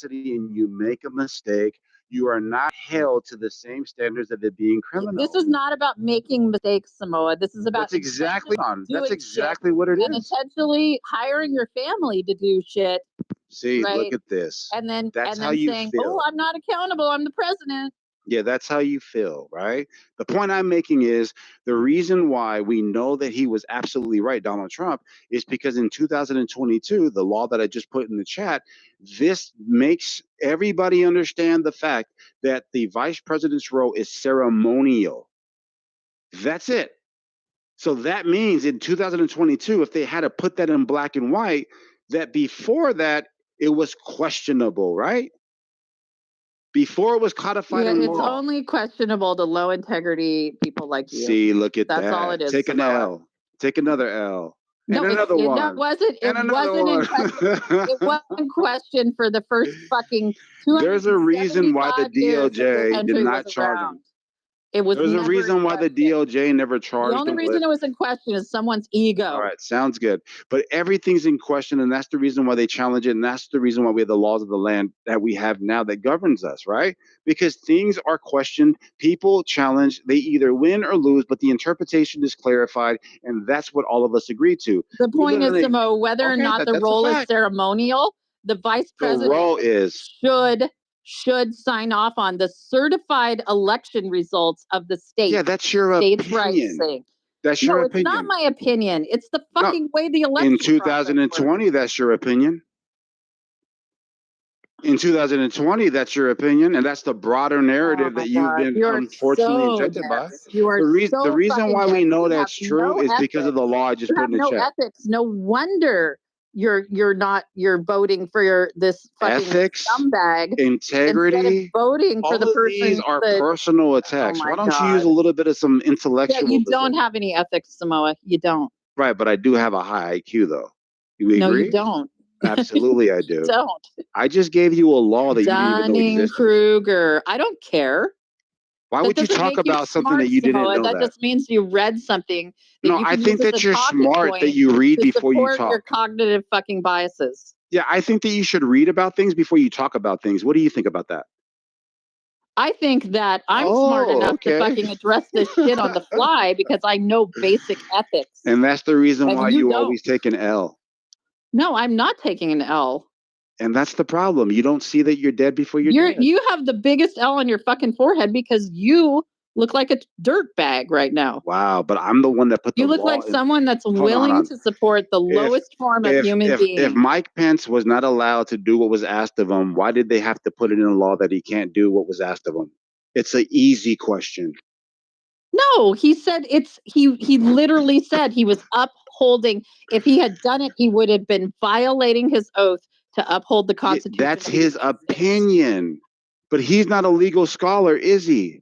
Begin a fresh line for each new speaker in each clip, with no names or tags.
and you make a mistake, you are not held to the same standards of it being
This
criminal.
is not about making mistakes, Samoa. This is about
That's exactly
doing
exactly what it
and
is.
intentionally hiring your family to do shit,
See,
right?
look at this.
And then
That's how
then
you
saying,
feel.
"Oh, I'm not accountable. I'm the president."
Yeah, that's how you feel, right? The point I'm making is the reason why we know that he was absolutely right, Donald Trump, is because in 2022, the law that I just put in the chat, this makes everybody understand the fact that the vice president's role is ceremonial. That's it. So that means in 2022, if they had to put that in black and white, that before that, it was questionable, right? Before it was codified in
It's
law.
only questionable to low integrity people like you.
See, look at that.
That's all it is.
Take an L. Take another L. And
No,
another one.
No, it wasn't. It
And another
wasn't in
one.
question. It wasn't question for the first fucking 275
There's a reason why the
years that this
DOJ did
country
not
was
charge
around.
him.
It was
There's a
never
reason
in
why the
question.
DOJ never charged
The only
him.
reason it was in question is someone's ego.
All right, sounds good. But everything's in question, and that's the reason why they challenge it, and that's the reason why we have the laws of the land that we have now that governs us, right? Because things are questioned, people challenge, they either win or lose, but the interpretation is clarified, and that's what all of us agree to.
The point is, Samo, whether or not the role is ceremonial, the vice president
role is
should sign off on the certified election results of the state.
Yeah, that's your
states'
opinion.
rights.
That's your
No,
opinion.
it's not my opinion. It's the fucking way the election
in 2020, that's your opinion. In 2020, that's your opinion, and that's the broader narrative that you've been unfortunately injected by.
You are
the reason why we know that's true is because of the law I just put in the chat.
Ethics. No wonder you're voting for this fucking
ethics,
scumbag,
integrity,
voting for the person.
These are personal attacks. Why don't you use a little bit of some intellectual?
Yeah, you don't have any ethics, Samoa. You don't.
Right, but I do have a high IQ, though. You agree?
No, you don't.
Absolutely, I do.
Don't.
I just gave you a law that you didn't even know existed.
Dunning-Kruger. I don't care.
Why would you talk about something that you didn't know?
That just means you read something.
No, I think that you're smart that you read before you talk.
Your cognitive fucking biases.
Yeah, I think that you should read about things before you talk about things. What do you think about that?
I think that I'm smart enough to fucking address this shit on the fly because I know basic ethics.
And that's the reason why you always take an L.
No, I'm not taking an L.
And that's the problem. You don't see that you're dead before you're dead.
You have the biggest L on your fucking forehead because you look like a dirt bag right now.
Wow, but I'm the one that put the law.
You look like someone that's willing to support the lowest form of human being.
If Mike Pence was not allowed to do what was asked of him, why did they have to put it in a law that he can't do what was asked of him? It's an easy question.
No, he said he literally said he was upholding. If he had done it, he would have been violating his oath to uphold the Constitution.
That's his opinion. But he's not a legal scholar, is he?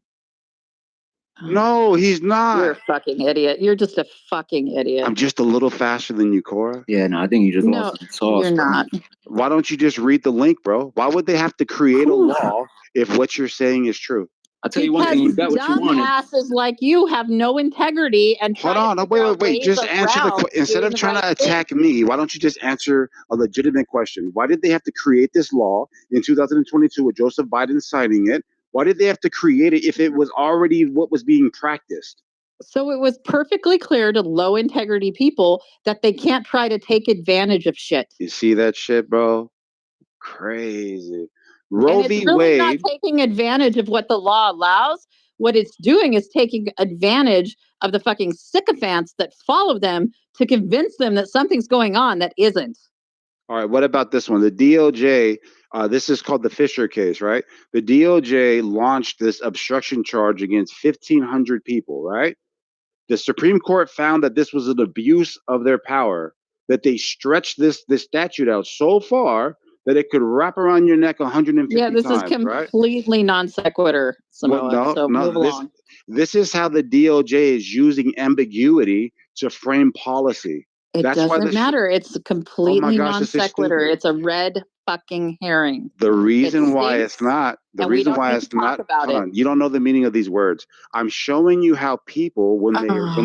No, he's not.
You're a fucking idiot. You're just a fucking idiot.
I'm just a little faster than you, Cora.
Yeah, no, I think you just lost the sauce.
You're not.
Why don't you just read the link, bro? Why would they have to create a law if what you're saying is true?
I'll tell you one thing, you got what you wanted.
Dumbasses like you have no integrity and
hold on, wait. Just answer the question. Instead of trying to attack me, why don't you just answer a legitimate question? Why did they have to create this law in 2022 with Joseph Biden signing it? Why did they have to create it if it was already what was being practiced?
So it was perfectly clear to low integrity people that they can't try to take advantage of shit.
You see that shit, bro? Crazy. Roe v.
Really
Wade.
Not taking advantage of what the law allows. What it's doing is taking advantage of the fucking sycophants that follow them to convince them that something's going on that isn't.
All right, what about this one? The DOJ, this is called the Fisher case, right? The DOJ launched this obstruction charge against 1,500 people, right? The Supreme Court found that this was an abuse of their power, that they stretched this statute out so far that it could wrap around your neck 150 times.
Yeah, this is completely non sequitur, Samoa. So move along.
This is how the DOJ is using ambiguity to frame policy.
It doesn't matter. It's completely non sequitur. It's a red fucking herring.
The reason why it's not, the reason why it's not, hold on, you don't know the meaning of these words. I'm showing you how people, when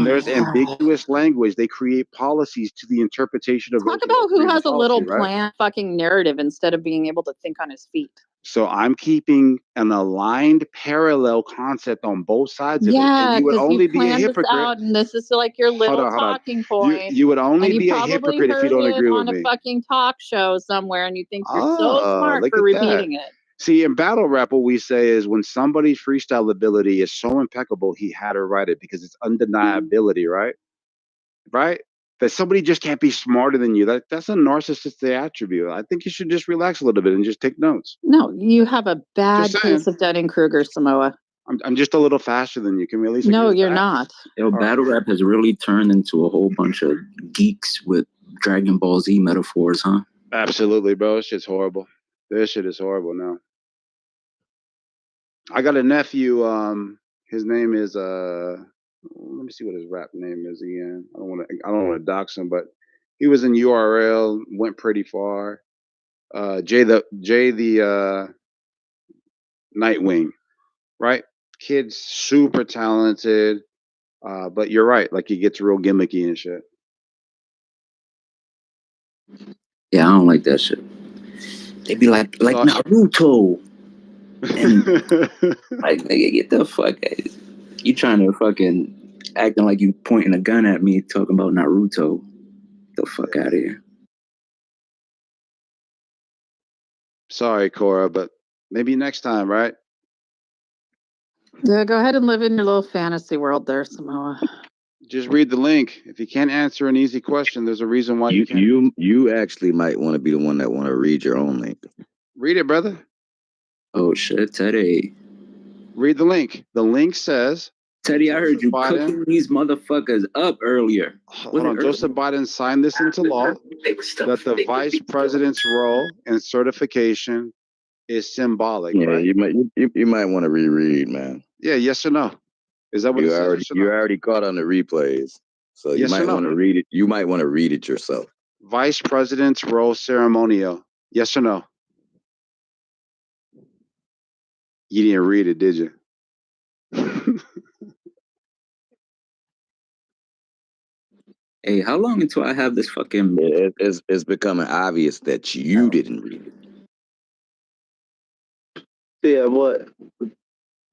there's ambiguous language, they create policies to the interpretation of.
Talk about who has a little planned fucking narrative instead of being able to think on his feet.
So I'm keeping an aligned parallel concept on both sides of it. And you would only be a hypocrite.
And this is like your little talking point.
You would only be a hypocrite if you don't agree with me.
On a fucking talk show somewhere, and you think you're so smart for repeating it.
See, in battle rap, what we say is when somebody's freestyle ability is so impeccable, he had to write it because it's undeniability, right? Right? That somebody just can't be smarter than you. That's a narcissistic attribute. I think you should just relax a little bit and just take notes.
No, you have a bad case of Dunning-Kruger, Samoa.
I'm just a little faster than you. Can we at least?
No, you're not.
Yo, battle rap has really turned into a whole bunch of geeks with Dragon Ball Z metaphors, huh?
Absolutely, bro. This shit's horrible. This shit is horrible now. I got a nephew. His name is let me see what his rap name is again. I don't want to dox him, but he was in URL, went pretty far. Jay the Nightwing, right? Kid's super talented, but you're right. Like, he gets real gimmicky and shit.
Yeah, I don't like that shit. They be like Naruto. And like, nigga, get the fuck out. You trying to fucking acting like you pointing a gun at me talking about Naruto. Get the fuck out of here.
Sorry, Cora, but maybe next time, right?
Yeah, go ahead and live in your little fantasy world there, Samoa.
Just read the link. If you can't answer an easy question, there's a reason why you can't.
You actually might want to be the one that want to read your own link.
Read it, brother.
Oh shit, Teddy.
Read the link. The link says,
Teddy, I heard you cooking these motherfuckers up earlier.
Hold on. Joseph Biden signed this into law that the vice president's role and certification is symbolic.
Yeah,
right?
you might want to reread, man.
Yeah, yes or no? Is that what
you already caught on the replays? So you might want to read it. You might want to read it yourself.
Vice president's role ceremonial. Yes or no? You didn't read it, did you?
Hey, how long until I have this fucking...
It's becoming obvious that you didn't read it.
Yeah, what?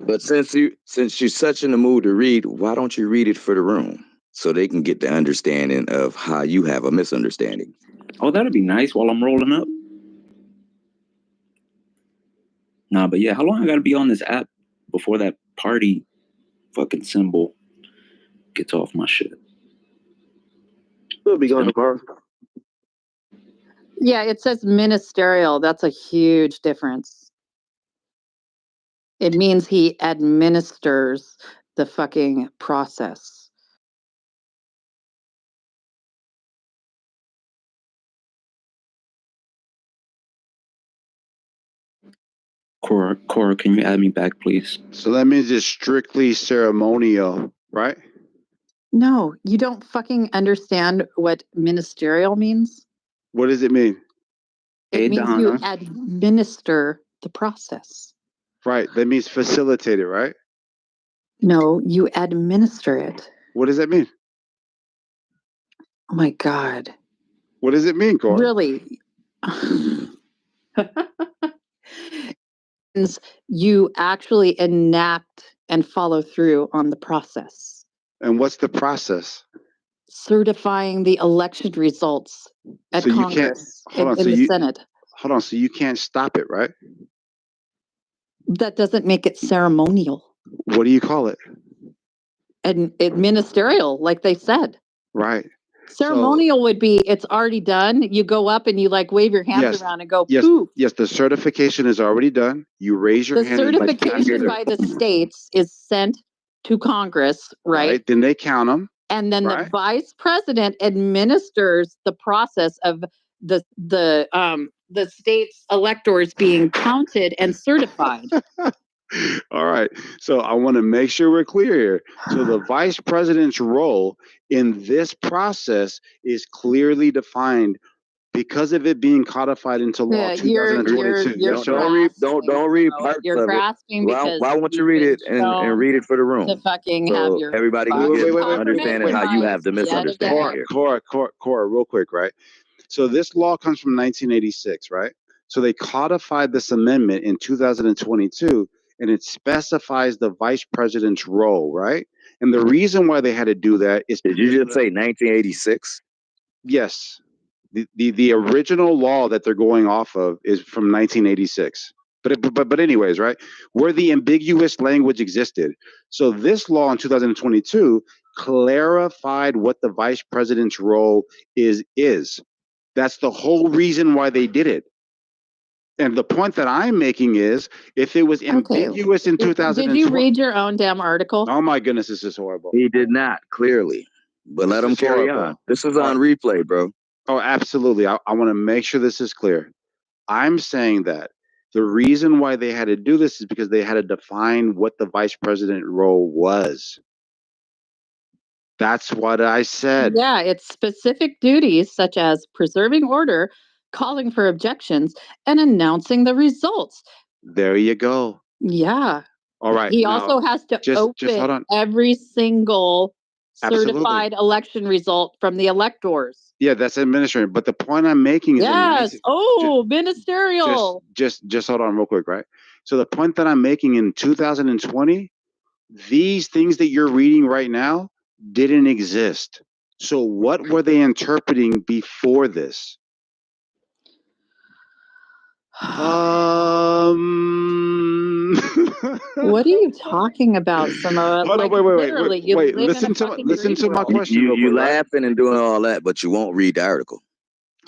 But since you're such in the mood to read, why don't you read it for the room so they can get the understanding of how you have a misunderstanding?
Oh, that'd be nice while I'm rolling up. Nah, but yeah, how long I gotta be on this app before that party fucking symbol gets off my shit?
We'll be going tomorrow.
Yeah, it says ministerial. That's a huge difference. It means he administers the fucking process.
Cora, can you add me back, please?
So that means it's strictly ceremonial, right?
No, you don't fucking understand what ministerial means.
What does it mean?
It means you administer the process.
Right. That means facilitate it, right?
No, you administer it.
What does that mean?
Oh my God.
What does it mean, Cora?
Really? You actually enact and follow through on the process.
And what's the process?
Certifying the election results at Congress in the Senate.
Hold on. So you can't stop it, right?
That doesn't make it ceremonial.
What do you call it?
Ministerial, like they said.
Right.
Ceremonial would be it's already done. You go up and you like wave your hands around and go poof.
Yes, the certification is already done. You raise your hand.
The certification by the states is sent to Congress, right?
Then they count them.
And then the vice president administers the process of the state's electors being counted and certified.
All right. So I want to make sure we're clear here. So the vice president's role in this process is clearly defined because of it being codified into law 2022.
Don't read parts
you're
of it.
grasping because
Why won't you read it and read it for the room?
To fucking have
So
your
everybody can get understanding how you have the misunderstanding here.
Cora, real quick, right? So this law comes from 1986, right? So they codified this amendment in 2022, and it specifies the vice president's role, right? And the reason why they had to do that is
Did you just say 1986?
Yes. The original law that they're going off of is from 1986. But anyways, right? Where the ambiguous language existed. So this law in 2022 clarified what the vice president's role is. That's the whole reason why they did it. And the point that I'm making is, if it was ambiguous in 2020,
did you read your own damn article?
Oh my goodness, this is horrible.
He did not, clearly. But let him carry on. This is on replay, bro.
Oh, absolutely. I want to make sure this is clear. I'm saying that the reason why they had to do this is because they had to define what the vice president role was. That's what I said.
Yeah, it's specific duties such as preserving order, calling for objections, and announcing the results.
There you go.
Yeah.
All right.
He also has to open every single certified election result from the electors.
Yeah, that's administrative. But the point I'm making is
ministerial.
Just hold on real quick, right? So the point that I'm making in 2020, these things that you're reading right now didn't exist. So what were they interpreting before this?
What are you talking about, Samoa?
Hold on, wait. Listen to my question.
You laughing and doing all that, but you won't read the article.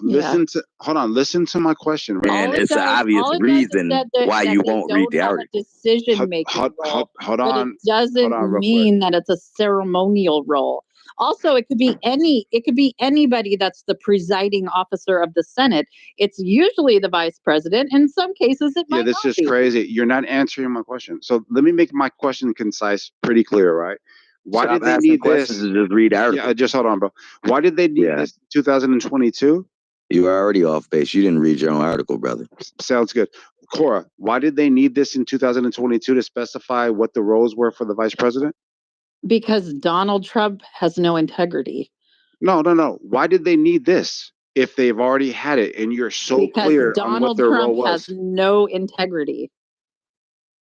Listen to my question.
Right? And it's an obvious reason why you won't read the article.
Decision making role.
Hold on.
It doesn't mean that it's a ceremonial role. Also, it could be anybody that's the presiding officer of the Senate. It's usually the vice president. In some cases, it might not be.
Yeah, this is crazy. You're not answering my question. So let me make my question concise, pretty clear, right? Why did they need this?
To just read articles.
Yeah, just hold on, bro. Why did they need this in 2022?
You were already off base. You didn't read your own article, brother.
Sounds good. Cora, why did they need this in 2022 to specify what the roles were for the vice president?
Because Donald Trump has no integrity.
No. Why did they need this if they've already had it and you're so clear on what their role was?
Donald Trump has no integrity.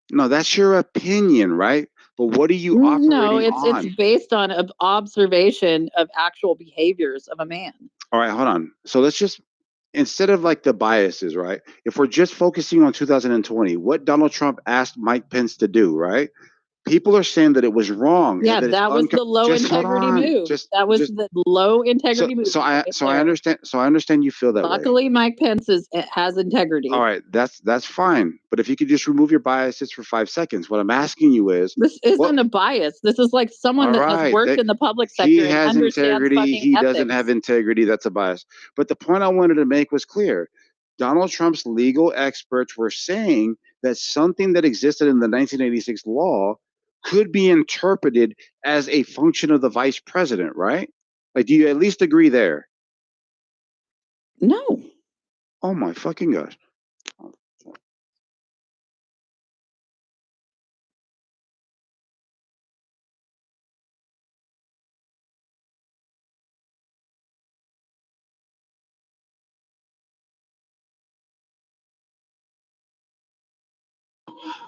No, that's your opinion, right? But what are you operating on?
No, it's based on observation of actual behaviors of a man.
All right, hold on. So let's just, instead of like the biases, right? If we're just focusing on 2020, what Donald Trump asked Mike Pence to do, right? People are saying that it was wrong.
Yeah, that was the low integrity move. That was the low integrity move.
So I understand. So I understand you feel that way.
Luckily, Mike Pence has integrity.
All right, that's fine. But if you could just remove your biases for 5 seconds, what I'm asking you is,
this isn't a bias. This is like someone that has worked in the public sector.
He has integrity. He doesn't have integrity. That's a bias. But the point I wanted to make was clear. Donald Trump's legal experts were saying that something that existed in the 1986 law could be interpreted as a function of the vice president, right? Like, do you at least agree there?
No.
Oh my fucking gosh.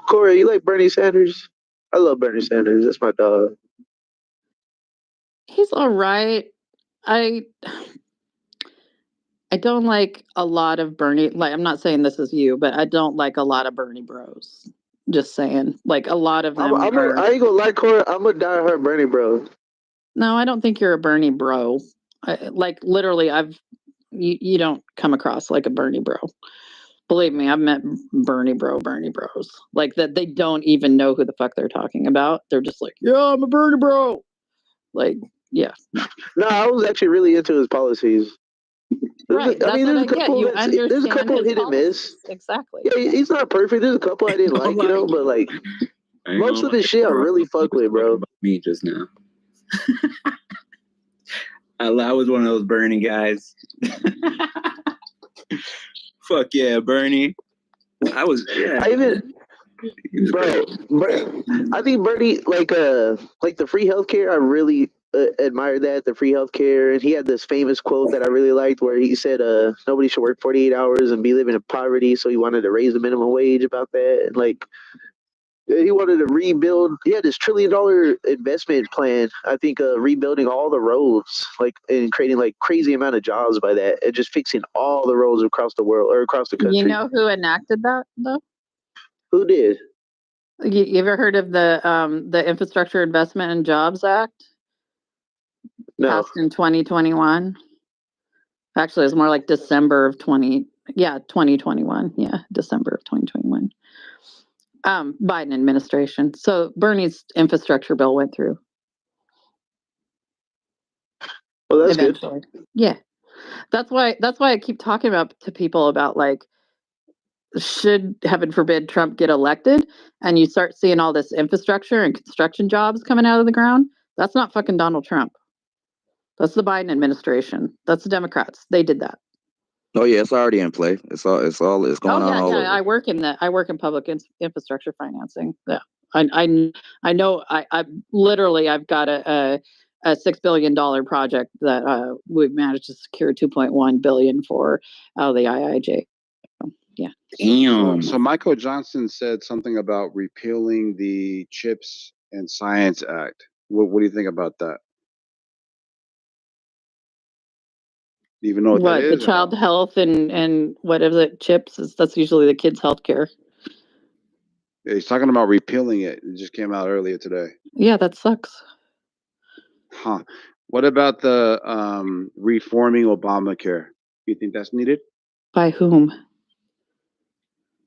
Corey, you like Bernie Sanders? I love Bernie Sanders. That's my dog.
He's all right. I don't like a lot of Bernie. Like, I'm not saying this is you, but I don't like a lot of Bernie bros. Just saying, like a lot of them.
I ain't gonna lie, Corey. I'm a diehard Bernie bro.
No, I don't think you're a Bernie bro. Like literally, you don't come across like a Bernie bro. Believe me, I've met Bernie bros. Like that, they don't even know who the fuck they're talking about. They're just like, yeah, I'm a Bernie bro. Like, yeah.
No, I was actually really into his policies.
Right. There's
a couple hit and miss.
Exactly.
Yeah, he's not perfect. There's a couple I didn't like, but like most of his shit I really fuck with, bro.
Me just now. I was one of those Bernie guys. Fuck yeah, Bernie. I
think Bernie, like the free healthcare, I really admire that, the free healthcare. And he had this famous quote that I really liked where he said, nobody should work 48 hours and be living in poverty. So he wanted to raise the minimum wage about that. And like, he wanted to rebuild. He had this $1 trillion investment plan. I think rebuilding all the roads, like, and creating like crazy amount of jobs by that, and just fixing all the roads across the world or across the country.
You know who enacted that though?
Who did?
You ever heard of the Infrastructure Investment and Jobs Act?
No.
Passed in 2021. Actually, it's more like December of 2021. Yeah, December of 2021. Biden administration. So Bernie's infrastructure bill went through.
Well, that's
eventually. Good. Yeah. That's why I keep talking about to people about like, should, heaven forbid, Trump get elected and you start seeing all this infrastructure and construction jobs coming out of the ground, that's not fucking Donald Trump. That's the Biden administration. That's the Democrats. They did that.
Oh yeah, it's already in play. It's going on all over.
I work in public infrastructure financing. Yeah. I know I've got a $6 billion project that we've managed to secure $2.1 billion for out of the IIJ. Yeah.
Damn.
So Michael Johnson said something about repealing the Chips and Science Act. What do you think about that? Do you even know what that is?
The child health and whatever it chips is, that's usually the kids' health care.
Yeah, he's talking about repealing it. It just came out earlier today.
Yeah, that sucks.
Huh. What about the reforming Obamacare? You think that's needed?
By whom?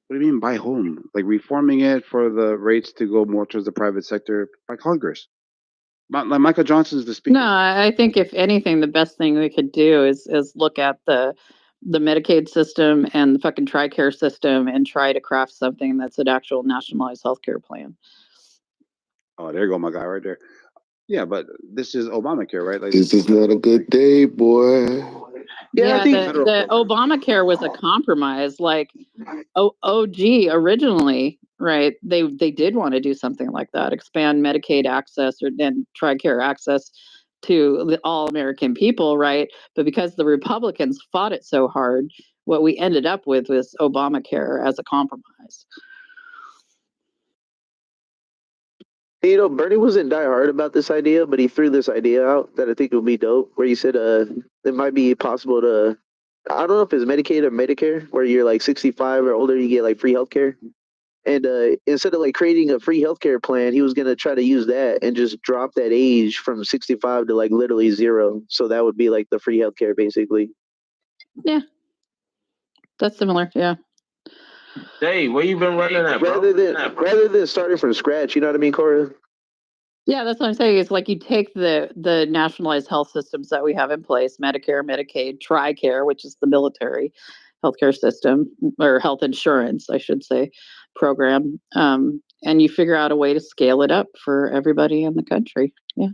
What do you mean by whom? Like reforming it for the rates to go more towards the private sector by Congress? Like Michael Johnson's the speaker.
No, I think if anything, the best thing we could do is look at the Medicaid system and the fucking TRICARE system and try to craft something that's an actual nationalized healthcare plan.
Oh, there you go, my guy right there. Yeah, but this is Obamacare, right? Like,
this is not a good day, boy.
Yeah, I think the Obamacare was a compromise. Like OG originally, right? They did want to do something like that, expand Medicaid access and TRICARE access to the all American people, right? But because the Republicans fought it so hard, what we ended up with was Obamacare as a compromise.
You know, Bernie wasn't die hard about this idea, but he threw this idea out that I think would be dope, where he said it might be possible to, I don't know if it's Medicaid or Medicare, where you're like 65 or older, you get like free healthcare. And instead of like creating a free healthcare plan, he was going to try to use that and just drop that age from 65 to like literally 0. So that would be like the free healthcare basically.
Yeah. That's similar. Yeah.
Hey, where you been running at, bro?
Rather than starting from scratch, you know what I mean, Cora?
Yeah, that's what I'm saying. It's like you take the nationalized health systems that we have in place, Medicare, Medicaid, TRICARE, which is the military healthcare system, or health insurance, I should say, program, and you figure out a way to scale it up for everybody in the country. Yeah.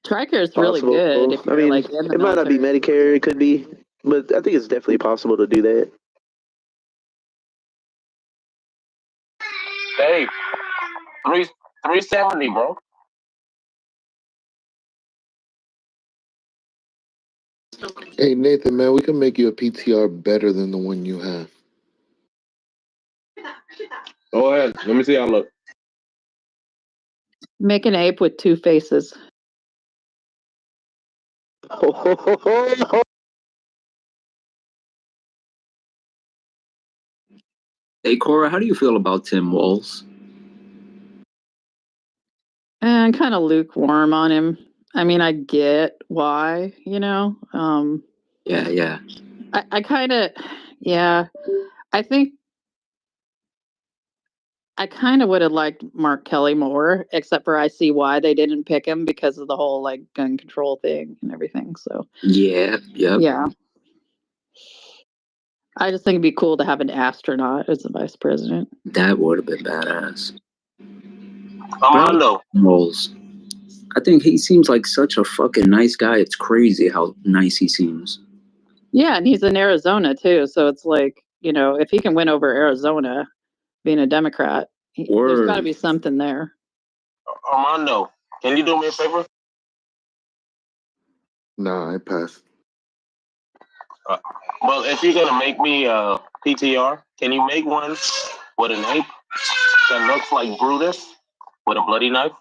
TRICARE is really good. If you're like in the
it might not be Medicare, it could be, but I think it's definitely possible to do that.
Hey, 370, bro.
Hey, Nathan, man, we can make you a PTR better than the one you have.
Go ahead. Let me see how I look.
Make an ape with 2 faces.
Hey, Cora, how do you feel about Tim Walz?
And kind of lukewarm on him. I mean, I get why, you know.
Yeah.
I kind of, yeah. I think I kind of would have liked Mark Kelly more, except for I see why they didn't pick him because of the whole like gun control thing and everything. So
yeah.
I just think it'd be cool to have an astronaut as the vice president.
That would have been badass.
Armando.
Walz. I think he seems like such a fucking nice guy. It's crazy how nice he seems.
Yeah, and he's in Arizona too, so it's like, you know, if he can win over Arizona, being a Democrat, there's got to be something there.
Armando, can you do me a favor?
Nah, I passed.
Well, if you're gonna make me a PTR, can you make one with an ape that looks like Brutus with a bloody knife?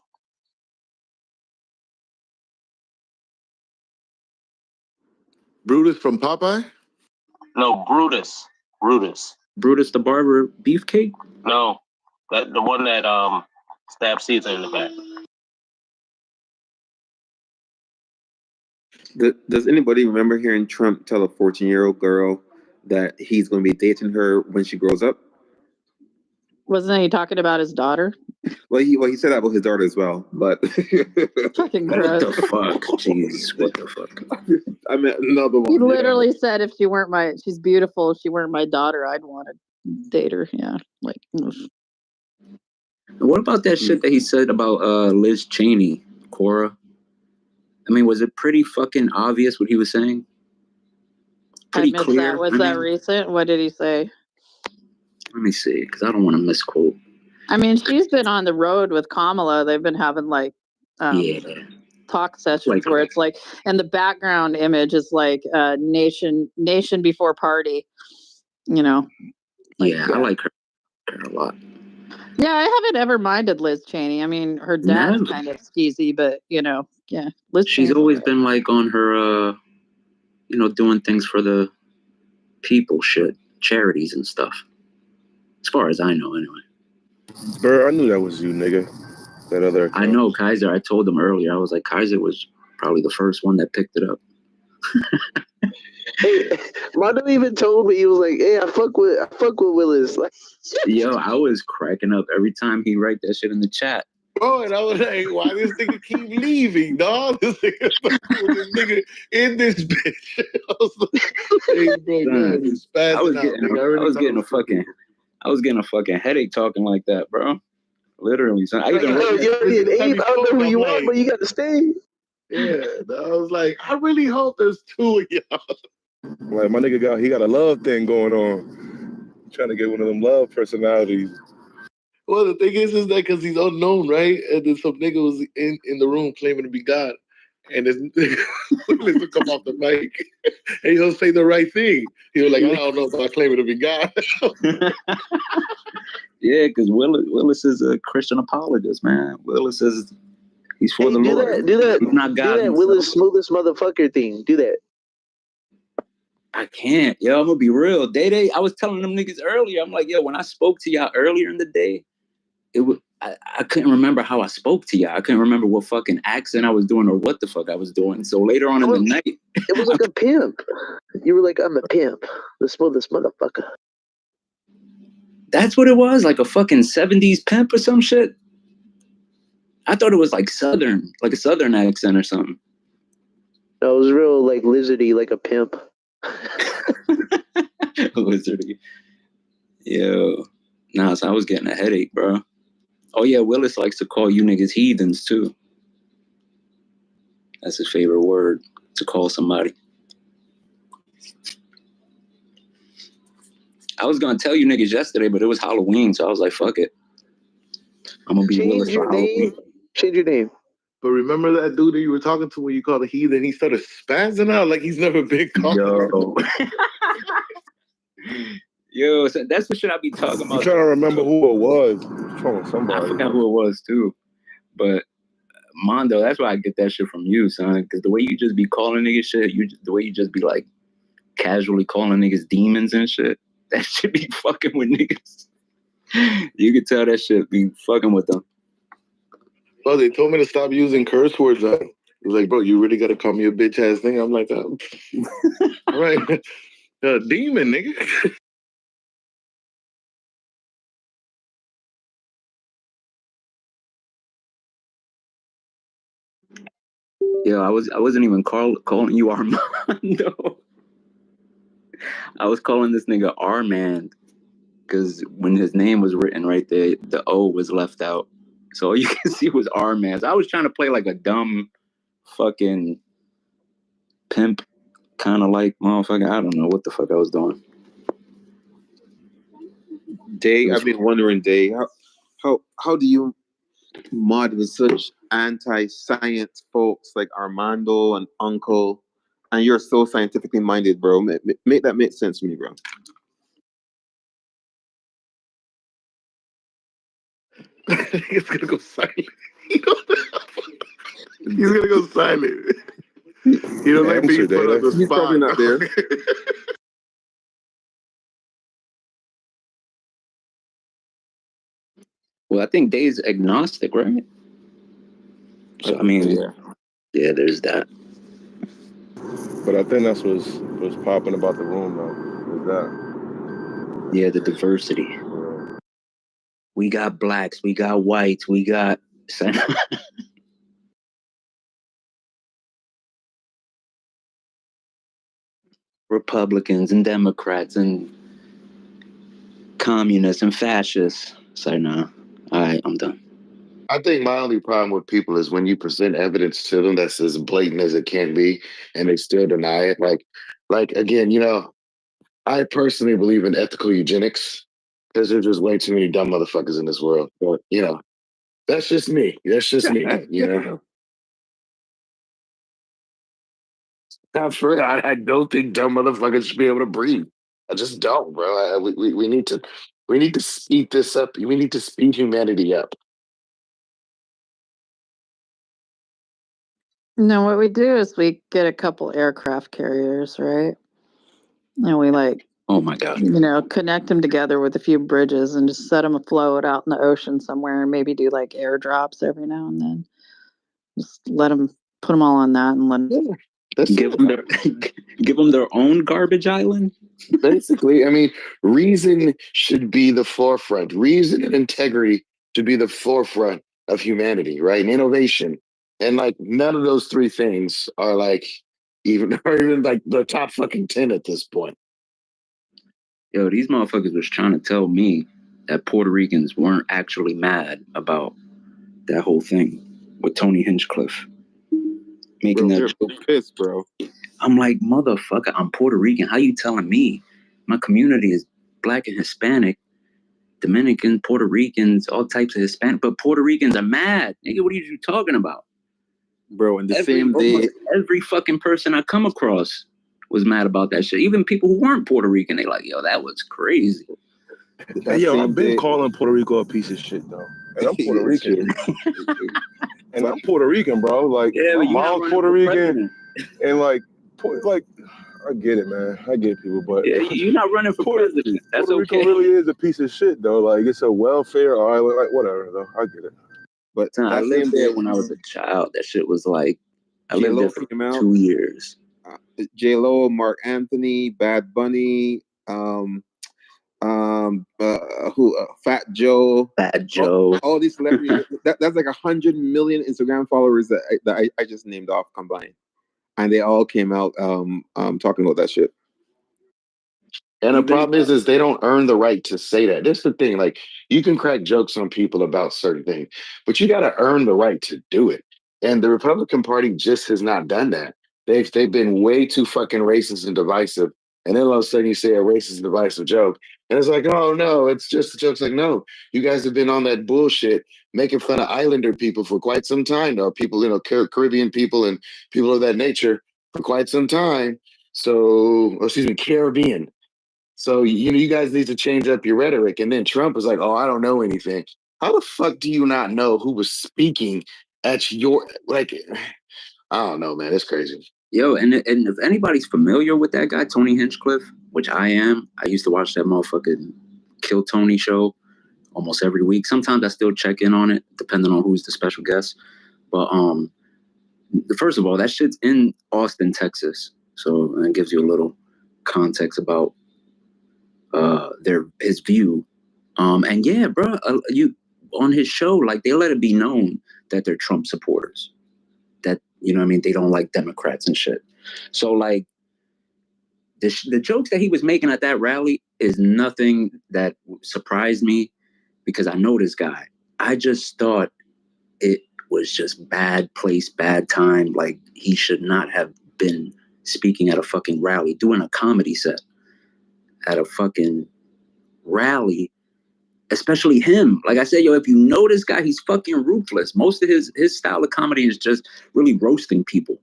Brutus from Popeye?
No, Brutus. Brutus.
Brutus the Barber Beefcake?
No, that the one that stabbed Caesar in the back.
Does anybody remember hearing Trump tell a 14-year-old girl that he's going to be dating her when she grows up?
Wasn't he talking about his daughter?
Well, he said that about his daughter as well, but
Fucking
What
gross.
the fuck? Jeez, what the fuck?
I meant another one.
He literally said, if she weren't she's beautiful, if she weren't my daughter, I'd want to date her. Yeah, like.
What about that shit that he said about Liz Cheney, Cora? I mean, was it pretty fucking obvious what he was saying? Pretty clear.
Was that recent? What did he say?
Let me see, because I don't want to misquote.
I mean, she's been on the road with Kamala. They've been having like talk sessions where it's like, and the background image is like nation before party. You know.
I like her a lot.
Yeah, I haven't ever minded Liz Cheney. I mean, her dad's kind of skeezy, but you know, yeah.
She's always been like on her, you know, doing things for the people, shit, charities and stuff. As far as I know, anyway.
Bert, I knew that was you, nigga. That other account.
I know Kaiser. I told him earlier. I was like, Kaiser was probably the first one that picked it up.
Hey, Mondo even told me, he was like, "Hey, I fuck with Willis." Like,
yo, I was cracking up every time he write that shit in the chat.
Bro, and I was like, why this nigga keep leaving, dog? This nigga in this bitch. I was like, hey, bro,
I was getting a fucking headache talking like that, bro. Literally, son. I even
I don't know who you are, but you got to stay.
Yeah, I was like, I really hope there's two of y'all.
Like, my nigga got a love thing going on. Trying to get one of them love personalities.
Well, the thing is that because he's unknown, right? And then some nigga was in the room claiming to be God. And this nigga Willis would come off the mic and he'll say the right thing. He was like, I don't know about claiming to be God.
Yeah, because Willis is a Christian apologist, man. Willis is, he's for the Lord.
Do that.
He's not God.
Do that Willis smoothest motherfucker thing. Do that.
I can't. Yo, I'm gonna be real. Day, I was telling them niggas earlier. I'm like, yo, when I spoke to y'all earlier in the day, I couldn't remember how I spoke to y'all. I couldn't remember what fucking accent I was doing or what the fuck I was doing. So later on in the night,
it was like a pimp. You were like, I'm a pimp, the smoothest motherfucker.
That's what it was, like a fucking 70s pimp or some shit. I thought it was like Southern, like a Southern accent or something.
No, it was real like lizardy, like a pimp.
Lizardy. Yo, nah, so I was getting a headache, bro. Oh yeah, Willis likes to call you niggas heathens too. That's his favorite word, to call somebody. I was gonna tell you niggas yesterday, but it was Halloween, so I was like, fuck it. I'm gonna be Willis for Halloween.
Change your name.
But remember that dude that you were talking to when you called a heathen? He started spazzing out like he's never been called.
Yo. Yo, so that's the shit I be talking about.
I'm trying to remember who it was. Somebody.
I forgot who it was too. But Mondo, that's why I get that shit from you, son. Because the way you just be calling niggas shit, the way you just be like casually calling niggas demons and shit, that shit be fucking with niggas. You can tell that shit be fucking with them.
Well, they told me to stop using curse words. He was like, bro, you really got to call me a bitch ass thing. I'm like, all right, demon, nigga.
Yo, I wasn't even calling you Armando. I was calling this nigga Armand because when his name was written right there, the O was left out. So all you can see was Armand. I was trying to play like a dumb fucking pimp kind of like motherfucker. I don't know what the fuck I was doing.
Day, I've been wondering, Day, how do you mod with such anti-science folks like Armando and Uncle, and you're so scientifically minded, bro? Make that make sense to me, bro.
He's gonna go silent. He's gonna go silent. You don't like being put on the
He's
spot.
probably not there.
Well, I think Dave's agnostic, right? So I mean, yeah, there's that.
But I think that's what's popping about the room, though. Is that?
Yeah, the diversity. We got blacks, we got whites, we got Republicans and Democrats and communists and fascists. So no, all right, I'm done.
I think my only problem with people is when you present evidence to them that's as blatant as it can be, and they still deny it. Like again, I personally believe in ethical eugenics because there's just way too many dumb motherfuckers in this world. But that's just me. That's just me. Not for real. I don't think dumb motherfuckers should be able to breathe. I just don't, bro. We need to speed this up. We need to speed humanity up.
No, what we do is we get a couple aircraft carriers, right? And we
oh my God,
connect them together with a few bridges and just set them afloat out in the ocean somewhere, and maybe do like airdrops every now and then. Just put them all on that, and
give them their own garbage island.
Basically, I mean, reason should be the forefront. Reason and integrity should be the forefront of humanity, right? And innovation. And none of those three things are even like the top fucking 10 at this point.
Yo, these motherfuckers was trying to tell me that Puerto Ricans weren't actually mad about that whole thing with Tony Hinchcliffe making that joke.
Pissed, bro.
I'm like, motherfucker, I'm Puerto Rican. How you telling me my community is black and Hispanic, Dominican, Puerto Ricans, all types of Hispanic, but Puerto Ricans are mad. Nigga, what are you talking about?
Bro, in the same day,
every fucking person I come across was mad about that shit. Even people who weren't Puerto Rican, they like, yo, that was crazy.
Hey, yo, I've been calling Puerto Rico a piece of shit, though. And I'm Puerto Rican. And I'm Puerto Rican, bro. Like, my mom's Puerto Rican. And I get it, man. I get people, but
you're not running for president. That's
Puerto Rico really is a piece of shit, though. Like, it's a welfare island, whatever, though. I get it.
But I lived there when I was a child. That shit was like, I lived there for 2 years.
J-Lo, Mark Anthony, Bad Bunny, Fat Joe, all these celebrities. That's like 100 million Instagram followers that I just named off combined, and they all came out talking about that shit.
And the problem is they don't earn the right to say that. That's the thing. Like, you can crack jokes on people about certain things, but you got to earn the right to do it. And the Republican Party just has not done that. They've been way too fucking racist and divisive. And then all of a sudden you say a racist and divisive joke. And it's like, oh, no, it's just a joke. It's like, no, you guys have been on that bullshit making fun of Islander people for quite some time. Or people, Caribbean people and people of that nature for quite some time. Caribbean. So, you guys need to change up your rhetoric. And then Trump is like, oh, I don't know anything. How the fuck do you not know who was speaking at your, I don't know, man. It's crazy.
Yo, and if anybody's familiar with that guy, Tony Hinchcliffe, which I am, I used to watch that motherfucking Kill Tony show almost every week. Sometimes I still check in on it, depending on who's the special guest. But first of all, that shit's in Austin, Texas. So it gives you a little context about his view. And yeah, bro, you on his show, they let it be known that they're Trump supporters. That, they don't like Democrats and shit. So the jokes that he was making at that rally is nothing that surprised me because I know this guy. I just thought it was just bad place, bad time. Like, he should not have been speaking at a fucking rally, doing a comedy set at a fucking rally, especially him. Like I said, yo, if you know this guy, he's fucking ruthless. Most of his style of comedy is just really roasting people.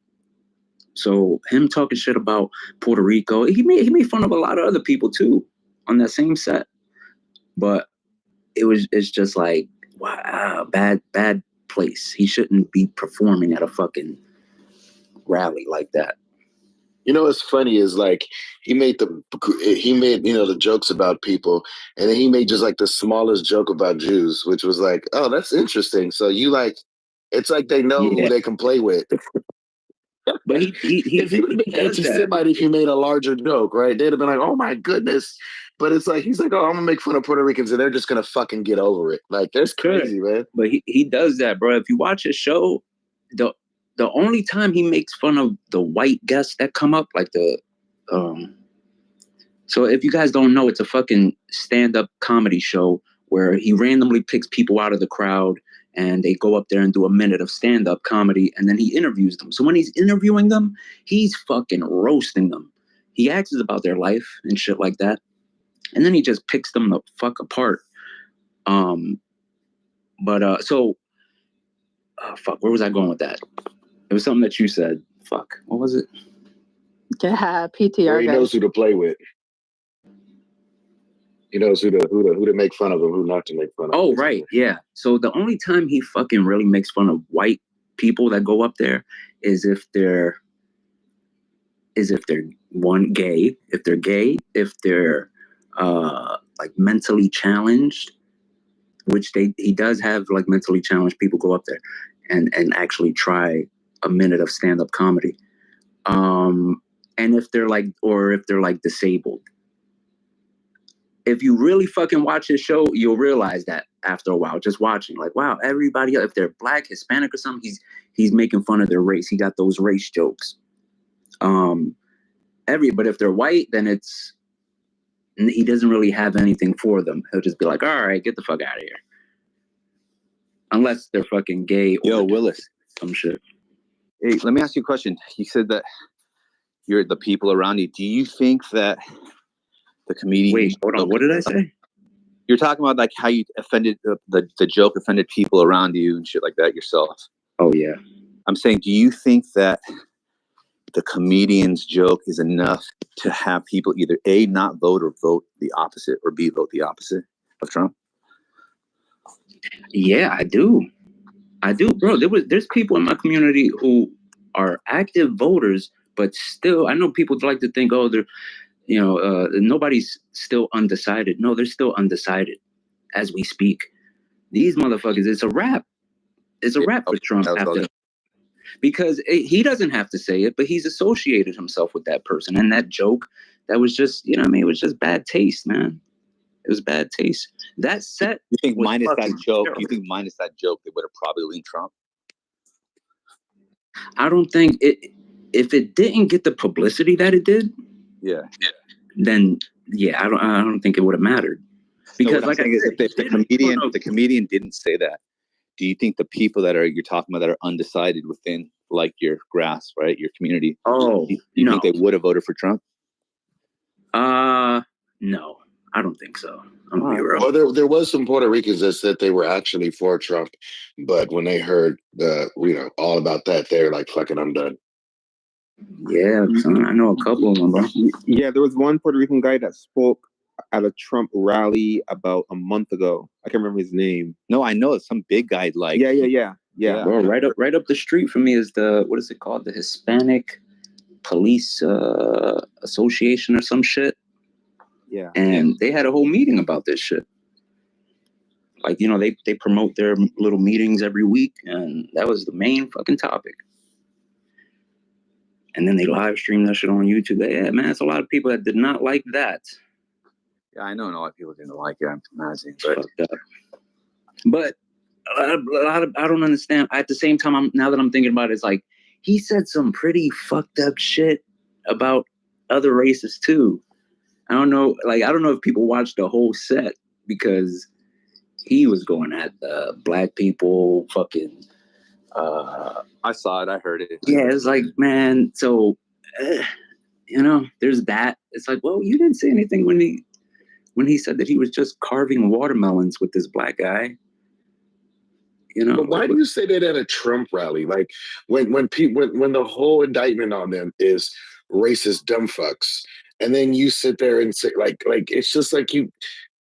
So him talking shit about Puerto Rico, he made fun of a lot of other people too on that same set. But it's just like, wow, bad place. He shouldn't be performing at a fucking rally like that.
You know what's funny is like he made the jokes about people, and then he made just like the smallest joke about Jews, which was like, oh, that's interesting. So you like, it's like they know who they can play with.
But he
if he would have been anti-Semite, if he made a larger joke, right, they'd have been like, oh my goodness. But it's like he's like, oh, I'm gonna make fun of Puerto Ricans, and they're just gonna fucking get over it. Like that's crazy, man.
But he does that, bro. If you watch his show, the only time he makes fun of the white guests that come up, like so if you guys don't know, it's a fucking stand-up comedy show where he randomly picks people out of the crowd and they go up there and do a minute of stand-up comedy, and then he interviews them. So when he's interviewing them, he's fucking roasting them. He asks about their life and shit like that, and then he just picks them the fuck apart. Fuck, where was I going with that? It was something that you said. Fuck, what was it?
Yeah, PTR.
He knows who to play with. He knows who to make fun of and who not to make fun of.
Oh, right, yeah. So the only time he fucking really makes fun of white people that go up there is if they're one, gay, if they're like mentally challenged, which he does have, like, mentally challenged people go up there and actually try a minute of stand-up comedy. And if they're like disabled. If you really fucking watch his show, you'll realize that after a while, just watching, like, wow, everybody, if they're black, Hispanic or something, he's making fun of their race. He got those race jokes. But if they're white, then he doesn't really have anything for them. He'll just be like, all right, get the fuck out of here. Unless they're fucking gay.
Yo, Willis.
Some shit.
Hey, let me ask you a question. You said that you're the people around you. Do you think that the comedian...
Wait, hold on. What did I say?
You're talking about like how you offended, the joke offended people around you and shit like that yourself.
Oh, yeah.
I'm saying, do you think that the comedian's joke is enough to have people either A, not vote or vote the opposite, or B, vote the opposite of Trump?
Yeah, I do, bro. There's people in my community who are active voters, but still, I know people like to think, oh, they're, nobody's still undecided. No, they're still undecided as we speak. These motherfuckers, it's a wrap. It's a wrap for Trump because he doesn't have to say it, but he's associated himself with that person. And that joke, that was just, it was just bad taste, man. It was bad taste. That set.
You think minus that joke?
Terrible.
You think minus that joke, they would have probably leaned Trump?
I don't think it. If it didn't get the publicity that it did, then yeah, I don't think it would have mattered. Because
like I said, if the comedian didn't say that, do you think the people that you're talking about that are undecided within like your grasp, right, your community?
Oh,
do you think they would have voted for Trump?
No. I don't think so. I'm gonna be real.
Well, there was some Puerto Ricans that said they were actually for Trump, but when they heard all about that, they're like, "Fucking, I'm done."
Yeah, I know a couple of them, bro.
Yeah, there was one Puerto Rican guy that spoke at a Trump rally about a month ago. I can't remember his name.
No, I know it's some big guy. Like,
yeah.
Bro, right up the street from me is what is it called? The Hispanic Police Association or some shit.
Yeah.
And they had a whole meeting about this shit. Like, they promote their little meetings every week, and that was the main fucking topic. And then they live stream that shit on YouTube. Yeah, man, it's a lot of people that did not like that.
Yeah, I know a lot of people didn't like it. I'm amazing,
but a lot of I don't understand. At the same time, now that I'm thinking about it, it's like he said some pretty fucked up shit about other races too. I don't know if people watched the whole set because he was going at black people, fucking.
I saw it. I heard it.
Yeah, it's like, man. So you know, there's that. It's like, well, you didn't say anything when he said that he was just carving watermelons with this black guy. You know,
but why do you say that at a Trump rally? Like when the whole indictment on them is racist dumb fucks, and then you sit there and say like it's just like you,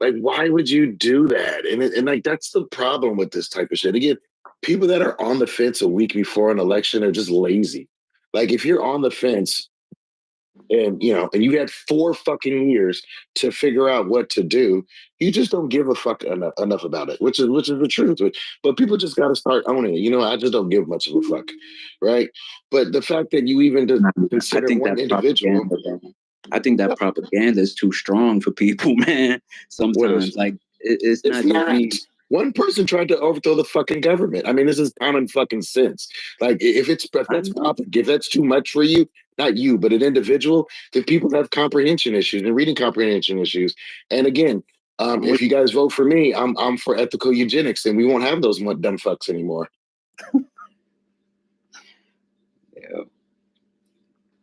like why would you do that? And like that's the problem with this type of shit. Again, people that are on the fence a week before an election are just lazy. Like if you're on the fence and and you had 4 fucking years to figure out what to do, you just don't give a fuck enough about it, which is the truth. But people just got to start owning it. I just don't give much of a fuck, right? But the fact that you even consider one individual,
I think that propaganda is too strong for people, man. Sometimes, like it's not just me.
One person tried to overthrow the fucking government. I mean, this is common fucking sense. Like, if that's too much for you, not you, but an individual, then people have comprehension issues and reading comprehension issues. And again, if you guys vote for me, I'm for ethical eugenics, and we won't have those dumb fucks anymore.
Yeah.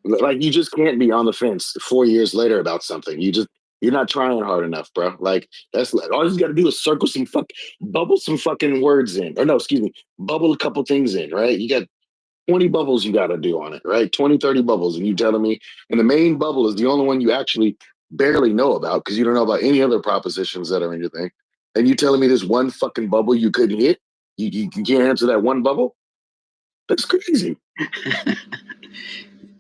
Like, you just can't be on the fence 4 years later about something. You're not trying hard enough, bro. Like, that's like, all you got to do is bubble some fucking words in. Or no, excuse me, bubble a couple things in, right? You got 20 bubbles you got to do on it, right? 20, 30 bubbles. And you telling me, and the main bubble is the only one you actually barely know about because you don't know about any other propositions that are in your thing. And you telling me this one fucking bubble you couldn't hit? You can't answer that one bubble? That's crazy.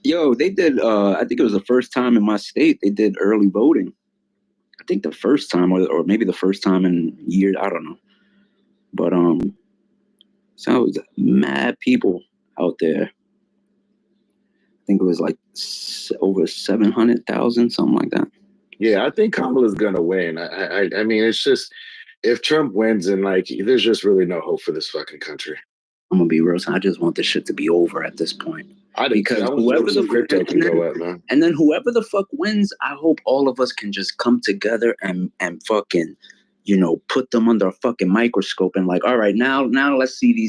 Yo, they did, I think it was the first time in my state they did early voting. I think the first time, or maybe the first time in years, I don't know. But so it was mad people out there. I think it was like over 700,000, something like that.
Yeah, I think Kamala's gonna win. I mean, it's just if Trump wins, and like, there's just really no hope for this fucking country.
I'm gonna be real. I just want this shit to be over at this point. Because whoever the
crypto can go up, man.
And then whoever the fuck wins, I hope all of us can just come together and fucking, put them under a fucking microscope and like, all right, now let's see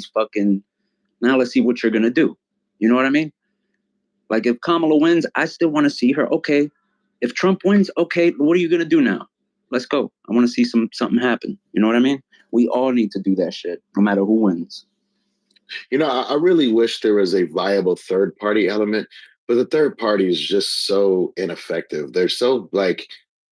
let's see what you're gonna do. You know what I mean? Like if Kamala wins, I still want to see her. Okay, if Trump wins, okay, what are you gonna do now? Let's go. I want to see something happen. You know what I mean? We all need to do that shit, no matter who wins.
I really wish there was a viable third party element, but the third party is just so ineffective. They're so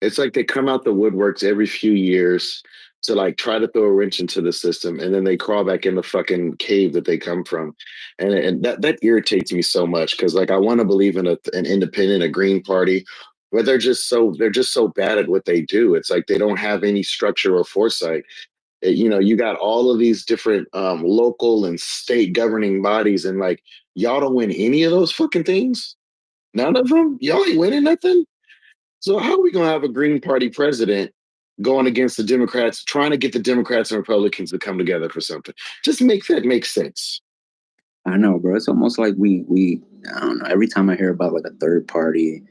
it's like they come out the woodworks every few years to like try to throw a wrench into the system, and then they crawl back in the fucking cave that they come from, and that irritates me so much because like I want to believe in an independent, a green party, but they're just so bad at what they do. It's like they don't have any structure or foresight. You got all of these different local and state governing bodies, and like y'all don't win any of those fucking things. None of them. Y'all ain't winning nothing. So how are we gonna have a Green Party president going against the Democrats, trying to get the Democrats and Republicans to come together for something? Just make that make sense.
I know, bro. It's almost like we I don't know. Every time I hear about like a third party,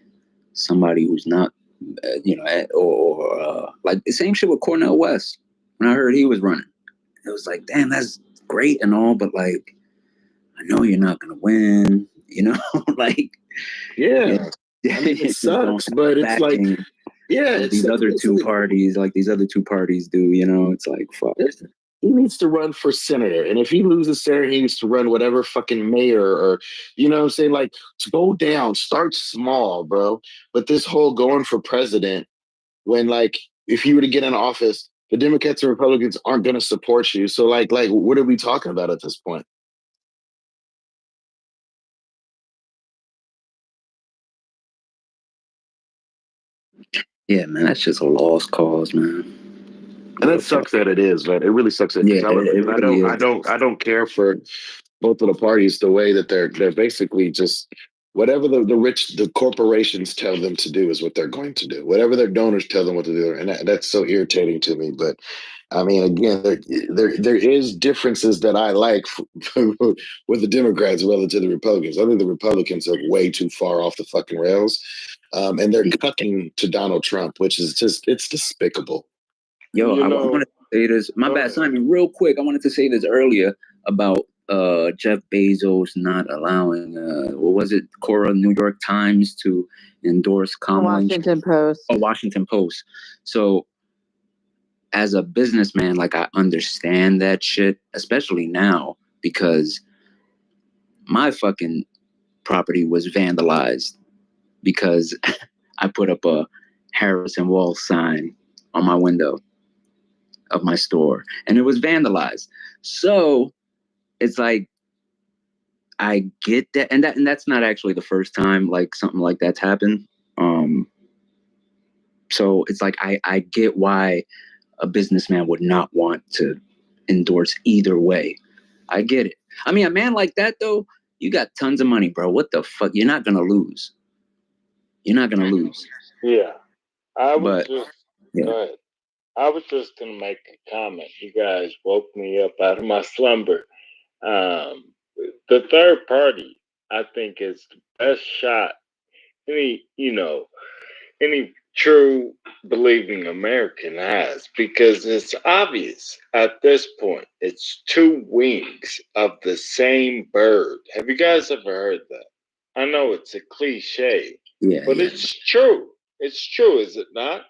somebody who's not, or like the same shit with Cornel West. When I heard he was running, it was like, damn, that's great and all, but like, I know you're not gonna win, like,
yeah. I mean, it sucks, but it's like, yeah,
these other two parties do, it's like, fuck.
He needs to run for senator, and if he loses senator, he needs to run whatever fucking mayor, or what I'm saying, like, go down, start small, bro. But this whole going for president, when like if you were to get in office, the Democrats and Republicans aren't going to support you. So like what are we talking about at this point?
Yeah, man, that's just a lost cause, man.
And it sucks that it is, but it really sucks that I don't care for both of the parties the way that they're basically just whatever the corporations tell them to do is what they're going to do. Whatever their donors tell them what to do, and that's so irritating to me. But I mean, again, there is differences that I like with the Democrats relative to the Republicans. I think the Republicans are way too far off the fucking rails, and they're cucking to Donald Trump, which is it's despicable.
Yo, I wanted to say this. My bad, Simon. Real quick, I wanted to say this earlier about Jeff Bezos not allowing, what was it, Cora, New York Times to endorse Kamala.
Washington Post.
Oh, Washington Post. So as a businessman, like, I understand that shit, especially now, because my fucking property was vandalized because I put up a Harrison Wall sign on my window of my store, and it was vandalized. So it's like, I get that, and that's not actually the first time like something like that's happened. So it's like I get why a businessman would not want to endorse either way. I get it. I mean, a man like that though, you got tons of money, bro. What the fuck? You're not gonna lose. You're not gonna lose.
Yeah, I was
But,
just
yeah.
go ahead. I was just gonna make a comment. You guys woke me up out of my slumber. The third party, I think, is the best shot any true believing American has, because it's obvious at this point. It's two wings of the same bird. Have you guys ever heard that? I know it's a cliche, but it's true. It's true, is it not?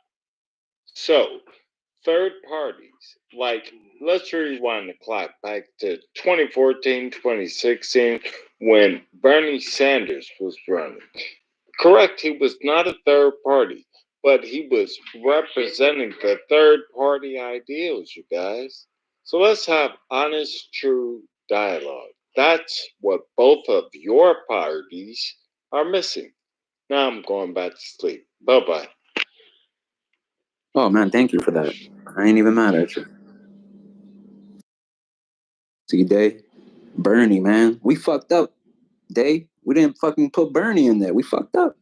So, third parties, like, let's rewind the clock back to 2014, 2016, when Bernie Sanders was running. Correct, he was not a third party, but he was representing the third party ideals, you guys. So let's have honest, true dialogue. That's what both of your parties are missing. Now I'm going back to sleep. Bye bye.
Oh man, thank you for that. I ain't even mad at you. See, Day, Bernie, man, we fucked up. Day, we didn't fucking put Bernie in there. We fucked up.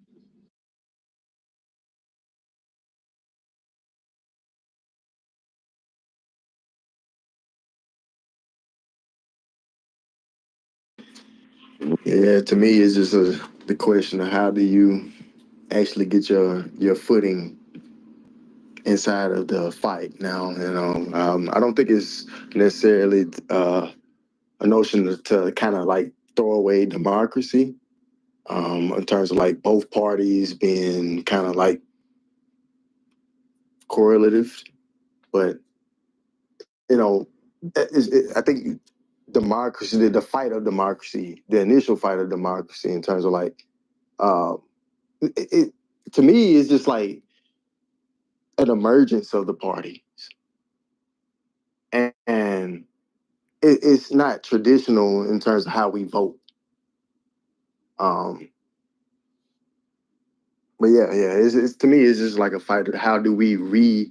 Yeah, to me, it's just the question of how do you actually get your footing inside of the fight. Now, I don't think it's necessarily a notion to kind of like throw away democracy, in terms of like both parties being kind of like correlative, but I think democracy, the fight of democracy, the initial fight of democracy, in terms of like, it to me is just like an emergence of the parties, and it's not traditional in terms of how we vote. Um, but it's to me it's just like a fight of how do we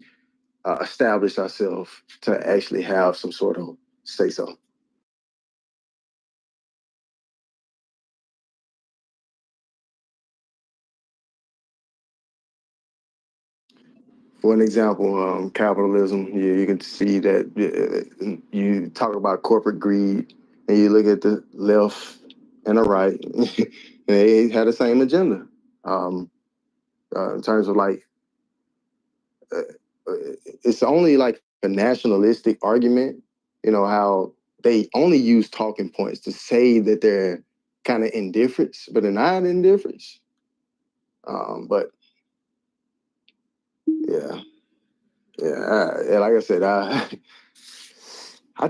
establish ourselves to actually have some sort of say so. For an example, capitalism, you can see that you talk about corporate greed, and you look at the left and the right, and they had the same agenda. In terms of like, uh, it's only like a nationalistic argument, how they only use talking points to say that they're kind of indifference, but they're not indifference. But yeah. Yeah, like I said, I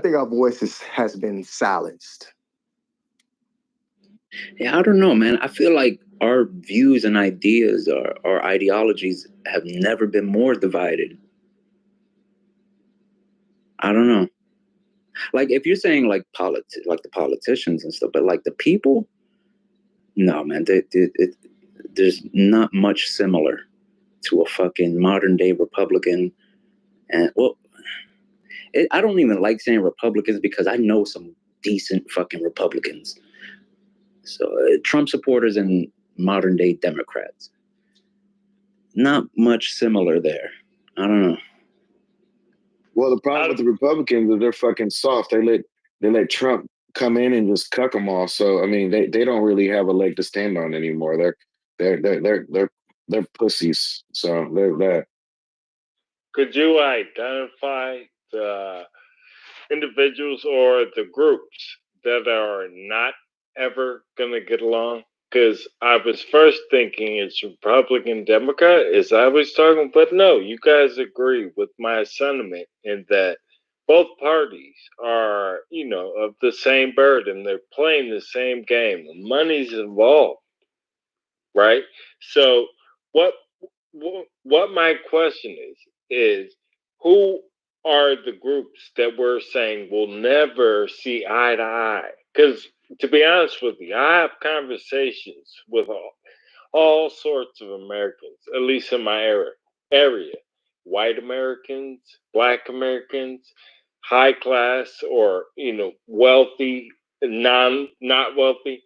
think our voices has been silenced.
Yeah, I don't know, man. I feel like our views and ideas, our ideologies have never been more divided. I don't know. Like, if you're saying like like the politicians and stuff, but like the people, no, man. There's not much similar to a fucking modern day Republican. And I don't even like saying Republicans because I know some decent fucking Republicans. So Trump supporters and modern day Democrats. Not much similar there. I don't know.
Well, the problem with the Republicans is they're fucking soft. They let Trump come in and just cuck them all. So I mean, they don't really have a leg to stand on anymore. They're pussies. So they're that.
Could you identify the individuals or the groups that are not ever going to get along? Because I was first thinking it's Republican, Democrat, as I was talking, but no, you guys agree with my sentiment in that both parties are, of the same bird and they're playing the same game. Money's involved, right? So what what my question is who are the groups that we're saying will never see eye to eye? Because to be honest with you, I have conversations with all sorts of Americans, at least in my area. White Americans, black Americans, high class or wealthy, not wealthy,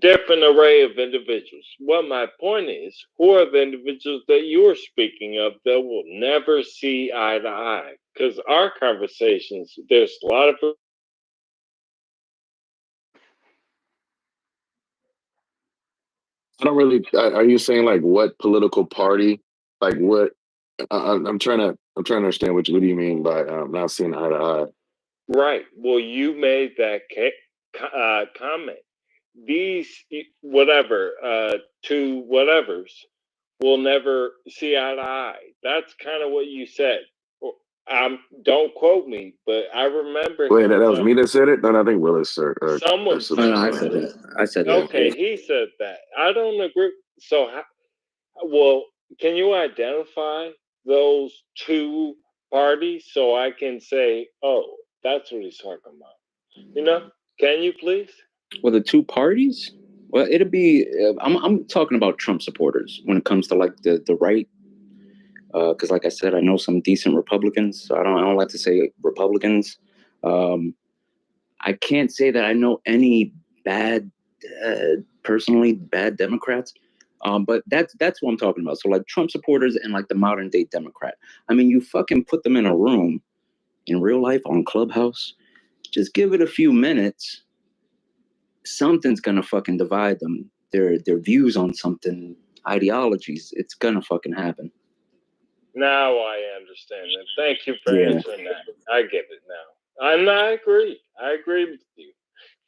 different array of individuals. Well, my point is, who are the individuals that you're speaking of that will never see eye to eye? Because our conversations, there's a lot of.
I don't really. Are you saying like what political party? Like what? I'm trying to understand what do you mean by not seeing eye to eye?
Right. Well, you made that comment. These whatever two whatevers will never see eye to eye. That's kind of what you said. Don't quote me, but I remember.
Wait, that was me that said it. No, I think Willis or
someone.
No, I said that. I said that.
Okay, he said that. I don't agree. So, well, can you identify those two parties so I can say, oh, that's what he's talking about? Can you please?
Well, the two parties. Well, it'll be. I'm talking about Trump supporters when it comes to like the right. Because, like I said, I know some decent Republicans. So I don't like to say Republicans. I can't say that I know any bad, personally bad Democrats. But that's what I'm talking about. So like Trump supporters and like the modern day Democrat. I mean, you fucking put them in a room in real life on Clubhouse. Just give it a few minutes. Something's gonna fucking divide them. Their views on something, ideologies. It's gonna fucking happen.
Now I understand it. Thank you for answering that. I get it now. And I agree. I agree with you.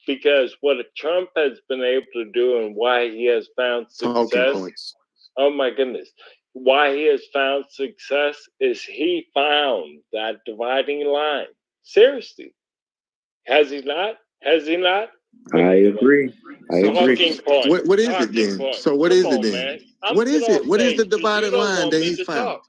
Because what Trump has been able to do and why he has found success. Oh my goodness. Why he has found success is he found that dividing line. Seriously. Has he not? Has he not?
I agree.
Talking point.
What is it then?
Point.
So what is it then? What is it? What is the divided line that he's found?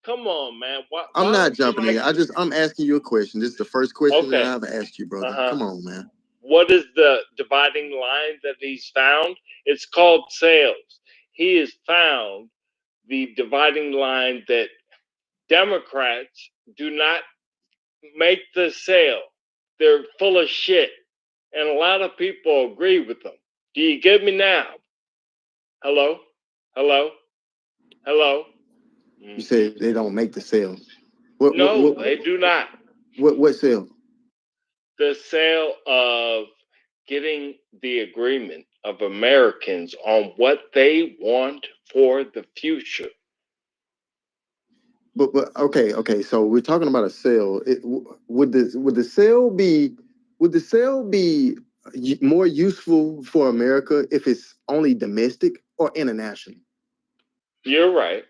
Come on, man.
I'm not jumping in. I'm asking you a question. This is the first question that I've asked you, brother. Come on, man.
What is the dividing line that he's found? It's called sales. He has found the dividing line that Democrats do not make the sale. They're full of shit. And a lot of people agree with them. Do you get me now? Hello? Hello? Hello?
You say they don't make the sale.
No, they do not.
What sale?
The sale of getting the agreement of Americans on what they want for the future.
But okay. So we're talking about a sale. Would the sale be more useful for America if it's only domestic or international?
You're right.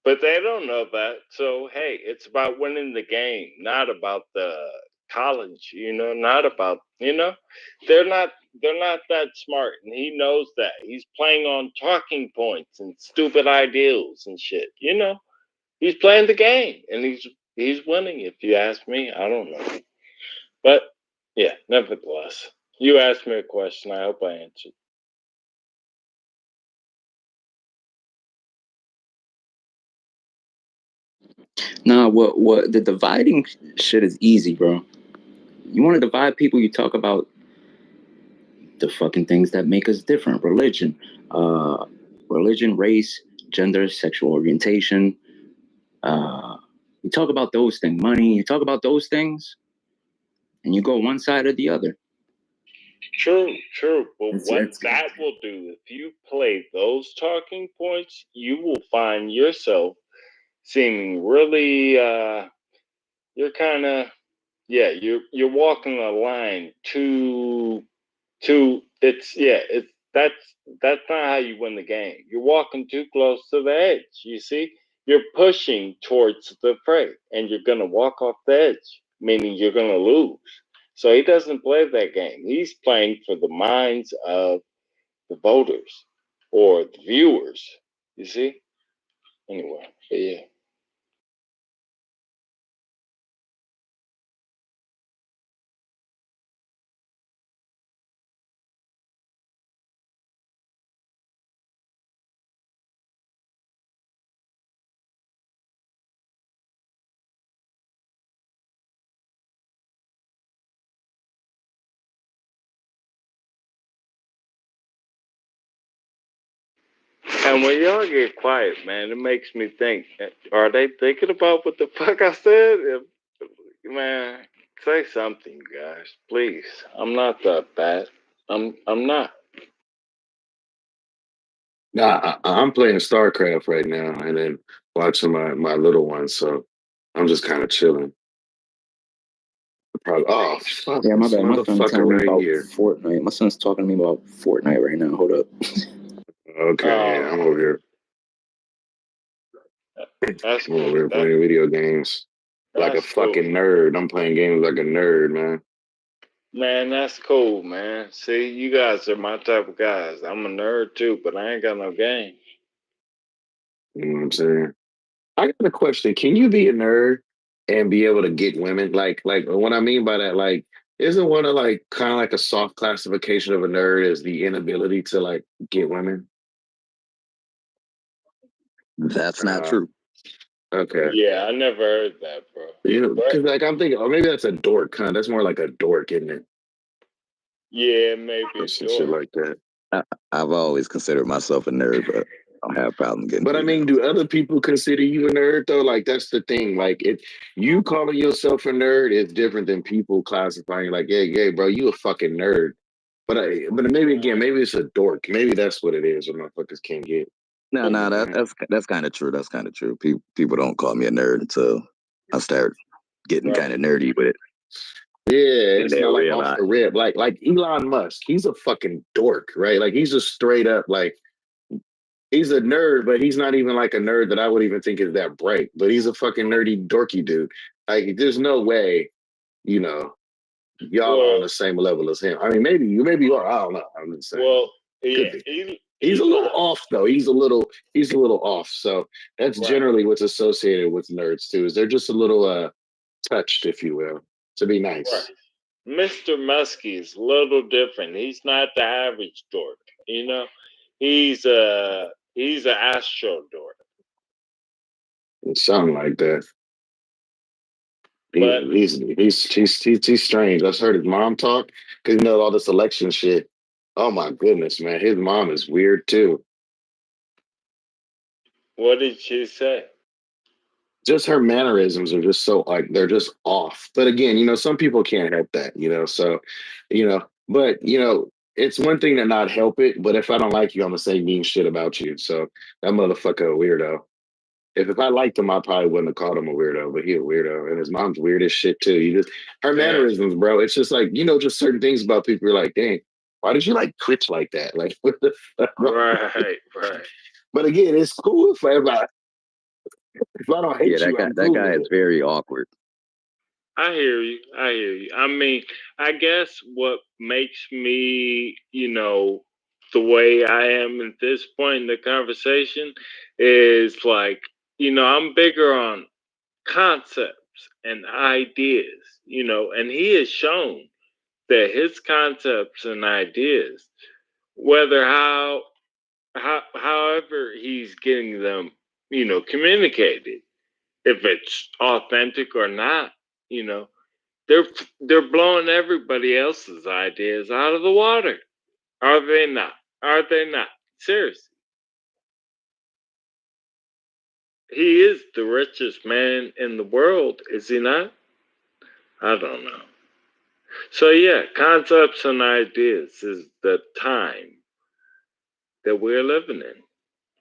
But they don't know that. So hey, it's about winning the game, not about the college. Not about they're not that smart, and he knows that. He's playing on talking points and stupid ideals and shit. He's playing the game, and he's winning. If you ask me, I don't know, but yeah. Nevertheless, you asked me a question. I hope I answered.
Nah, what the dividing shit is easy, bro. You want to divide people, you talk about the fucking things that make us different. Religion, race, gender, sexual orientation. You talk about those things. Money, you talk about those things, and you go one side or the other.
True. But what that will do, if you play those talking points, you will find yourself seeming really, you're kind of Yeah, you're walking a line to that's not how you win the game. You're walking too close to the edge. You see, you're pushing towards the fray, and you're gonna walk off the edge, meaning you're gonna lose. So he doesn't play that game. He's playing for the minds of the voters or the viewers. You see. Anyway, but yeah. And when y'all get quiet, man, it makes me think, are they thinking about what the fuck I said? Man, say something, guys, please. I'm not that bad. I'm not.
Nah, I'm playing StarCraft right now, and then watching my little one. So I'm just kind of chilling. Probably. Oh, fuck,
Yeah, my
this
bad. My son's
motherfucker
telling me
right
about
here.
Fortnite. My son's talking to me about Fortnite right now. Hold up.
Okay, yeah, I'm over here.
That's
I'm over
cool.
here playing video games like a
That's cool.
fucking nerd. I'm playing games like a nerd, man.
Man, that's cool, man. See, you guys are my type of guys. I'm a nerd too, but I ain't got no game.
You know what I'm saying? I got a question. Can you be a nerd and be able to get women? Like what I mean by that, like, isn't one of like kind of like a soft classification of a nerd is the inability to like get women?
That's not true.
Okay.
Yeah, I never heard that, bro.
You know,
But
because like I'm thinking, or maybe that's a dork, kind. That's more like a dork, isn't it?
yeah, maybe
Or
a
some shit
door.
like that.
I've always considered myself a nerd, but I don't have a problem getting
But I mean,
females.
do other people consider you a nerd though? Like that's the thing. Like if you calling yourself a nerd is different than people classifying you like, yeah, bro, you a fucking nerd. But maybe again, maybe it's a dork. Maybe that's what it is. What motherfuckers can't get.
No, that's kind of true. That's kind of true. People don't call me a nerd until I start getting kind of nerdy with it.
Yeah,
And
it's
they
not like off
realize,
the rip. Like Elon Musk, he's a fucking dork, right? Like he's just straight up like he's a nerd, but he's not even like a nerd that I would even think is that bright. But he's a fucking nerdy, dorky dude. Like there's no way, you know, y'all are on the same level as him. I mean, maybe you are. I don't know. I'm just saying.
Well, yeah,
Could be. He's a little off though. He's a little off. So that's generally what's associated with nerds too. Is they're just a little touched, if you will, to be nice.
Right. Mr. Muskie is a little different. He's not the average dork, you know. He's an astro dork.
Something like that.
But
He's strange. I've heard his mom talk because you know all this election shit. Oh my goodness, man, his mom is weird too.
what did she say?
Just her mannerisms are just so like they're just off. But again, you know, some people can't help that, you know. So, you know, but you know, it's one thing to not help it. But if I don't like you, I'm gonna say mean shit about you. So that motherfucker a weirdo. If I liked him, I probably wouldn't have called him a weirdo, but he a weirdo. And his mom's weird as shit too. You just her mannerisms, bro. It's just like, you know, just certain things about people. You're like, dang, why did you like twitch like that? Like what the fuck?
Right.
But again, it's cool if I don't hate you, I'm
that
cool
guy
with
is
it.
I
very awkward.
hear you. I mean, I guess what makes me, you know, the way I am at this point in the conversation is like, you know, I'm bigger on concepts and ideas, you know, and he has shown that his concepts and ideas, whether however he's getting them, you know, communicated, if it's authentic or not, you know, they're blowing everybody else's ideas out of the water. Are they not? Are they not? Seriously. He is the richest man in the world, is he not? I don't know. So yeah, concepts and ideas is the time that we're living in,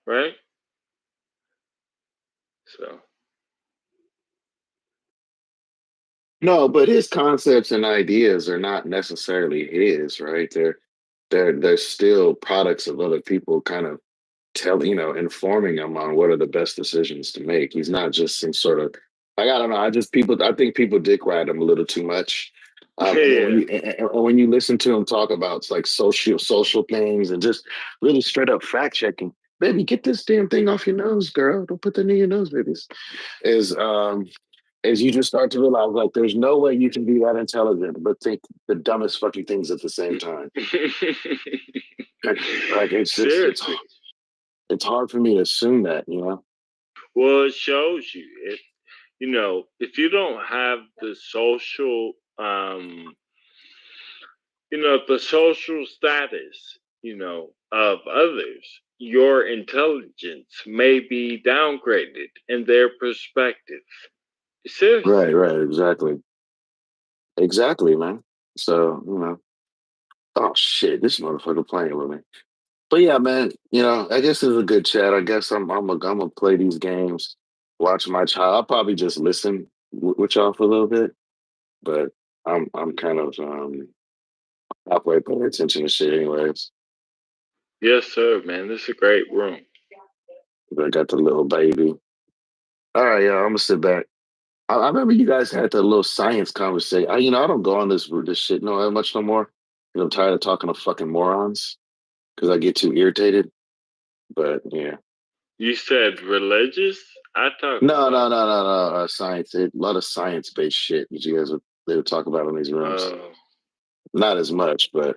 right? So
No, but his concepts and ideas are not necessarily his, right? They're still products of other people kind of informing him on what are the best decisions to make. He's not just some sort of like, I don't know. I think people dick ride him a little too much. And then when you listen to him talk about like social things and just really straight up fact checking, baby, get this damn thing off your nose, girl. Don't put that in your nose, babies. Is you just start to realize like there's no way you can be that intelligent but think the dumbest fucking things at the same time. Like it's hard for me to assume that, you know.
Well, it shows you it. If you don't have the social, the social status, of others, your intelligence may be downgraded in their perspective. Seriously.
Right, exactly, man. So oh shit, this motherfucker playing with me. But yeah, man, I guess it's a good chat. I guess I'm gonna play these games, watch my child. I'll probably just listen with y'all for a little bit, but I'm kind of halfway paying attention to shit anyways.
Yes, sir, man. This is a great room.
I got the little baby. All right, yeah, I'm gonna sit back. I remember you guys had that little science conversation. I don't go on this shit that much no more. I'm tired of talking to fucking morons because I get too irritated. But yeah.
You said religious? I thought
No. Science. A lot of science-based shit that you guys they would talk about in these rooms. Not as much, but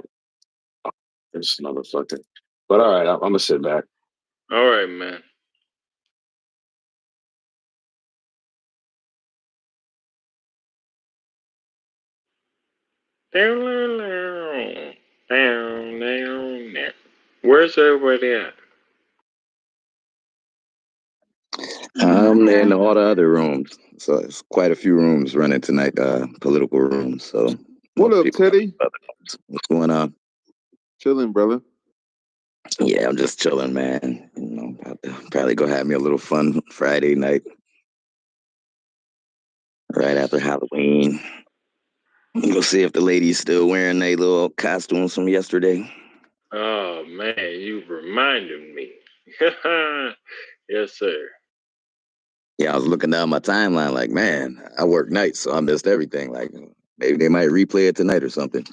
it's motherfucking. But all right, I'm gonna sit back.
All right, man. Where's everybody at?
In all the other rooms. So it's quite a few rooms running tonight, political rooms. So
what up, Teddy?
What's going on?
Chilling, brother.
Yeah, I'm just chilling, man. About to probably go have me a little fun Friday night. Right after Halloween. Go see if the ladies still wearing their little costumes from yesterday.
Oh man, you reminded me. Yes, sir.
Yeah, I was looking down my timeline like, man, I work nights, so I missed everything. Like, maybe they might replay it tonight or something.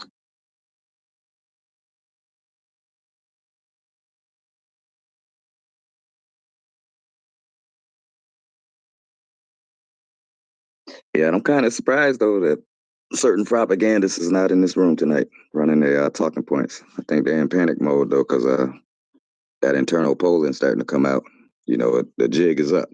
Yeah, and I'm kind of surprised, though, that certain propagandists is not in this room tonight running their talking points. I think they're in panic mode, though, because that internal polling starting to come out. The jig is up.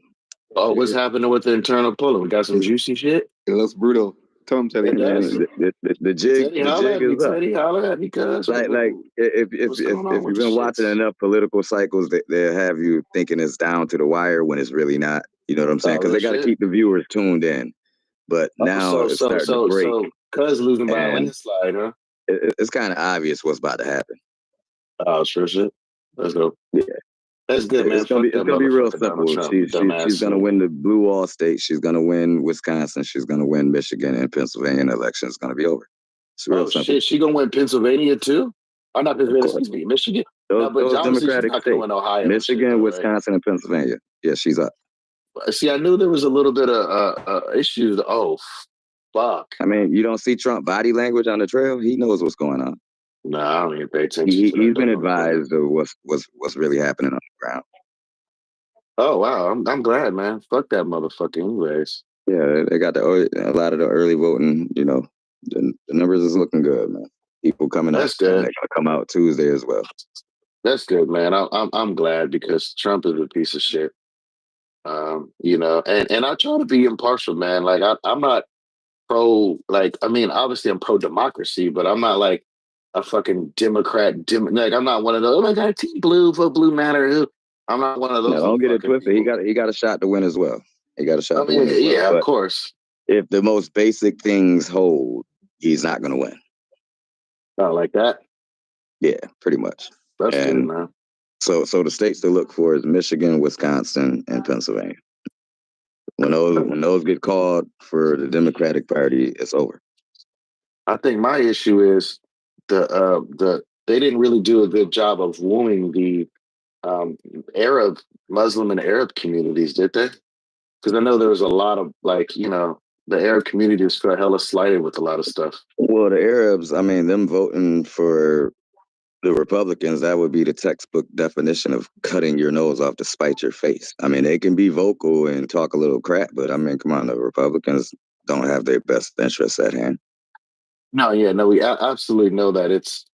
Oh, what's happening with the internal polling? We got some juicy shit?
It looks brutal. Tell him, Teddy.
The jig is up.
Teddy, holler at me, cuz.
Like if you've been watching enough political cycles, they'll have you thinking it's down to the wire when it's really not. You know what I'm saying? Because they got to keep the viewers tuned in. But now it's starting to break.
So cuz losing by a landslide, huh?
It's kind of obvious what's about to happen.
Oh, sure shit. Let's go.
Yeah.
That's good, man.
It's gonna be real simple. She's gonna win the blue wall states. She's gonna win Wisconsin. She's gonna win Michigan and Pennsylvania. And the election is gonna be over. It's real simple.
Shit, she gonna win Pennsylvania too? I'm not Pennsylvania. Excuse me, Michigan.
Those Democratic states.
Ohio,
Michigan, Wisconsin, and Pennsylvania. Yeah, she's up.
See, I knew there was a little bit of issues. Oh, fuck.
I mean, you don't see Trump body language on the trail. He knows what's going on.
No, I don't even pay attention.
He's been advised of what's really happening on the ground.
Oh wow, I'm glad, man. Fuck that motherfucker, anyways.
Yeah, they got a lot of the early voting. The numbers is looking good, man. People coming out.
That's good.
They're gonna come out Tuesday as well.
That's good, man. I'm glad because Trump is a piece of shit. And I try to be impartial, man. Like I'm not pro. Like I mean, obviously I'm pro democracy, but I'm not like a fucking Democrat. Like I'm not one of those. Oh my God, Team Blue, vote Blue matter. I'm not one of those.
No, don't get it twisted. He got a shot to win as well. He got a shot to win as well.
Yeah, of course.
If the most basic things hold, he's not going to win.
Not like that?
Yeah, pretty much.
That's good, man.
So the states to look for is Michigan, Wisconsin, and Pennsylvania. When those get called for the Democratic Party, it's over.
I think my issue is they didn't really do a good job of wooing the Arab, Muslim, and Arab communities, did they? Because I know there was a lot of the Arab community was hella slighted with a lot of stuff.
Well, the Arabs, I mean, them voting for the Republicans, that would be the textbook definition of cutting your nose off to spite your face. I mean, they can be vocal and talk a little crap, but I mean, come on, the Republicans don't have their best interests at hand.
No, we absolutely know that it's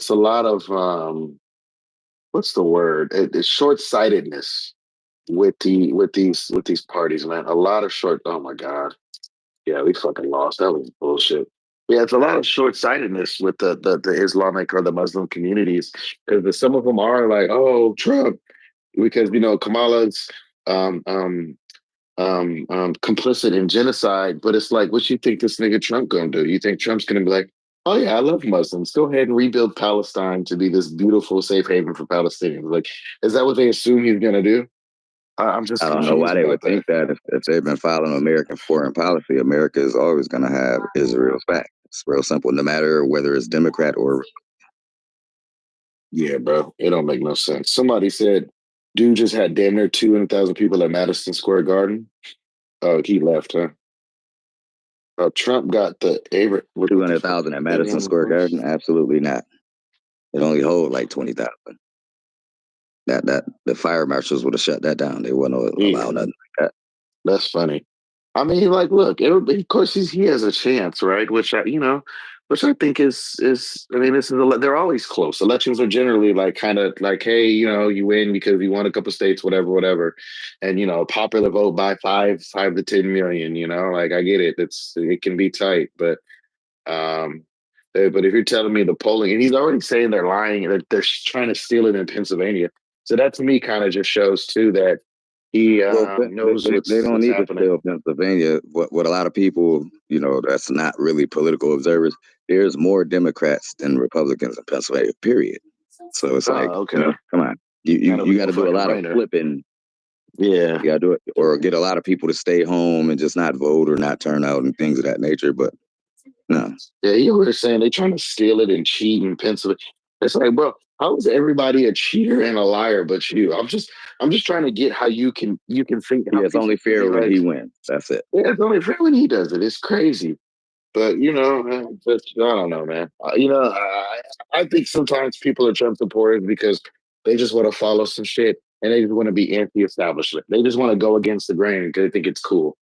a lot of what's the word? It's short-sightedness with these parties, man. A lot of short. Oh my god, yeah, we fucking lost. That was bullshit. Yeah, it's a lot of short-sightedness with the Islamic or the Muslim communities because some of them are like, oh, Trump, because Kamala's complicit in genocide, but it's like, what you think this nigga Trump gonna do? You think Trump's gonna be like, oh yeah, I love Muslims. Go ahead and rebuild Palestine to be this beautiful safe haven for Palestinians. Like, is that what they assume he's gonna do? I'm just
I don't know why
confused
they
about
would think that if they've been following American foreign policy, America is always going to have Israel's back. It's real simple, no matter whether it's Democrat or.
Yeah, bro, it don't make no sense. Somebody said, dude just had damn near 200,000 people at Madison Square Garden. Oh, he left, huh? Trump got the
200,000 at Madison Square Garden? Absolutely not. It only holds like 20,000. That the fire marshals would have shut that down. They wouldn't allow nothing like that.
That's funny. I mean, like, look, everybody, of course, he has a chance, right? Which I think is. I mean, they're always close. Elections are generally like kind of like, hey, you win because you won a couple states, whatever, and popular vote by 5 to 10 million. Like I get it. It can be tight, but if you're telling me the polling, and he's already saying they're lying, that they're trying to steal it in Pennsylvania, so that to me kind of just shows too that he knows
they don't need
happening.
to steal Pennsylvania. What a lot of people, that's not really political observers. There's more Democrats than Republicans in Pennsylvania. Period. So it's like,
okay.
Come on, you got to do a lot of flipping.
Yeah,
you got to do it, or get a lot of people to stay home and just not vote or not turn out and things of that nature. But no.
Yeah, you were saying they're trying to steal it and cheat in Pennsylvania. It's like, bro, how is everybody a cheater and a liar but you? I'm just trying to get how you can think.
Yeah, it's only fair when he wins. That's it.
Yeah, it's only fair when he does it. It's crazy. But man, I don't know, man. I think sometimes people are Trump supporters because they just want to follow some shit and they just want to be anti-establishment. They just want to go against the grain because they think it's cool.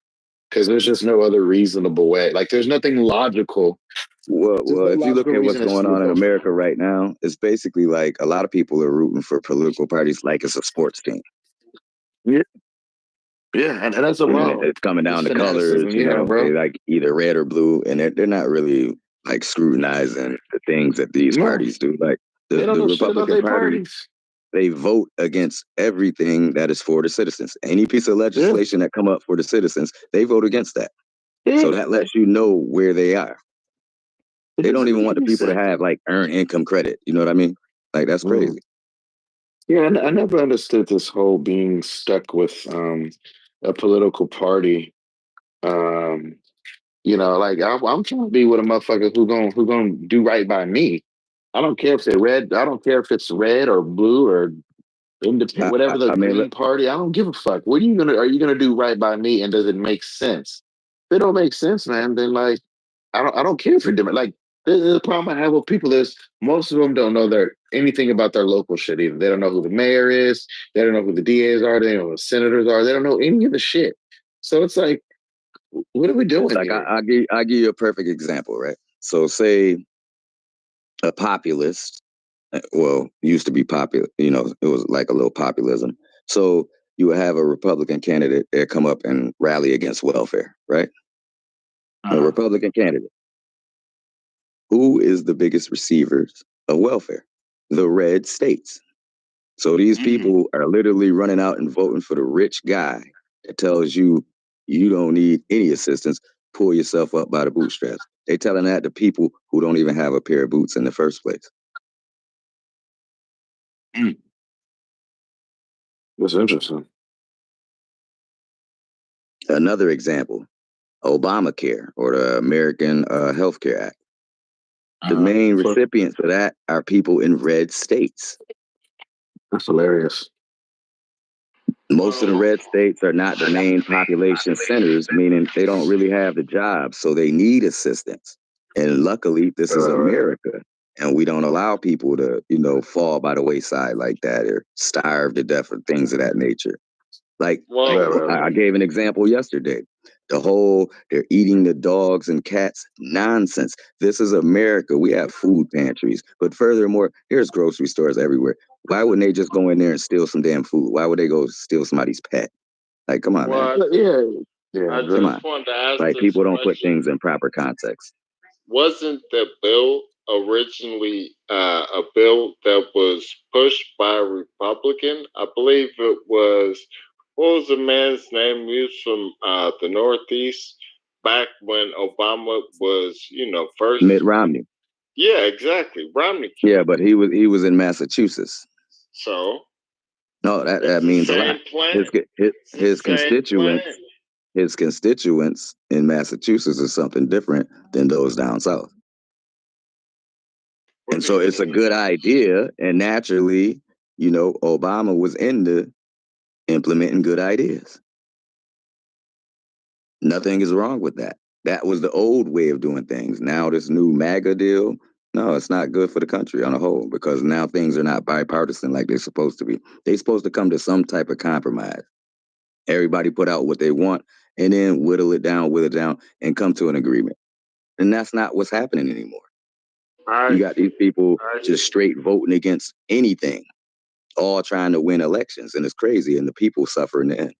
Because there's just no other reasonable way. Like, there's nothing logical.
Well, if you look at what's going on in America right now, it's basically like a lot of people are rooting for political parties like it's a sports team.
Yeah. Yeah, and that's a wrong.
It's coming down to colors, they like either red or blue, and they're not really like scrutinizing the things that these parties do. Like the Republican Party, they vote against everything that is for the citizens. Any piece of legislation that come up for the citizens, they vote against that. So that lets you know where they are. They don't even want the people to have like earned income credit. You know what I mean? Like that's crazy.
Yeah, I never understood this whole being stuck with a political party. Like I'm trying to be with a motherfucker who gonna do right by me. I don't care if they're red. I don't care if it's red or blue or independent, whatever the Green Party. I don't give a fuck. Are you gonna do right by me? And does it make sense? If it don't make sense, man, then like I don't care if you're different. Like the problem I have with people is most of them don't know anything about their local shit either. They don't know who the mayor is. They don't know who the DAs are. They don't know who the senators are. They don't know any of the shit. So it's like, what are we doing?
Like I'll give you a perfect example, right? So say a populist, used to be popular, it was like a little populism. So you would have a Republican candidate that come up and rally against welfare, right? A Republican candidate. Who is the biggest receivers of welfare? The red states. So these people are literally running out and voting for the rich guy that tells you you don't need any assistance. Pull yourself up by the bootstraps. They telling that to people who don't even have a pair of boots in the first place.
That's interesting.
Another example, Obamacare or the American Health Care Act. The main recipients of that are people in red states.
That's hilarious.
Most of the red states are not the main population centers, meaning they don't really have the jobs, so they need assistance. And luckily, this is America, and we don't allow people to, fall by the wayside like that or starve to death or things of that nature. Like, I gave an example yesterday. The whole, they're eating the dogs and cats, nonsense. This is America. We have food pantries. But furthermore, there's grocery stores everywhere. Why wouldn't they just go in there and steal some damn food? Why would they go steal somebody's pet? Like, come on, man.
I just
Come on.
wanted to ask
Like,
this
people don't put
question.
things in proper context.
Wasn't the bill originally a bill that was pushed by a Republican? I believe it was, what was the man's name? He was from the Northeast back when Obama was, first.
Mitt Romney.
Yeah, exactly. Romney.
Yeah, but he was in Massachusetts.
So?
No, that means a lot. His constituents. His constituents in Massachusetts is something different than those down south. And so it's a good idea. And naturally, Obama was into implementing good ideas. Nothing is wrong with that. That was the old way of doing things. Now this new MAGA deal, no, it's not good for the country on a whole because now things are not bipartisan like they're supposed to be. They're supposed to come to some type of compromise. Everybody put out what they want and then whittle it down, and come to an agreement. And that's not what's happening anymore. You got these people just straight voting against anything, all trying to win elections. And it's crazy. And the people suffer in the end.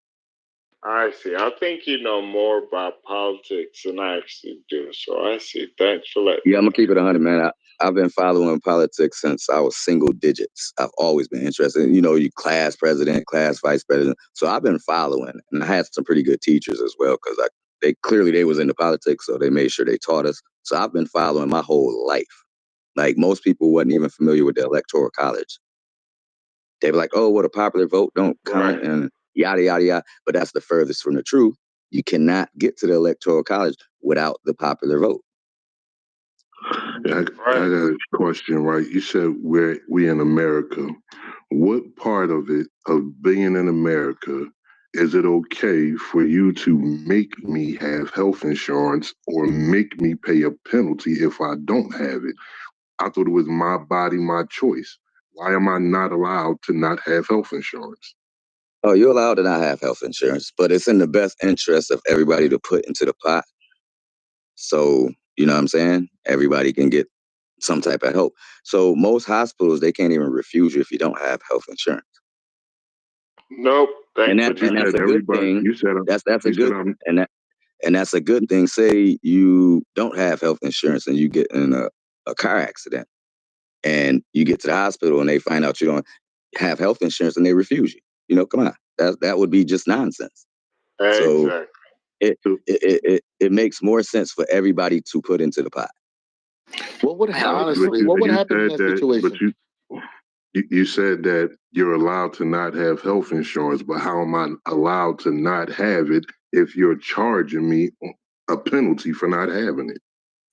I see. I think you know more about politics than I actually do. So I see. Thanks for letting me
Yeah, I'm going to keep it 100, man. I've been following politics since I was single digits. I've always been interested. You class president, class vice president. So I've been following. And I had some pretty good teachers as well because they was into politics. So they made sure they taught us. So I've been following my whole life. Like most people wasn't even familiar with the Electoral College. They were like, oh, what a popular vote don't count and yada, yada, yada. But that's the furthest from the truth. You cannot get to the Electoral College without the popular vote.
I got a question, right? You said we in America. What part of being in America is it okay for you to make me have health insurance or make me pay a penalty if I don't have it? I thought it was my body, my choice. Why am I not allowed to not have health insurance?
Oh, you're allowed to not have health insurance, but it's in the best interest of everybody to put into the pot. So, you know what I'm saying? Everybody can get some type of help. So most hospitals, they can't even refuse you if you don't have health insurance.
Nope.
And that's a good thing. That's a good and that's a good thing. Say you don't have health insurance and you get in a car accident and you get to the hospital and they find out you don't have health insurance and they refuse you. Come on. That would be just nonsense.
Exactly.
So it makes more sense for everybody to put into the pot.
What would happen in that situation?
But you said that you're allowed to not have health insurance, but how am I allowed to not have it if you're charging me a penalty for not having it?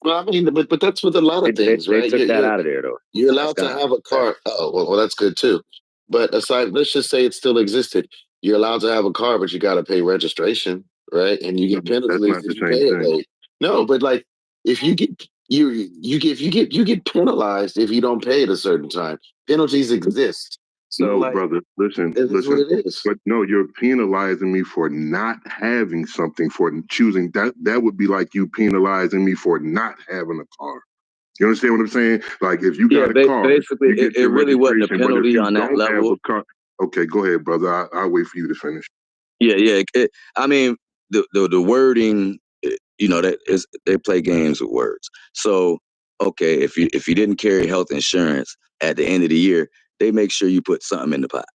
Well, I mean, but that's with a lot of things, right?
They took that out of there, though.
You're allowed to have a car. Oh, well, that's good too. But aside, let's just say it still existed. You're allowed to have a car, but you got to pay registration, right? And you get penalties if you pay it late. No, but like if you get you get penalized if you don't pay at a certain time. Penalties exist. So,
no, brother, listen.
Is what it is.
But no, you're penalizing me for not having something, for choosing that. That would be like you penalizing me for not having a car. You understand what I'm saying? Like if you got a car,
basically,
you get
it really wasn't a penalty on that level.
Okay, go ahead, brother. I'll wait for you to finish.
Yeah. I mean, the wording, that is, they play games with words. So, okay, if you didn't carry health insurance at the end of the year, they make sure you put something in the pot,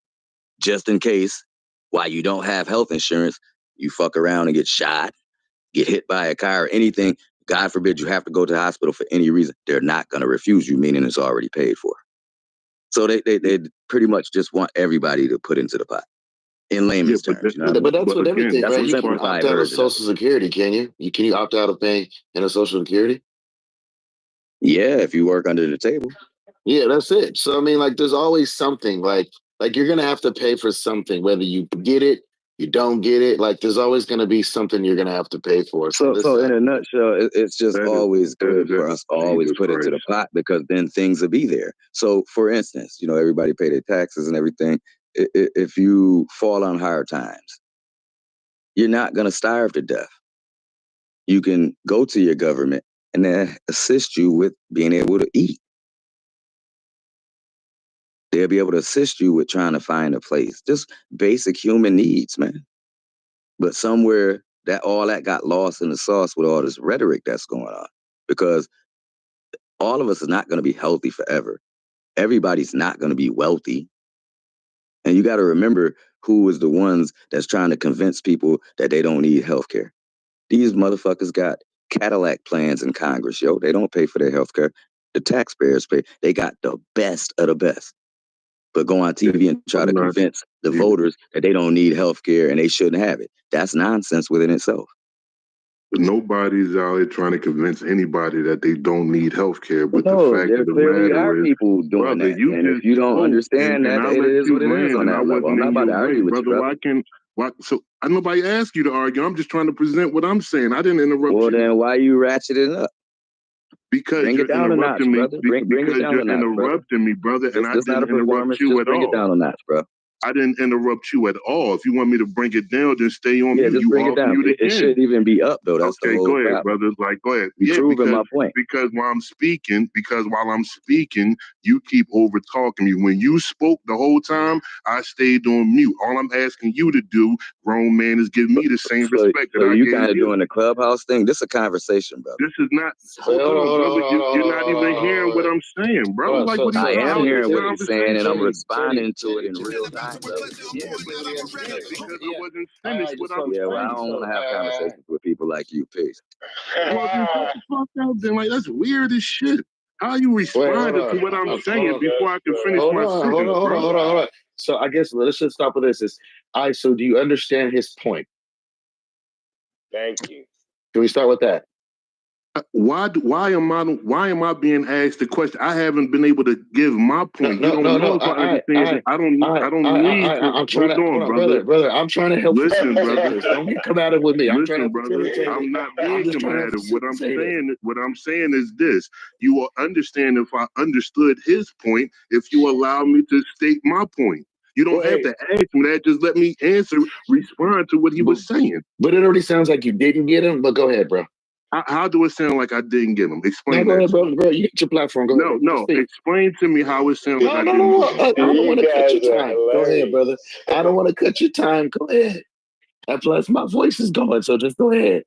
just in case. While you don't have health insurance, you fuck around and get shot, get hit by a car, or anything. God forbid you have to go to the hospital for any reason. They're not going to refuse you, meaning it's already paid for. So they pretty much just want everybody to put into the pot. in layman's terms. You know what I mean?
But that's with everything,
That's
right?
a
You can
simplified
opt out of
version of
Social Security, can you? Can you opt out of paying in a Social Security?
Yeah, if you work under the table.
Yeah, that's it. So I mean, like, there's always something like you're gonna have to pay for something, whether you get it, you don't get it. Like, there's always gonna be something you're gonna have to pay for.
So in a nutshell, it's just always good for us to always put it to the pot, because then things will be there. So for instance, you know, everybody pay their taxes and everything. If you fall on hard times, you're not going to starve to death. You can go to your government and then assist you with being able to eat. They'll be able to assist you with trying to find a place. Just basic human needs, man. But somewhere that all that got lost in the sauce with all this rhetoric that's going on, because all of us is not going to be healthy forever. Everybody's not going to be wealthy. And you got to remember who is the ones that's trying to convince people that they don't need health care. These motherfuckers got Cadillac plans in Congress, yo. They don't pay for their health care. The taxpayers pay. They got the best of the best. But go on TV and try to convince the voters that they don't need health care and they shouldn't have it. That's nonsense within itself.
Nobody's out here trying to convince anybody that they don't need health care. But the fact
there
of the
clearly
matter
are
is,
people doing
brother,
that.
you
And if
just
you don't
spoke,
understand
and
that,
I
it
let
is
you
what it is
land,
on
and I
that level. I'm
wasn't
not
in
about
your
to
way,
argue with you,
brother.
brother.
So nobody asked you to argue. I'm just trying to present what I'm saying. I didn't interrupt you.
Well, then why you ratcheting up?
Because
Bring
you're
it down a notch,
interrupting me.
brother. Bring it
Because
down
you're
a notch, brother.
interrupting me, brother, and I
This not a
didn't interrupt
performance.
you
Just
at
bring it
all.
down a notch, bro.
I didn't interrupt you at all. If you want me to bring it down, then stay on mute.
Just
You
bring it
off
down.
mute
It
again.
shouldn't even be up, though. That's the
Okay,
whole
go ahead,
problem.
brother. Like, go ahead.
You proving my point.
Because while I'm speaking, you keep over talking me. When you spoke the whole time, I stayed on mute. All I'm asking you to do, grown man, is give me the same respect that I
you
gave
kind of
you.
doing the clubhouse thing. This is a conversation, brother.
This is not. Hold on, brother. You're not even hearing what I'm saying, bro. Like, what
I am hearing what he's saying, and I'm
conversation?
responding to it in real time, brother.
Yeah, but because I wasn't finished what I was
Yeah, well, I
saying.
don't want to have conversations with people like you. Peace.
Well, then shut the fuck up. Then, like, that's weird as shit. How you responding to what I'm saying before I can finish my sentence, bro?
Hold on. So I guess let's just stop with this. So do you understand his point?
Thank you.
Can we start with that?
Why am I being asked the question? I haven't been able to give my point. You don't know if I understand it. I don't need to.
I'm trying
hold on,
brother. I'm trying to help.
Listen, brother.
Don't get combative with me. I'm trying to
brother. I'm not being combative. What I'm
saying
is this: you will understand if I understood his point. If you allow me to state my point. You don't have to ask me that. Just let me respond to what he was saying.
But it already sounds like you didn't get him. But go ahead, bro.
How do it sound like I didn't get him? Explain
go
that.
Ahead, bro. You get your platform. Go ahead.
No. Explain to me how it sounds like I didn't
No.
get him.
I don't want to cut your time. Go ahead, brother. I don't want to cut your time. Go ahead. And plus, my voice is going, so just go ahead.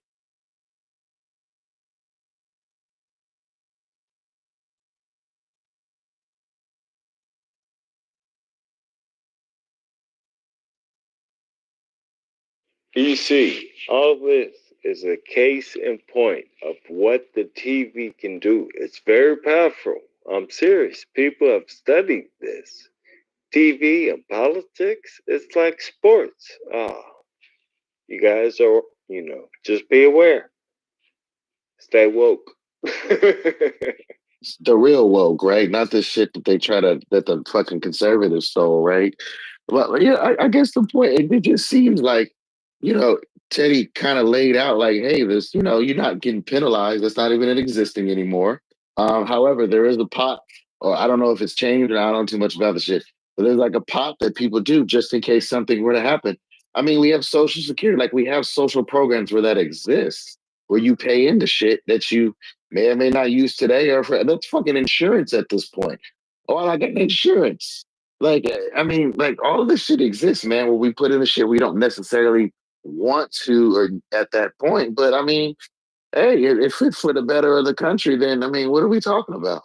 You see, all this is a case in point of what the TV can do. It's very powerful. I'm serious. People have studied this. TV and politics, it's like sports. You guys are, just be aware. Stay woke.
The real woke, right? Not the shit that that the fucking conservatives stole, right? But yeah, I guess the point, it just seems like, Teddy kind of laid out like, hey, this, you're not getting penalized. That's not even existing anymore. However, there is a pot, or I don't know if it's changed, or I don't know too much about the shit, but there's like a pot that people do just in case something were to happen. I mean, we have Social Security, like we have social programs where that exists, where you pay into shit that you may or may not use today, that's fucking insurance at this point. Oh, I got insurance. Like, I mean, like all of this shit exists, man, where we put in the shit we don't necessarily want to or at that point. But I mean, hey, if it's for the better of the country, then I mean, what are we talking about?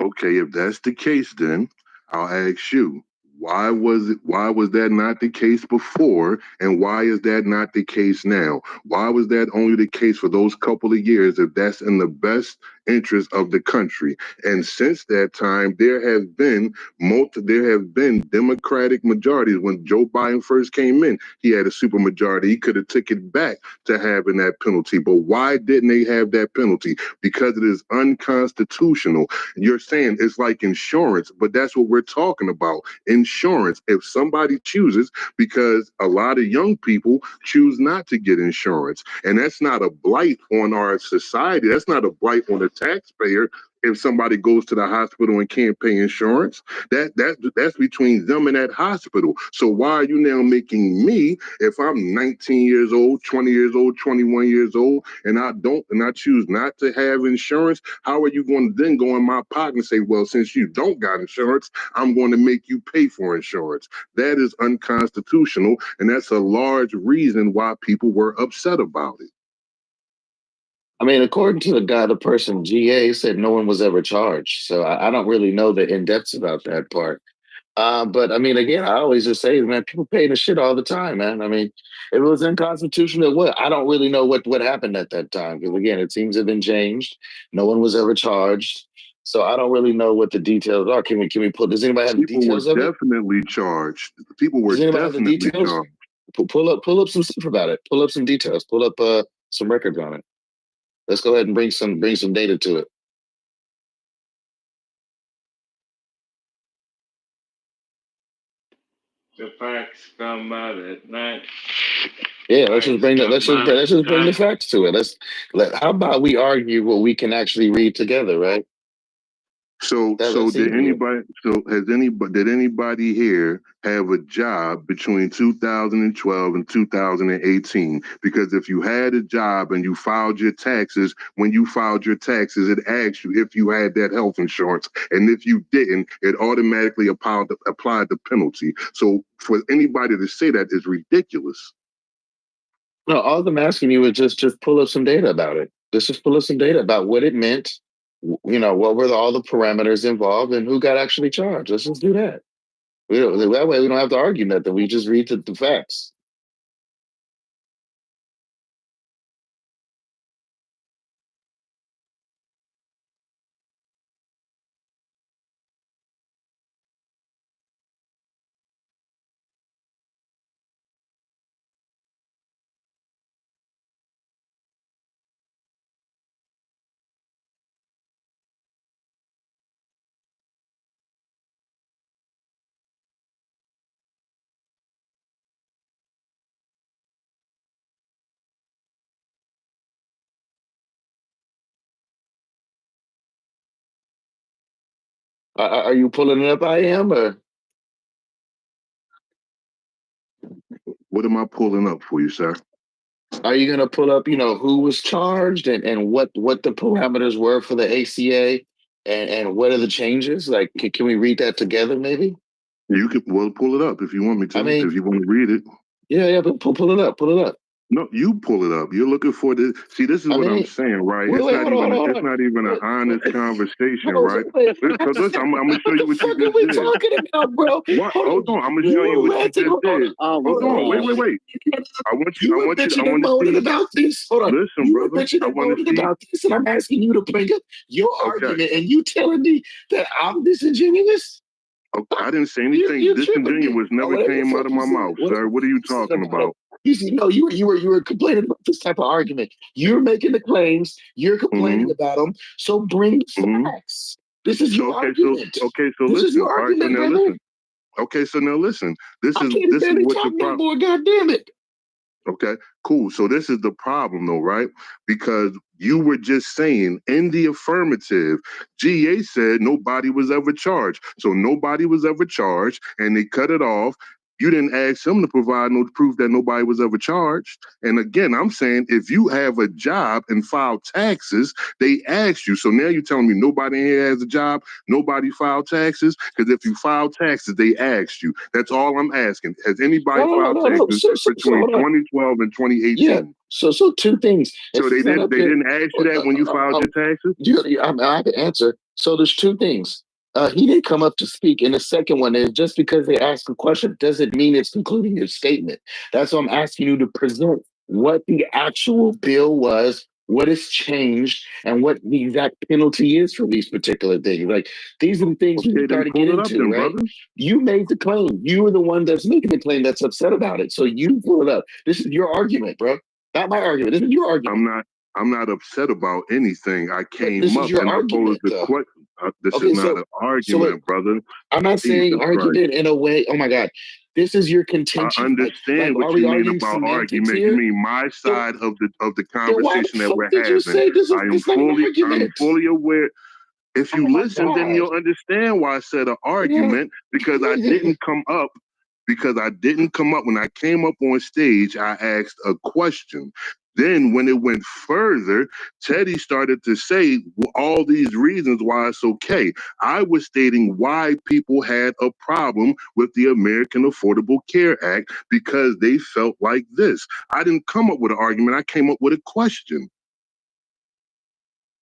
Okay, if that's the case, then I'll ask you, why was that not the case before, and why is that not the case now? Why was that only the case for those couple of years if that's in the best interest of the country. And since that time, there have been Democratic majorities. When Joe Biden first came in, he had a super majority. He could have took it back to having that penalty. But why didn't they have that penalty? Because it is unconstitutional. You're saying it's like insurance, but that's what we're talking about. Insurance. If somebody chooses, because a lot of young people choose not to get insurance, and that's not a blight on our society. That's not a blight on the taxpayer. If somebody goes to the hospital and can't pay insurance, that's between them and that hospital. So why are you now making me, if I'm 19 years old, 20 years old, 21 years old, and I choose not to have insurance, how are you going to then go in my pocket and say, well, since you don't got insurance, I'm going to make you pay for insurance? That is unconstitutional, and that's a large reason why people were upset about it.
I mean, according to the person, GA said no one was ever charged. So I don't really know the in-depths about that part. But I mean, again, I always just say, man, people pay the shit all the time, man. I mean, if it was unconstitutional, what? I don't really know what happened at that time. Because again, it seems to have been changed. No one was ever charged. So I don't really know what the details are. Can we pull? Does anybody have the details of it?
People were definitely charged. People were definitely charged.
Pull up some stuff about it. Pull up some details. Pull up some records on it. Let's go ahead and bring some data to it.
The facts come out at night.
Yeah, let's just bring the facts to it. How about we argue what we can actually read together, right?
Did anybody here have a job between 2012 and 2018? Because if you had a job and you filed your taxes, when you filed your taxes, it asked you if you had that health insurance. And if you didn't, it automatically applied the penalty. So for anybody to say that is ridiculous.
No, all I'm asking you is just pull up some data about it. Just pull up some data about what it meant. You know, what were all the parameters involved and who got actually charged. Let's just do that. That way we don't have to argue nothing. We just read the facts. Are you pulling it up? I am, or
what am I pulling up for you, sir?
Are you going to pull up, who was charged and what the parameters were for the ACA and what are the changes? Like, can we read that together, maybe?
You can pull it up if you want me to. If you want to read it.
Yeah, but pull it up. Pull it up.
No, you pull it up. You're looking for the. See, this is what I'm saying, right? It's not even an honest conversation, right? Because listen, I'm gonna show you what you just did.
Talking about, bro?
What? Hold on, I'm gonna show you what you just did. Hold on, wait. I want you to see
about this. Hold on.
Listen, brother. I want to see
about this, and I'm asking you to bring up your argument, and you telling me that I'm disingenuous.
I didn't say anything disingenuous. Never came out of my mouth, sir. What are you talking about?
You were complaining about this type of argument. You're making the claims. You're complaining about them. So bring facts. This is your argument.
So
this
listen.
Is your argument,
now listen. Okay, so now listen. This is what the problem.
No, God damn it.
Okay, cool. So this is the problem, though, right? Because you were just saying in the affirmative, GA said nobody was ever charged. So nobody was ever charged, and they cut it off. You didn't ask him to provide no proof that nobody was ever charged. And again, I'm saying if you have a job and file taxes, they asked you. So now you're telling me nobody here has a job, nobody filed taxes? Because if you filed taxes, they asked you. That's all I'm asking. Has anybody filed taxes between 2012 and 2018?
Yeah. So two things.
So they didn't ask you that when you filed your taxes?
I have to answer. So there's two things. He didn't come up to speak. And the second one is just because they ask a question doesn't mean it's concluding your statement. That's why I'm asking you to present what the actual bill was what has changed and what the exact penalty is for these particular things. Like these are the things we try to get into, right?
Brother.
You made the claim. You were the one that's making the claim that's upset about it. So you pull it up. This is your argument, bro. Not my argument. This is your argument.
I'm not upset about anything. I came
this
up
is your
and
argument,
posed the question. This
Okay,
is not
so-
an
so
argument,
wait,
brother.
I'm not saying
Jesus
argument
Christ.
in a way. Oh my God, this is your
I
contention.
understand
are
what
we
you mean
arguing
about
semantics
argument.
here?
You mean my side of the
Then why the
conversation that
fuck
we're
did you
having.
say this is
I'm
it's not an
I'm
argument?
fully aware. If you
Oh my
listen, then
God.
you'll understand why I said an argument, because I didn't come up. Because I didn't come up. When I came up on stage, I asked a question. Then when it went further, Teddy started to say all these reasons why it's okay. I was stating why people had a problem with the American Affordable Care Act because they felt like this. I didn't come up with an argument. I came up with a question.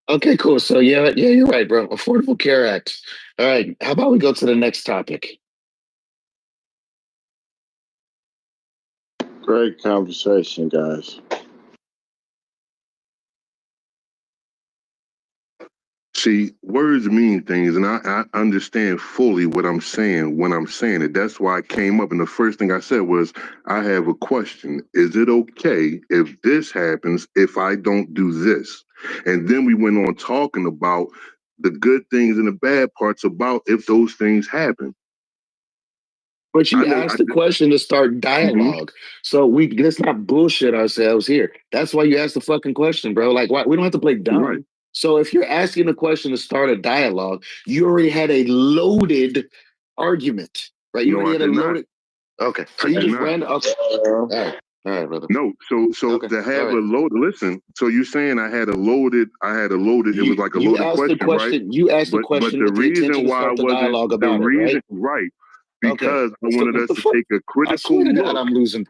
Okay, cool. So yeah, you're right, bro. Affordable Care Act. All right. How about we go to the next topic?
Great conversation, guys.
See, words mean things, and I understand fully what I'm saying when I'm saying it. That's why I came up, and the first thing I said was, I have a question. Is it okay if this happens if I don't do this? And then we went on talking about the good things and the bad parts about if those things happen.
But you asked the question to start dialogue. So let's not bullshit ourselves here. That's why you asked the fucking question, bro. Like, why we don't have to play dumb.
Right.
So if you're asking a question to start a dialogue, you already had a loaded argument, right? You
No,
already
I
had a
did not.
loaded. Okay, so
I
you
did
just
not.
ran. Okay, all right, brother.
No, so
Okay,
to have
all
a
right.
loaded, listen. So you saying I had a loaded? It was like a
You
loaded
asked the
question, right?
question. You asked the
But
question
the
with the intention
reason
to
why I
start the
wasn't
dialogue
the
about it,
reason,
right?
right?
Okay.
Because I
So
wanted
what
us
the
to
fuck?
take a
I
critical
swear to God,
look.
I'm losing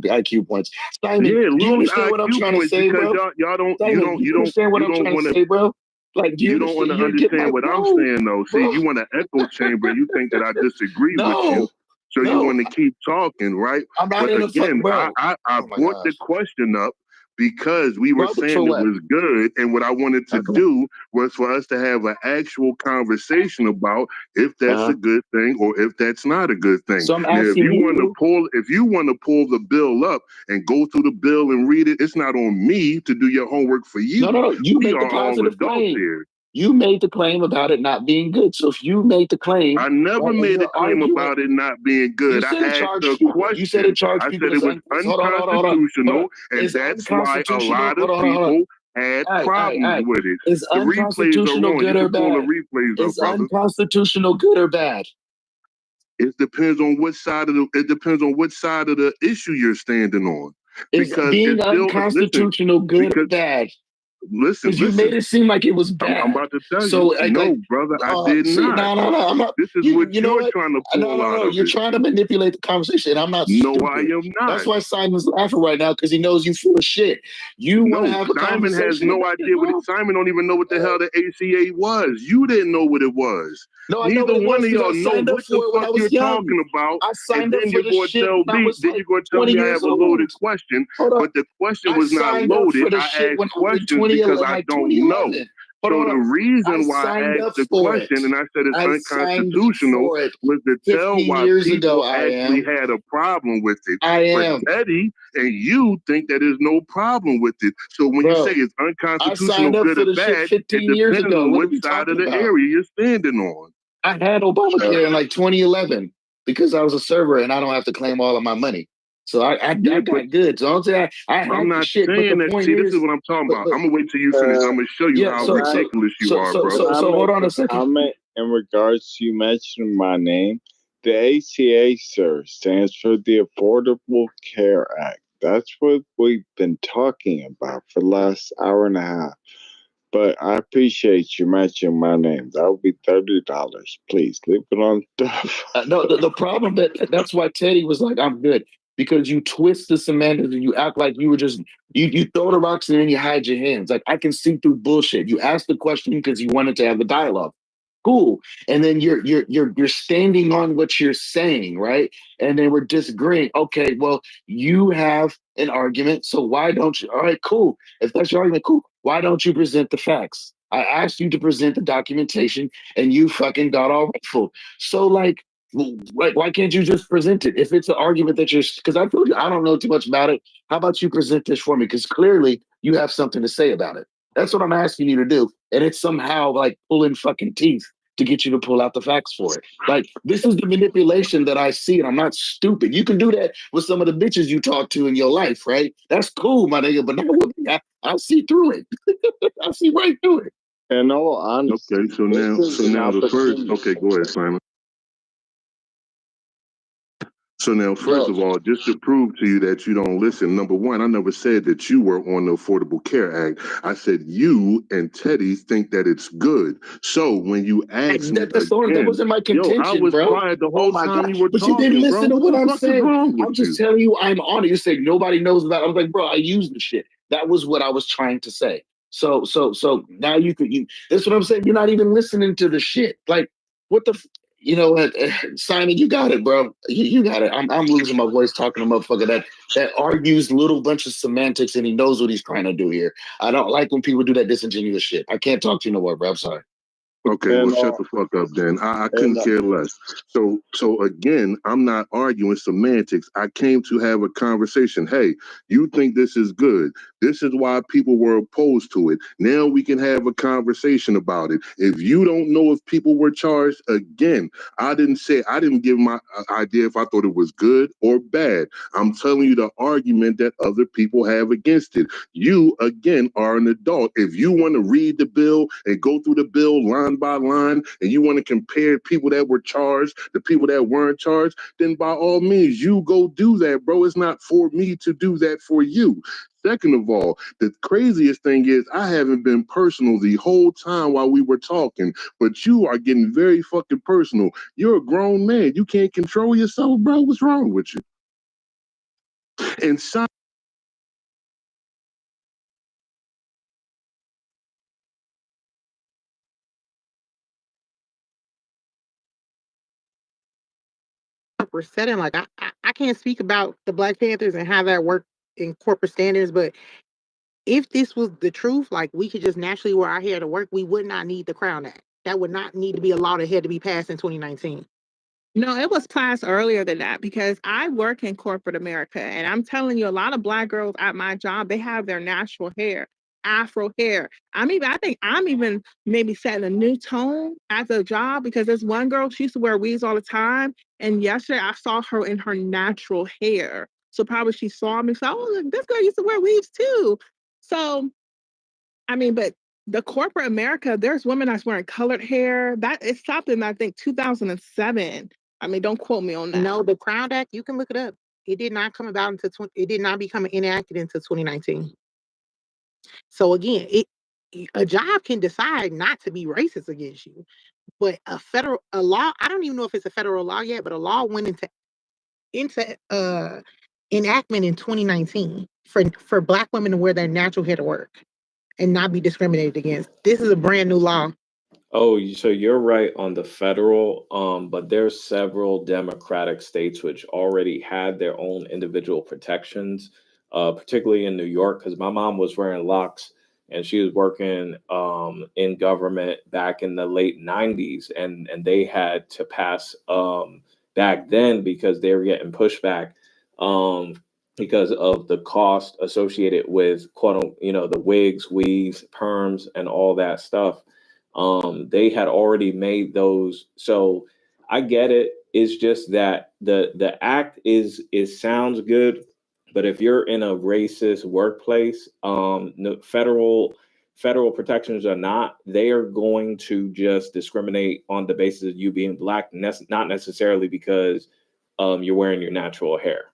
IQ points. Simon,
Yeah,
do you
lose
understand what I'm
IQ
trying to
points
say,
because
bro?
y'all don't
Simon, you understand what I'm trying to
want to
say, bro? Like, do you
you don't want
understand?
to
You're getting my
understand what I'm
bro,
saying though. See,
bro.
you want to echo chamber. You think that I disagree with you, so you
No,
want to keep talking, right?
I'm not
But
in a fuck,
again,
bro.
I
Oh my
brought the
gosh,
question up because we were
bro. But
saying
for
it
what?
was good, and what I wanted to
Okay.
do was for us to have an actual conversation about if that's a good thing or if that's not a good thing.
So I'm
Now, if
asking
you want to
you.
pull the bill up and go through the bill and read it, it's not on me to do your homework for you.
No. You
We
made the
are all
positive
adults
claim.
here.
You made the claim about it not being good. So if you made the claim,
I never
right,
made a claim about it not being good.
You
I
said it
asked
charged
a
people. You said it
question.
charged
I
people.
said it was
Hold on.
unconstitutional, and
It's
that's why a
unconstitutional.
lot of
Hold on.
people had
All
problems
right.
with it.
Is
The replays are
unconstitutional
on. You
good or
can pull the
bad?
replays up,
Is
brother.
unconstitutional good or bad?
It depends on which side of the issue you're standing on.
Is
Because
being
it's still
unconstitutional good or bad?
Listen.
Because you made it seem like it was bad.
I'm about to tell
So,
you. No, brother, I did not.
No. I'm not.
This is what
You know
you're
what?
trying to pull out
No.
of
You're
it.
trying to manipulate the conversation. I'm not
No,
stupid.
I am not.
That's why Simon's laughing right now because he knows you full of shit. You want to have a
Simon has
conversation
no
about
idea
it, bro?
Simon don't even know what the hell the ACA was. You didn't know what it was.
No, I know
Neither
what it
one
was
of
because
y'all
I
know
signed up
what the
for it when
fuck
I was
you're
young.
talking about.
I signed
And
up
then
for
you're
this
going to
shit
tell
when I
me,
was like 20
me I
years
have a loaded
old.
question.
Hold up.
But the question
I
was not
signed up
loaded.
for the
I
shit
asked
when I was in
questions because I
like
don't know.
2011.
So the reason why I
signed
asked
up
the
for it.
question and I said it's
I signed up
unconstitutional
for it
was to tell
15
why
years ago.
people actually had a problem with it. But Teddy and you think that there's no problem with it. So when you say it's unconstitutional, good or bad, it
15 years
depends
ago.
on
What are
which
we
side of
talking
the
about?
area you're standing on.
I had Obamacare in like 2011 because I was a server and I don't have to claim all of my money. So I got good. So I'm saying I
I'm not saying that. See, this is what I'm talking about. I'm gonna wait till you finish. I'm gonna show you how ridiculous you are, bro.
So hold on a second.
Comment in regards to you mentioning my name. The ACA, sir, stands for the Affordable Care Act. That's what we've been talking about for the last hour and a half. But I appreciate you mentioning my name. That would be $30. Please leave it on stuff.
No, the problem that's why Teddy was like, I'm good. Because you twist the semantics and you act like you were just you throw the rocks and then you hide your hands. Like I can see through bullshit. You asked the question because you wanted to have the dialogue. Cool. And then you're standing on what you're saying, right? And then we're disagreeing. Okay, well, you have an argument, so why don't you? All right, cool. If that's your argument, cool. Why don't you present the facts? I asked you to present the documentation, and you fucking got all rightful. So, like, why can't you just present it? If it's an argument that you're, because I told you I don't know too much about it. How about you present this for me? Because clearly you have something to say about it. That's what I'm asking you to do. And it's somehow like pulling fucking teeth to get you to pull out the facts for it. Like, this is the manipulation that I see, and I'm not stupid. You can do that with some of the bitches you talk to in your life, right? That's cool, my nigga, but not with me. I see through it. I see right through it.
And all honesty,
okay, so now the first. Okay, go ahead, Simon. So now, first of all, just to prove to you that you don't listen, number one, I never said that you were on the Affordable Care Act. I said you and Teddy think that it's good. So when you ask me again,
that wasn't my contention,
I was
bro.
quiet the whole time you were
but
talking,
you didn't listen
bro.
to what I'm
the fuck
saying.
is wrong with
I'm just
you?
telling you I'm on it. You said nobody knows about it. I was like, bro, I use the shit. That was what I was trying to say. So now that's what I'm saying. You're not even listening to the shit. Like, what the you know what, Simon, you got it, bro. You got it. I'm losing my voice talking to a motherfucker that argues little bunch of semantics and he knows what he's trying to do here. I don't like when people do that disingenuous shit. I can't talk to you no more, bro. I'm sorry.
Okay, well, shut the fuck up then. I couldn't care less. So again, I'm not arguing semantics. I came to have a conversation. Hey, you think this is good. This is why people were opposed to it. Now we can have a conversation about it. If you don't know if people were charged, again, I didn't give my idea if I thought it was good or bad. I'm telling you the argument that other people have against it. You, again, are an adult. If you want to read the bill and go through the bill line by line, and you want to compare people that were charged to people that weren't charged, then by all means, you go do that, bro. It's not for me to do that for you. Second of all, the craziest thing is I haven't been personal the whole time while we were talking, but you are getting very fucking personal. You're a grown man. You can't control yourself, bro. What's wrong with you? And
setting. Like I can't speak about the Black Panthers and how that worked in corporate standards, but if this was the truth, like we could just naturally wear our hair to work, we would not need the Crown Act. That would not need to be a law that had to be passed in 2019.
No, it was passed earlier than that because I work in corporate America and I'm telling you, a lot of Black girls at my job, they have their natural hair, Afro hair. I think I'm even maybe setting a new tone at the job because there's one girl, she used to wear wigs all the time. And yesterday I saw her in her natural hair. So probably she saw me, so, oh, look, this girl used to wear wigs too. So, but the corporate America, there's women that's wearing colored hair. That it stopped in, I think, 2007. Don't quote me on that.
No, the Crown Act, you can look it up. It did not come about it did not become enacted until 2019. So again, a job can decide not to be racist against you, but a law, I don't even know if it's a federal law yet, but a law went into enactment in 2019 for Black women to wear their natural hair to work and not be discriminated against. This is a brand new law.
Oh, so you're right on the federal, but there's several Democratic states which already had their own individual protections, particularly in New York, because my mom was wearing locks and she was working in government back in the late 90s, and they had to pass back then because they were getting pushback because of the cost associated with the wigs, weaves, perms, and all that stuff. They had already made those, so I get it. It's just that the act is sounds good, but if you're in a racist workplace, no, federal protections are not, they are going to just discriminate on the basis of you being Black, not necessarily because you're wearing your natural hair.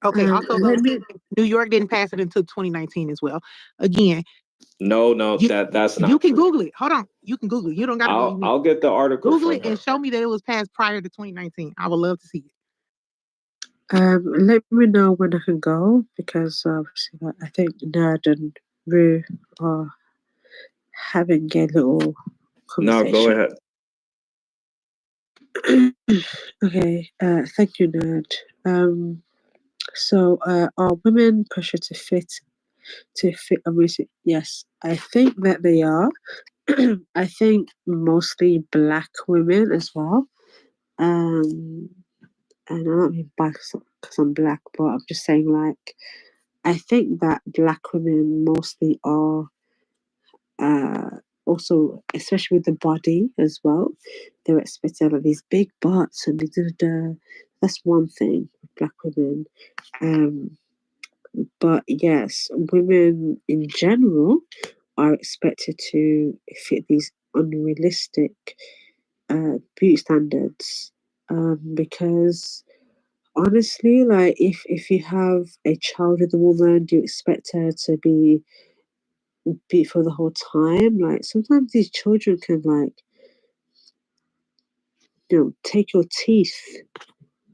Okay, also New York didn't pass it until 2019 as well. Again,
No, that's not.
You can Google it. Hold on, you can Google it. You don't got to believe me.
I'll get the article.
Google it and show me that it was passed prior to 2019. I would love to see it.
Let me know when I can go because I think Nad and Rue are having a little conversation.
No, go ahead.
Okay, thank you, Nerd. So, are women pressured to fit a music? Yes, I think that they are. I think mostly black women as well. And I don't mean black because I'm black, but I'm just saying, like, I think that black women mostly are uh, also, especially with the body as well, they're expected of these big butts and that's one thing with black women. But yes, women in general are expected to fit these unrealistic beauty standards because honestly, like if you have a child with a woman, do you expect her to be beautiful the whole time? Like sometimes these children can take your teeth,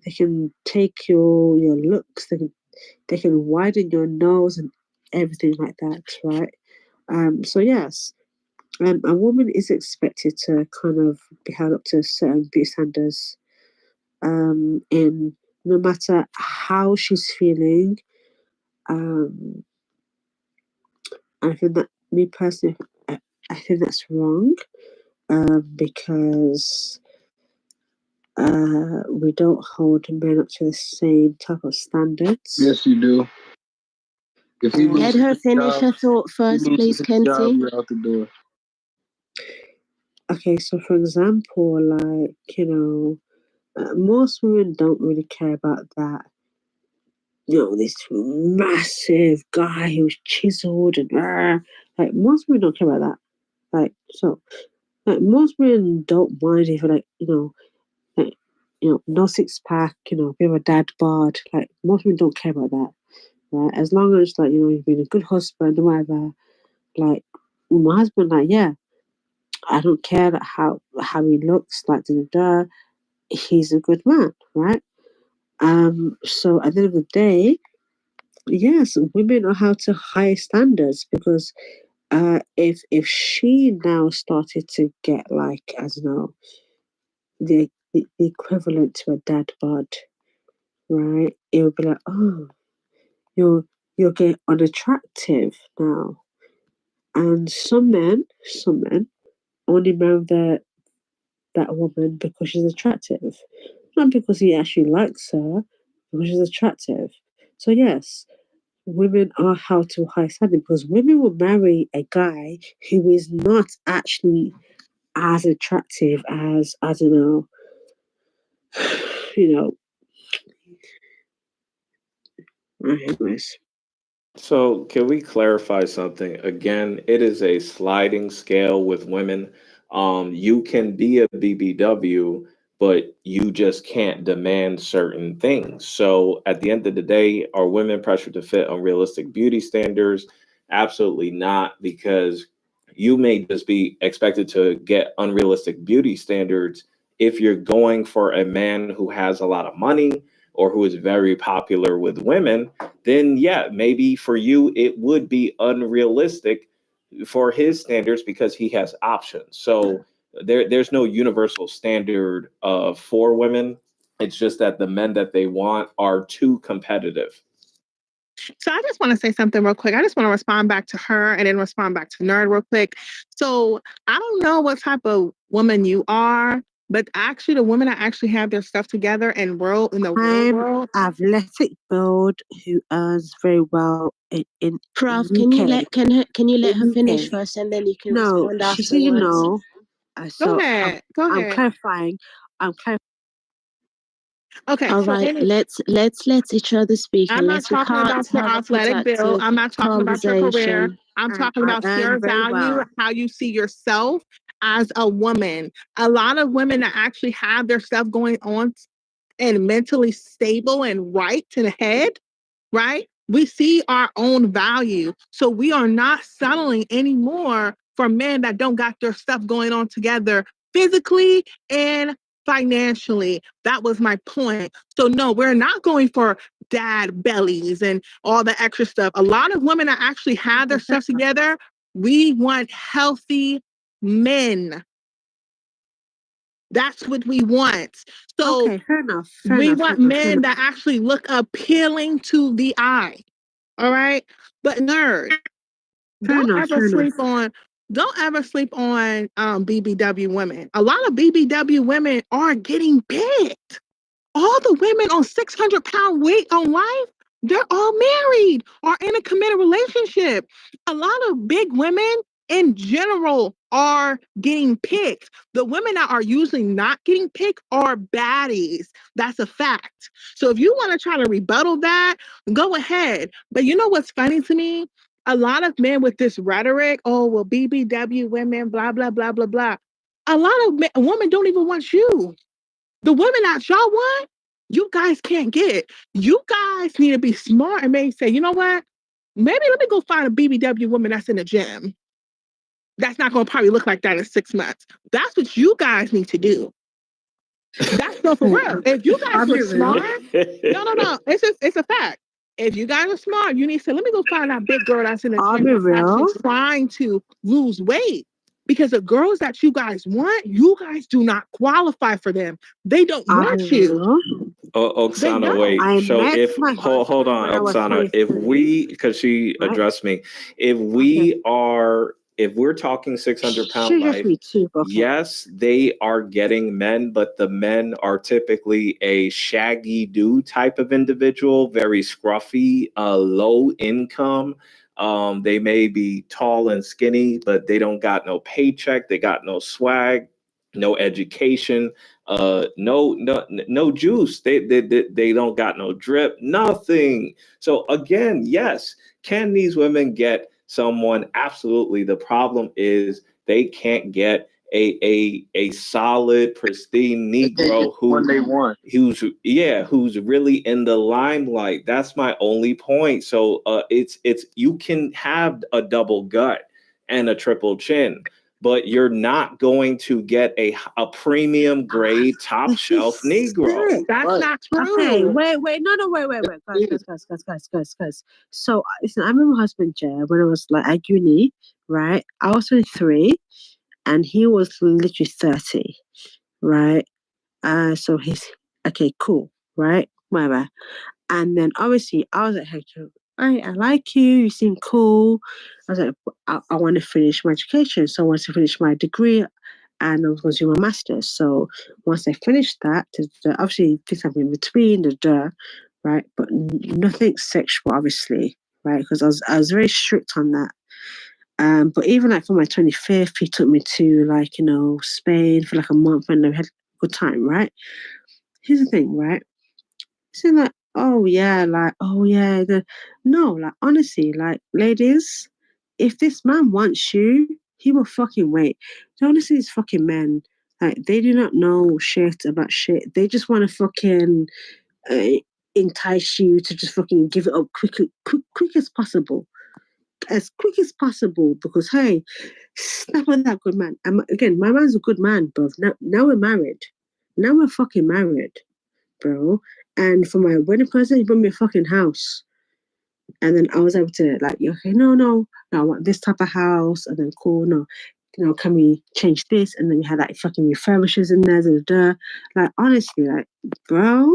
they can take your looks, they can widen your nose and everything like that, right? So yes, a woman is expected to kind of be held up to certain beauty standards, in no matter how she's feeling. Um, I think that me personally, I think that's wrong, because we don't hold men up to the same type of standards.
Yes, you do. If he
Let
loses
her
his
finish
job,
her thought first, please, Kenzie.
you're out the door.
Okay, so for example, like, most women don't really care about that. This massive guy who's chiseled and like most women don't care about that. Like most women don't mind if like, no six pack, bit of a dad bod. Like most women don't care about that, right? As long as like you've been a good husband or whatever. Like my husband, like yeah, I don't care that how he looks, like he's a good man, right? So at the end of the day, yes, women are held to high standards because if she now started to get like I don't know the equivalent to a dad bod, right? It would be like, oh, you're getting unattractive now, and some men only marry that woman because she's attractive, not because he actually likes her, because she's attractive. So yes, women are held to a high standard because women will marry a guy who is not actually as attractive as I don't know, you know. Anyways.
So, can we clarify something? Again, it is a sliding scale with women. You can be a BBW, but you just can't demand certain things. So, at the end of the day, are women pressured to fit unrealistic beauty standards? Absolutely not, because you may just be expected to get unrealistic beauty standards if you're going for a man who has a lot of money or who is very popular with women. Then yeah, maybe for you it would be unrealistic for his standards because he has options. So there's no universal standard for women. It's just that the men that they want are too competitive.
So I just want to say something real quick. I just want to respond back to her and then respond back to Nerd real quick. So I don't know what type of woman you are, but actually the women that actually have their stuff together and world in the real world.
Athletic build who earns very well in
Prof,
UK.
can you let her
In
finish
UK.
first and then you can
No,
respond
she said
afterwards?
So
Go ahead.
I'm clarifying. I'm clarifying.
Okay.
All right. Let's let each other speak.
I'm not talking about your athletic build. I'm not talking about your career. I'm talking about your value, how you see yourself as a woman. A lot of women that actually have their stuff going on and mentally stable and right to the head, right? We see our own value. So we are not settling anymore for men that don't got their stuff going on together physically and financially. That was my point. So no, we're not going for dad bellies and all the extra stuff. A lot of women that actually have their stuff together, we want healthy men.
That's what we want. So
okay, fair enough.
We want men that actually look appealing to the eye. All right. But nerd, don't ever sleep on BBW women. A lot of BBW women are getting picked. All the women on 600-pound weight on life, they're all married or in a committed relationship. A lot of big women in general are getting picked. The women that are usually not getting picked are baddies. That's a fact. So if you want to try to rebuttal that, go ahead. But you know what's funny to me? A lot of men with this rhetoric, oh, well, BBW women, blah, blah, blah, blah, blah. A lot of women don't even want you. The women that y'all want, you guys can't get. You guys need to be smart and maybe say, you know what? Maybe let me go find a BBW woman that's in the gym. That's not going to probably look like that in 6 months. That's what you guys need to do. That's no for real. If you guys were smart, no. It's a fact. If you guys are smart, you need to say, let me go find that big girl that's in the gym that's actually trying to lose weight. Because the girls that you guys want, you guys do not qualify for them. They don't want you.
Oksana, wait. So if hold on, Oksana, if we, because she addressed me, if we're talking 600-pound life, yes, they are getting men, but the men are typically a shaggy dude type of individual, very scruffy, low income. They may be tall and skinny, but they don't got no paycheck, they got no swag, no education, no juice. They don't got no drip, nothing. So again, yes, can these women get someone? Absolutely. The problem is they can't get a solid, pristine Negro who's really in the limelight. That's my only point. So it's you can have a double gut and a triple chin, but you're not going to get a premium grade top shelf Negro.
That's not true.
Okay, wait, guys. So listen, I remember my husband Jay when I was like at uni, right? I was 23 and he was literally 30, right? So he's okay, cool, right? Whatever. And then obviously I was like, hey, I like you, you seem cool. I was like, I want to finish my education. So I wanted to finish my degree and I was going to do my master's. So once I finished that, obviously things happen in between, right? But nothing sexual, obviously, right? Because I was very strict on that. But even like for my 25th, he took me to like, Spain for like a month and we had a good time, right? Here's the thing, right? So like, no, like honestly, like ladies, if this man wants you, he will fucking wait. Honestly, these fucking men, like they do not know shit about shit. They just want to fucking entice you to just fucking give it up quick as possible. As quick as possible, because hey, snap on that good man. Again, my man's a good man, bro. Now we're married. Now we're fucking married, bro. And for my wedding present, he brought me a fucking house. And then I was able to like, okay, no, I want this type of house. And then cool, no, can we change this? And then we had like fucking refurbishes in there. Like honestly, like, bro,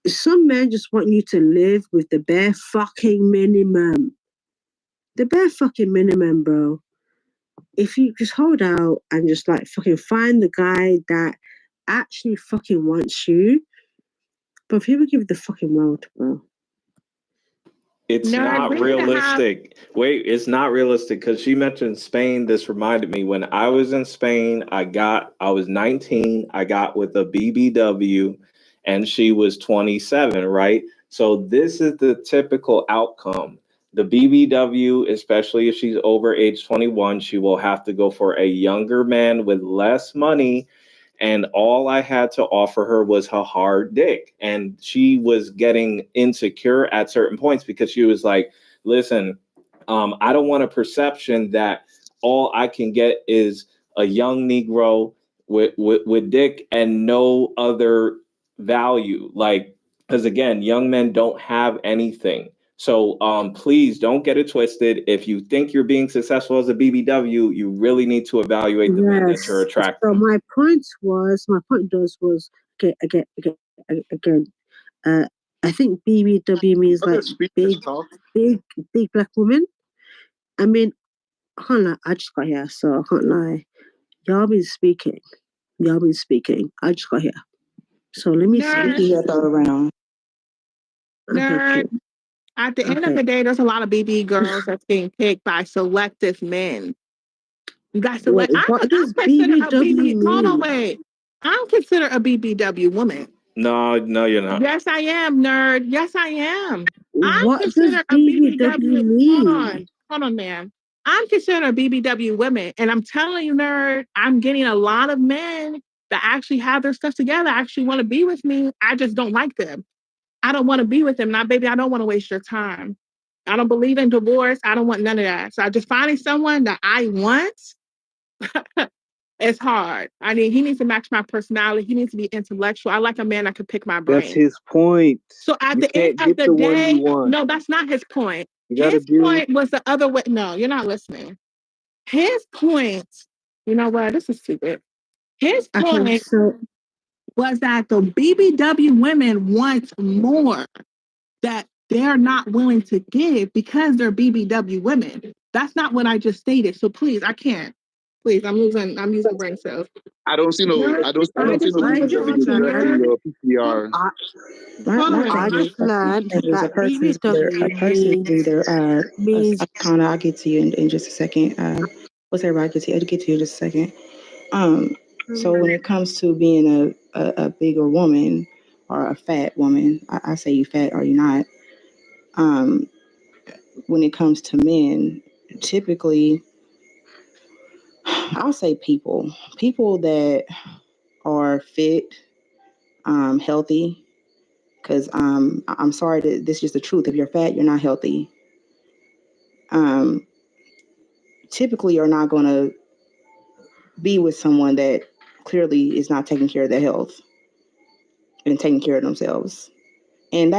some men just want you to live with the bare fucking minimum. The bare fucking minimum, bro. If you just hold out and just like fucking find the guy that actually fucking wants you, but people give the fucking world, bro.
It's not realistic. Wait, it's not realistic because she mentioned Spain. This reminded me when I was in Spain, I was 19. I got with a BBW and she was 27, right? So this is the typical outcome. The BBW, especially if she's over age 21, she will have to go for a younger man with less money. And all I had to offer her was her hard dick. And she was getting insecure at certain points because she was like, listen, I don't want a perception that all I can get is a young Negro with dick and no other value. Like, because again, young men don't have anything. So please don't get it twisted. If you think you're being successful as a BBW, you really need to evaluate the men that you're attracting.
So my point was okay, again, I think BBW means like big black woman. I mean, I can't lie, I just got here, so I can't lie. Y'all been speaking. I just got here. So let me
Nerd.
see your third round.
Nerd. At the end of the day, there's a lot of BB girls that's being picked by selective men. You got select.
What does
consider a
BBW
BB. Hold on,
mean?
wait. I'm considered a BBW woman.
No, you're not.
Yes, I am, nerd. Yes, I am. I'm
What does
considered a
BBW
BBW.
mean?
Hold on, man. I'm considered a BBW woman, and I'm telling you, nerd, I'm getting a lot of men that actually have their stuff together, actually want to be with me. I just don't like them. I don't want to be with them. Now, baby, I don't want to waste your time. I don't believe in divorce. I don't want none of that. So I just finding someone that I want. It's hard. I mean, he needs to match my personality. He needs to be intellectual. I like a man that could pick my brain.
That's his point.
So at
You
the end
can't
of
get
the
the one
day,
you want.
no, that's not his point.
You gotta
His point was the other way. No, you're not listening. His point, you know what? This is stupid. His point was that the BBW women want more that they're not willing to give because they're BBW women. That's not what I just stated. So please, I can't. Please, I'm using brain cells.
I don't see no BBW girl in your PTR.
I just learned that BBW means
I'll get to you in just a second. What's everybody get to you? I'll get to you in just a second. So when it comes to being a bigger woman or a fat woman, I say you fat or you not. When it comes to men, typically, I'll say people that are fit, healthy. Because I'm sorry that this is just the truth. If you're fat, you're not healthy. Typically, you're not going to be with someone that clearly is not taking care of their health and taking care of themselves. And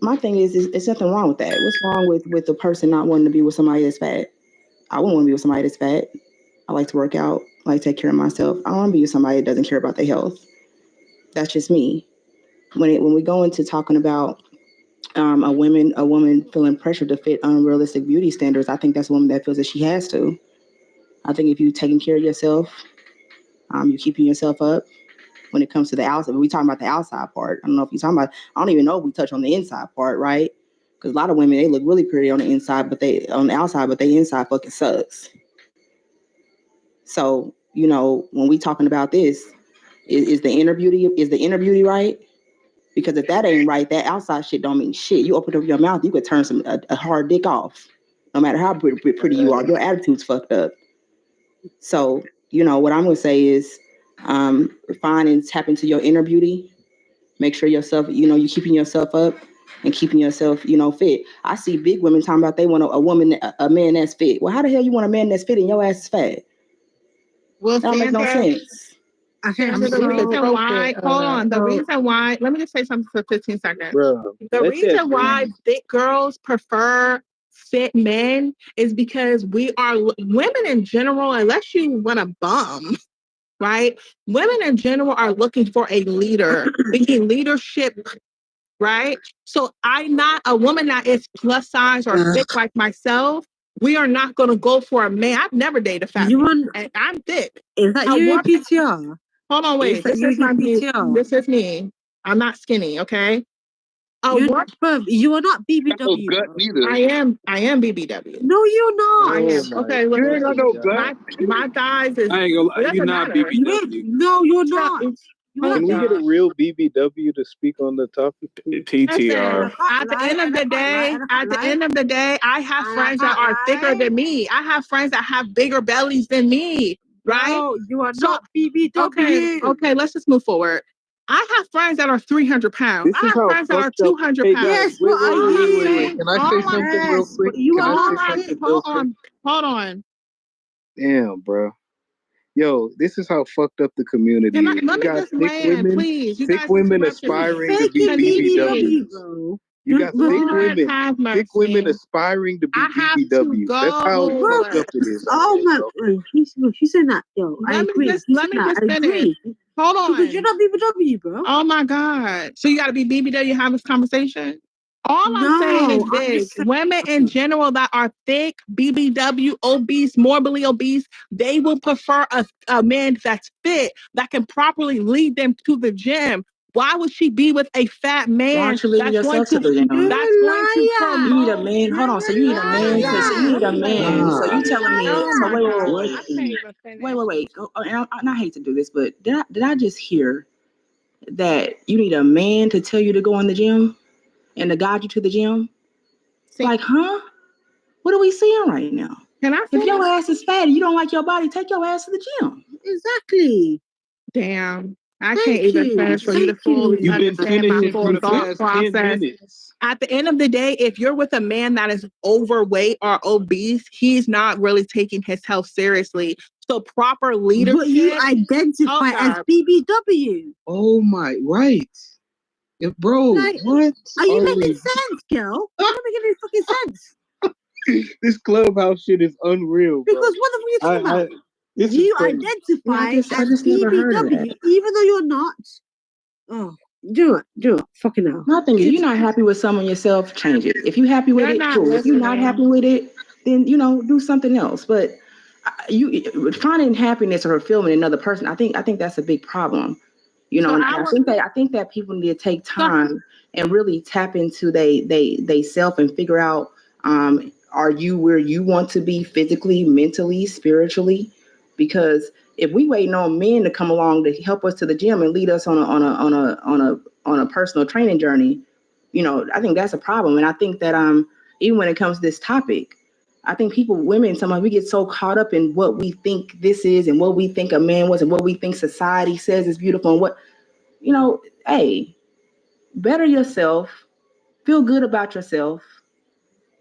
my thing is there's nothing wrong with that. What's wrong with the person not wanting to be with somebody that's fat? I wouldn't want to be with somebody that's fat. I like to work out. I like to take care of myself. I don't want to be with somebody that doesn't care about their health. That's just me. When we go into talking about a woman feeling pressure to fit unrealistic beauty standards, I think that's a woman that feels that she has to. I think if you're taking care of yourself, you're keeping yourself up. When it comes to the outside, we talking about the outside part. I don't know if you're talking about. I don't even know if we touch on the inside part, right? Because a lot of women, they look really pretty on the inside, but they on the outside, but they inside fucking sucks. So when we talking about this, is the inner beauty right? Because if that ain't right, that outside shit don't mean shit. You open up your mouth, you could turn a hard dick off. No matter how pretty you are, your attitude's fucked up. So, what I'm gonna say is find and tap into your inner beauty. Make sure yourself, you're keeping yourself up and keeping yourself, fit. I see big women talking about they want a man that's fit. Well, how the hell you want a man that's fit and your ass is fat?
Well,
that don't make no sense.
The reason why, hold on. The reason why, let me just say something for 15 seconds.
Bro,
the reason why thick girls prefer fit men is because we are women in general, unless you want a bum, right? Women in general are looking for a leader, thinking leadership, right? So I'm not a woman that is plus size or thick like myself. We are not going to go for a man. I've never dated a fat man, and I'm thick.
Is that you in PTR?
Hold on, wait. This is my PTR. This is me. I'm not skinny, okay?
You are not BBW.
I am BBW.
No, you're not.
I am. Okay, look.
You ain't got no gut.
My thighs is.
I ain't gonna lie, you're not BBW.
No, you're not.
Can we get a real BBW to speak on the topic?
PTR.
At the end of the day, I have friends that are thicker than me. I have friends that have bigger bellies than me. Right?
No, you are not BBW.
Okay, let's just move forward. I have friends that are 300 pounds. I have friends that are 200 pounds.
Yes, what are you?
Can I say something real quick?
Hold on.
Damn, bro. Yo, this is how fucked up the community is. You got thick women,
please.
thick women aspiring to be BBW. You got thick
Have
women,
mercy.
aspiring to be
I have to
BBWs. That's how
go.
fucked up it is.
Oh my! She's saying that, yo. I agree.
Let me just finish. Hold on.
Because you're not BBW, bro.
Oh my God! So you got to be BBW have this conversation. All I'm saying is this: women in general that are thick, BBW, obese, morbidly obese, they will prefer a man that's fit that can properly lead them to the gym. Why would she be with a fat man?
Why aren't you leading yourself to the gym?
That's going to promote.
You need a man. Hold on. So you need a man. So you need a man. So you telling me? So wait. Oh, and I hate to do this, but did I just hear that you need a man to tell you to go in the gym and to guide you to the gym? Like, huh? What are we seeing right now? If your ass is fat and you don't like your body, take your ass to the gym.
Exactly.
Damn. I can't even finish for you to fully understand my full thought process. At the end of the day, if you're with a man that is overweight or obese, he's not really taking his health seriously. So proper leadership.
But you identify as BBW.
Oh my, right. Yeah, bro,
Like,
what?
Are you making sense, girl? You're not making any fucking sense.
This clubhouse shit is unreal, bro.
Because what are you talking about?
This
You
is crazy.
identify
I
as
just never heard of
BBW,
that.
even though you're not. Oh, do it. Fucking hell.
My thing is, you're not happy with someone yourself, change it. If you're happy with it, cool. If you're not happy with it, then do something else. But you finding happiness or fulfillment in another person, I think that's a big problem. And I think that people need to take time and really tap into they self and figure out, are you where you want to be physically, mentally, spiritually? Because if we waiting on men to come along to help us to the gym and lead us on a personal training journey, I think that's a problem. And I think that even when it comes to this topic, I think women, sometimes we get so caught up in what we think this is and what we think a man was and what we think society says is beautiful and what, hey, better yourself, feel good about yourself.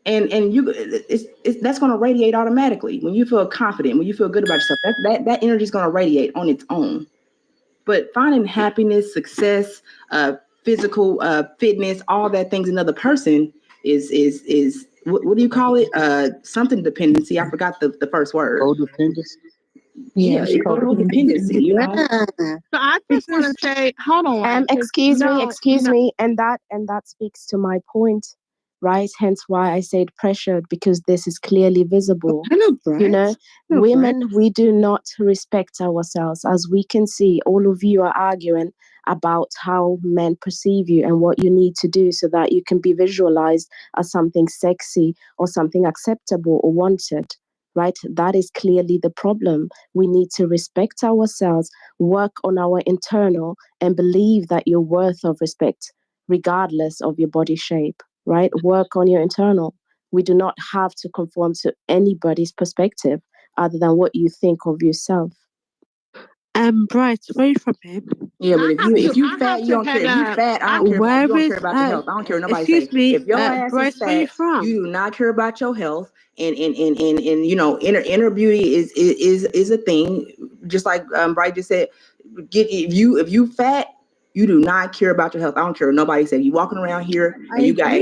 And that's going to radiate automatically. When you feel confident, when you feel good about yourself, that energy is going to radiate on its own. But finding happiness, success, physical fitness, all that things in another person is what do you call it? Something dependency. I forgot the first word.
Codependency.
Yeah, codependency.
So I just want to say, hold on.
Excuse me, and that speaks to my point, right? Hence why I said pressured, because this is clearly visible. Women, we do not respect ourselves. As we can see, all of you are arguing about how men perceive you and what you need to do so that you can be visualized as something sexy or something acceptable or wanted. Right? That is clearly the problem. We need to respect ourselves, work on our internal, and believe that you're worth of respect, regardless of your body shape, right? Work on your internal. We do not have to conform to anybody's perspective other than what you think of yourself.
Bright, where are you from, babe?
Yeah, but if you fat, you don't care. If you fat, I don't care. You don't care about your health. I don't care what nobody say. If your ass is fat, you do not care about your health. And inner beauty is a thing. Just like Bright just said, if you fat, you do not care about your health. I don't care what nobody say. You walking around here and you got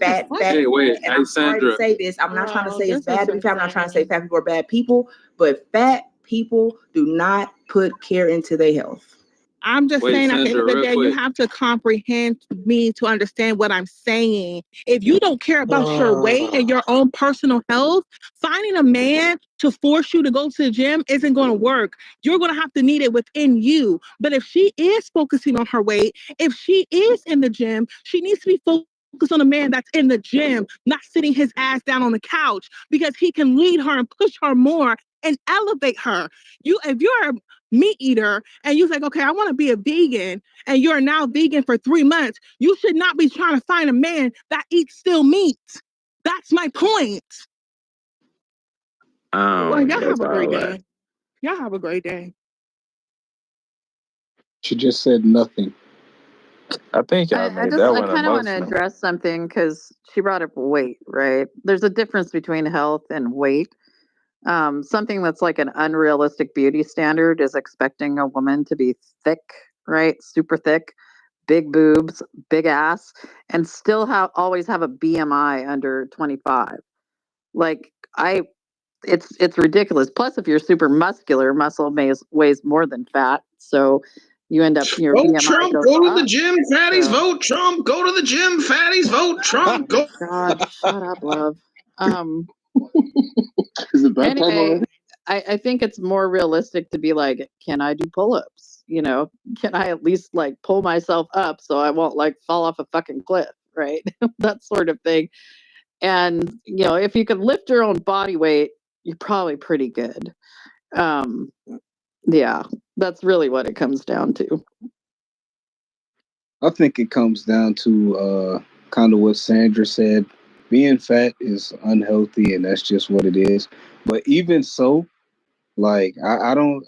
fat.
Hey, wait,
and I'm sorry to say this. I'm not trying to say it's bad to be fat. I'm not trying to say fat people are bad people, but fat people do not put care into their health.
I'm just saying at the end of the day, you have to comprehend me to understand what I'm saying. If you don't care about your weight and your own personal health, finding a man to force you to go to the gym isn't going to work. You're going to have to need it within you. But if she is focusing on her weight, if she is in the gym, she needs to be focused on a man that's in the gym, not sitting his ass down on the couch, because he can lead her and push her more and elevate her. If you're a meat eater and you're like, okay, I want to be a vegan, and you're now vegan for 3 months, you should not be trying to find a man that eats still meat. That's my point. Well, y'all have a great day. Y'all have a great day.
She just said nothing.
I think
I kind of want to address something because she brought up weight, right? There's a difference between health and weight. Something that's like an unrealistic beauty standard is expecting a woman to be thick, right? Super thick. big boobs, big ass, and still always have a BMI under 25. Like it's ridiculous. Plus, if you're super muscular, muscle weighs more than fat, so you end up your
Vote
BMI
Trump,
goes
go to the
up.
gym, fatties.
So,
Vote Trump, go to the gym, fatties. Vote Trump, go.
God, shut up, love.
Is it that time
Anyway,
already?
I think it's more realistic to be like, can I do pull-ups? You know, can I at least like pull myself up so I won't like fall off a fucking cliff, right? That sort of thing. And you know, if you can lift your own body weight, you're probably pretty good. Yeah, that's really what it comes down to.
I think it comes down to kind of what Sandra said. Being fat is unhealthy, and that's just what it is. But even so, like I don't.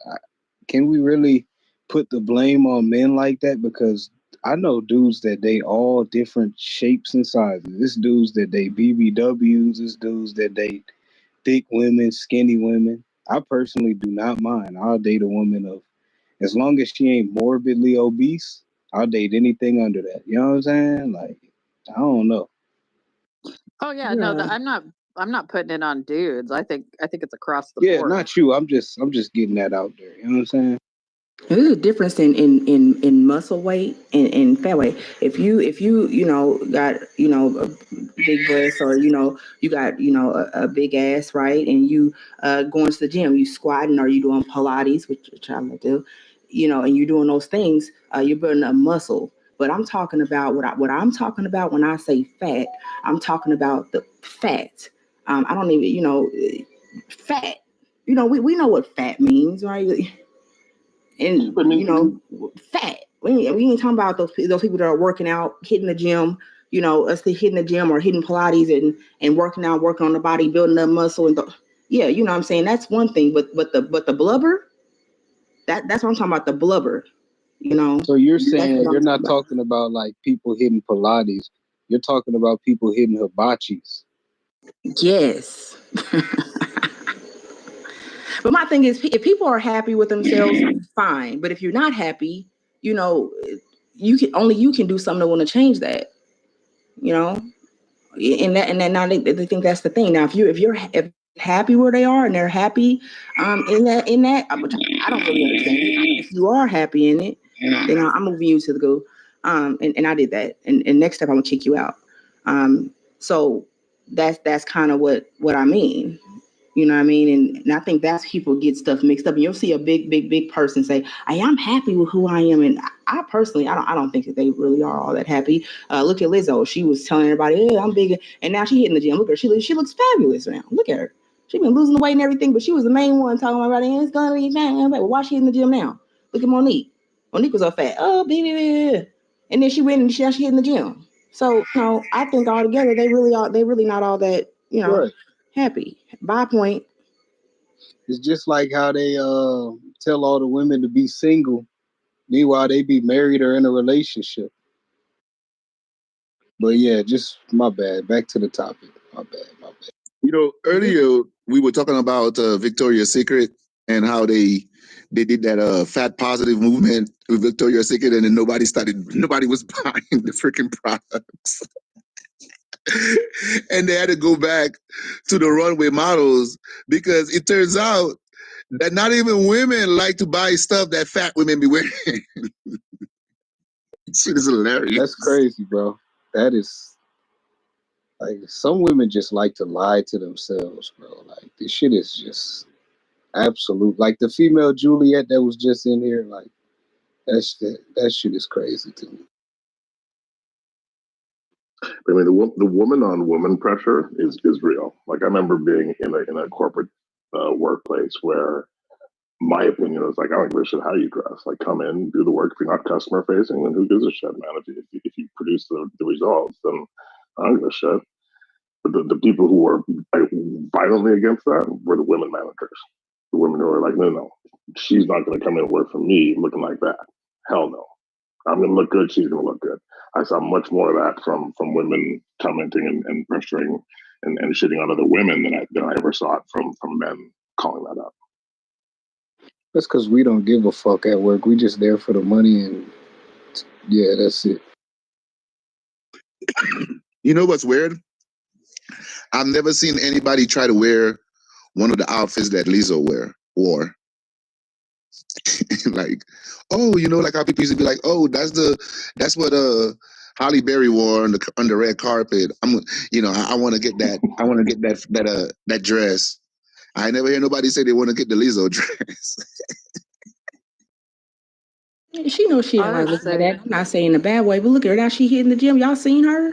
Can we really put the blame on men like that? Because I know dudes that date all different shapes and sizes. This dudes that date BBWs. This dudes that date thick women, skinny women. I personally do not mind. I'll date a woman of, as long as she ain't morbidly obese, I'll date anything under that. You know what I'm saying? Like, I don't know.
Oh yeah, no, I'm not putting it on dudes. I think it's across the
Yeah,
board.
not you. I'm just getting that out there. You know what I'm saying?
There's a difference in muscle weight and fat weight. If you know got a big breast, or you got a big ass, right, and you going to the gym, you squatting, or you doing Pilates, which I'm gonna do, and you're doing those things, you're building a muscle. But I'm talking about what I'm talking about when I say fat. I'm talking about the fat. I don't even fat. We know what fat means, right? And fat. We ain't talking about those people that are working out, hitting the gym. Us hitting the gym or hitting Pilates and working out, working on the body, building up muscle yeah, you know what I'm saying. That's one thing, but the blubber, that's what I'm talking about. The blubber,
So you're saying you're not talking about like people hitting Pilates. You're talking about people hitting hibachis.
Yes. But my thing is, if people are happy with themselves, fine. But if you're not happy, you can do something to want to change that. And now they think that's the thing. Now, if you're happy where they are and they're happy, in that, I don't really understand it. If you are happy in it, then I'm moving you to the go. And I did that. And next step, I'm gonna kick you out. So that's kind of what I mean. You know what I mean? And I think that's people get stuff mixed up. And you'll see a big person say, "Hey, I'm happy with who I am." And I personally, I don't think that they really are all that happy. Look at Lizzo. She was telling everybody, "Yeah, I'm big," and now she hitting the gym. Look at her. She looks fabulous now. Look at her. She been losing the weight and everything, but she was the main one talking about it. It's gonna be fat. Well, why she in the gym now? Look at Monique. Monique was all fat. Oh, baby. And then she went and she hitting the gym. So I think altogether they really not all that
Right.
happy. By point.
It's just like how they tell all the women to be single, meanwhile they be married or in a relationship. But yeah, just my bad. Back to the topic. My bad.
Earlier we were talking about Victoria's Secret and how they did that fat positive movement with Victoria's Secret, and then nobody was buying the freaking products. And they had to go back to the runway models because it turns out that not even women like to buy stuff that fat women be wearing. Shit is hilarious.
That's crazy, bro. That is like, some women just like to lie to themselves, bro. Like, this shit is just absolute. Like the female Juliet that was just in here, like that shit is crazy to me.
I mean, the woman on woman pressure is real. Like, I remember being in a corporate workplace where my opinion was like, I don't give a shit how you dress. Like, come in, do the work. If you're not customer facing, then who gives a shit, man? If you produce the results, then I don't give a shit. But the people who were violently against that were the women managers. The women who were like, no, she's not going to come in and work for me looking like that. Hell no. I'm going to look good. She's going to look good. I saw much more of that from women commenting and pressuring and shitting on other women than I ever saw it from men calling that out.
That's because we don't give a fuck at work. We just there for the money and Yeah, that's it.
You know what's weird? I've never seen anybody try to wear one of the outfits that Lizzo wore. Like, oh, like how people used to be like, oh, that's what Halle Berry wore on the red carpet. I want to get that. I want to get that dress. I never hear nobody say they want to get the Lizzo dress.
She knows she ain't like looking like that. I'm not saying in a bad way, but look at her now. She hitting the gym. Y'all seen her?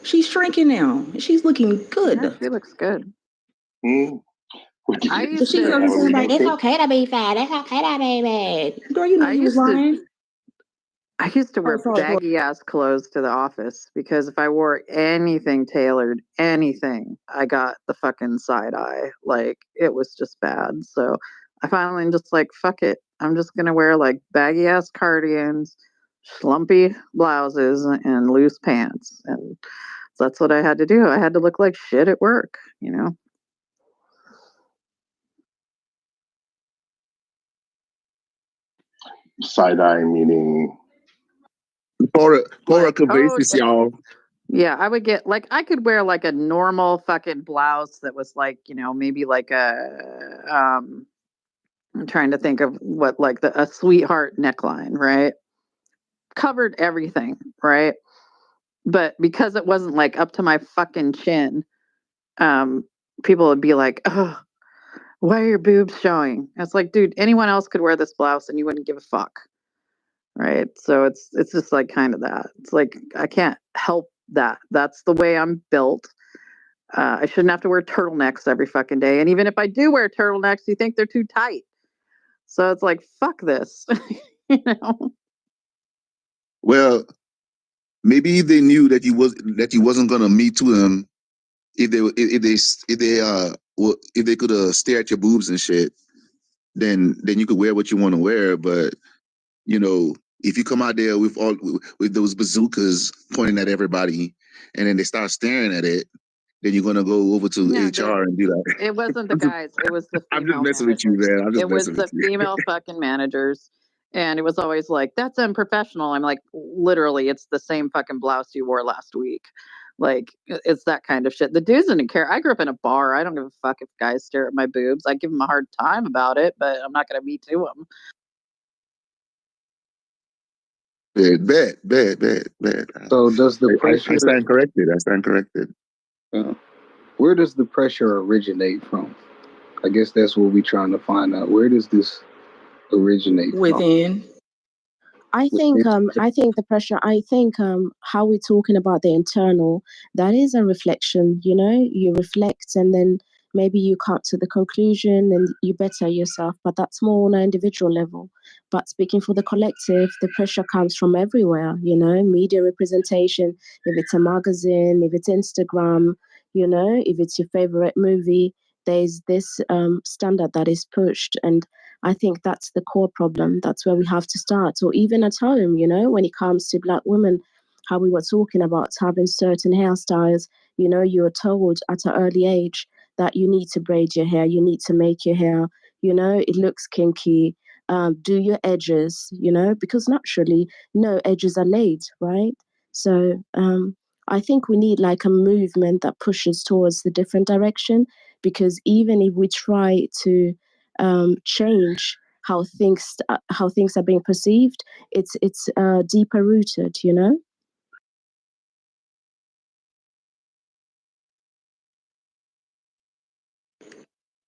She's shrinking now. She's looking good.
Yeah, she looks good. I
But
used
she's
to.
always saying like, it's okay to be fat. It's okay to be bad. Girl, you know you was lying.
I used to wear
sorry, go
baggy ass clothes to the office because if I wore anything tailored, anything, I got the fucking side eye. Like it was just bad. So I finally just like, fuck it. I'm just gonna wear like baggy ass cardigans, slumpy blouses, and loose pants. And that's what I had to do. I had to look like shit at work,
Side-eye meaning
Cora Cavasis, y'all.
Yeah, I would get like I could wear like a normal fucking blouse that was like, maybe like I'm trying to think of what like a sweetheart neckline, right? Covered everything, right? But because it wasn't like up to my fucking chin, people would be like, "Oh, why are your boobs showing?" It's like, dude, anyone else could wear this blouse and you wouldn't give a fuck. Right? So it's just like kind of that. It's like I can't help that. That's the way I'm built. I shouldn't have to wear turtlenecks every fucking day. And even if I do wear turtlenecks, you think they're too tight. So it's like, fuck this.
Well, maybe they knew that you wasn't gonna meet to them if they could stare at your boobs and shit. Then you could wear what you want to wear. But if you come out there with those bazookas pointing at everybody, and then they start staring at it, then you're gonna go over to HR and be like,
it wasn't the guys. It was the
I'm just
female
messing with you,
managers.
man. I'm just
It was
messing
the
with you.
female fucking managers. And it was always like, that's unprofessional. I'm like, literally, it's the same fucking blouse you wore last week. Like, it's that kind of shit. The dudes didn't care. I grew up in a bar. I don't give a fuck if guys stare at my boobs. I give them a hard time about it, but I'm not going to me too them.
Bet.
So does the pressure?
I stand corrected.
Where does the pressure originate from? I guess that's what we're trying to find out. Where does this originate
within? I think the pressure, how we're talking about the internal, that is a reflection, you reflect and then maybe you come to the conclusion and you better yourself, but that's more on an individual level. But speaking for the collective, the pressure comes from everywhere, media representation, if it's a magazine, if it's Instagram, if it's your favorite movie, there's this standard that is pushed. And I think that's the core problem. That's where we have to start. Or even at home, when it comes to Black women, how we were talking about having certain hairstyles, you're told at an early age that you need to braid your hair, you need to make your hair, it looks kinky, do your edges, because naturally, no edges are laid, right? So I think we need like a movement that pushes towards the different direction, because even if we try to change how things are being perceived, it's deeper rooted,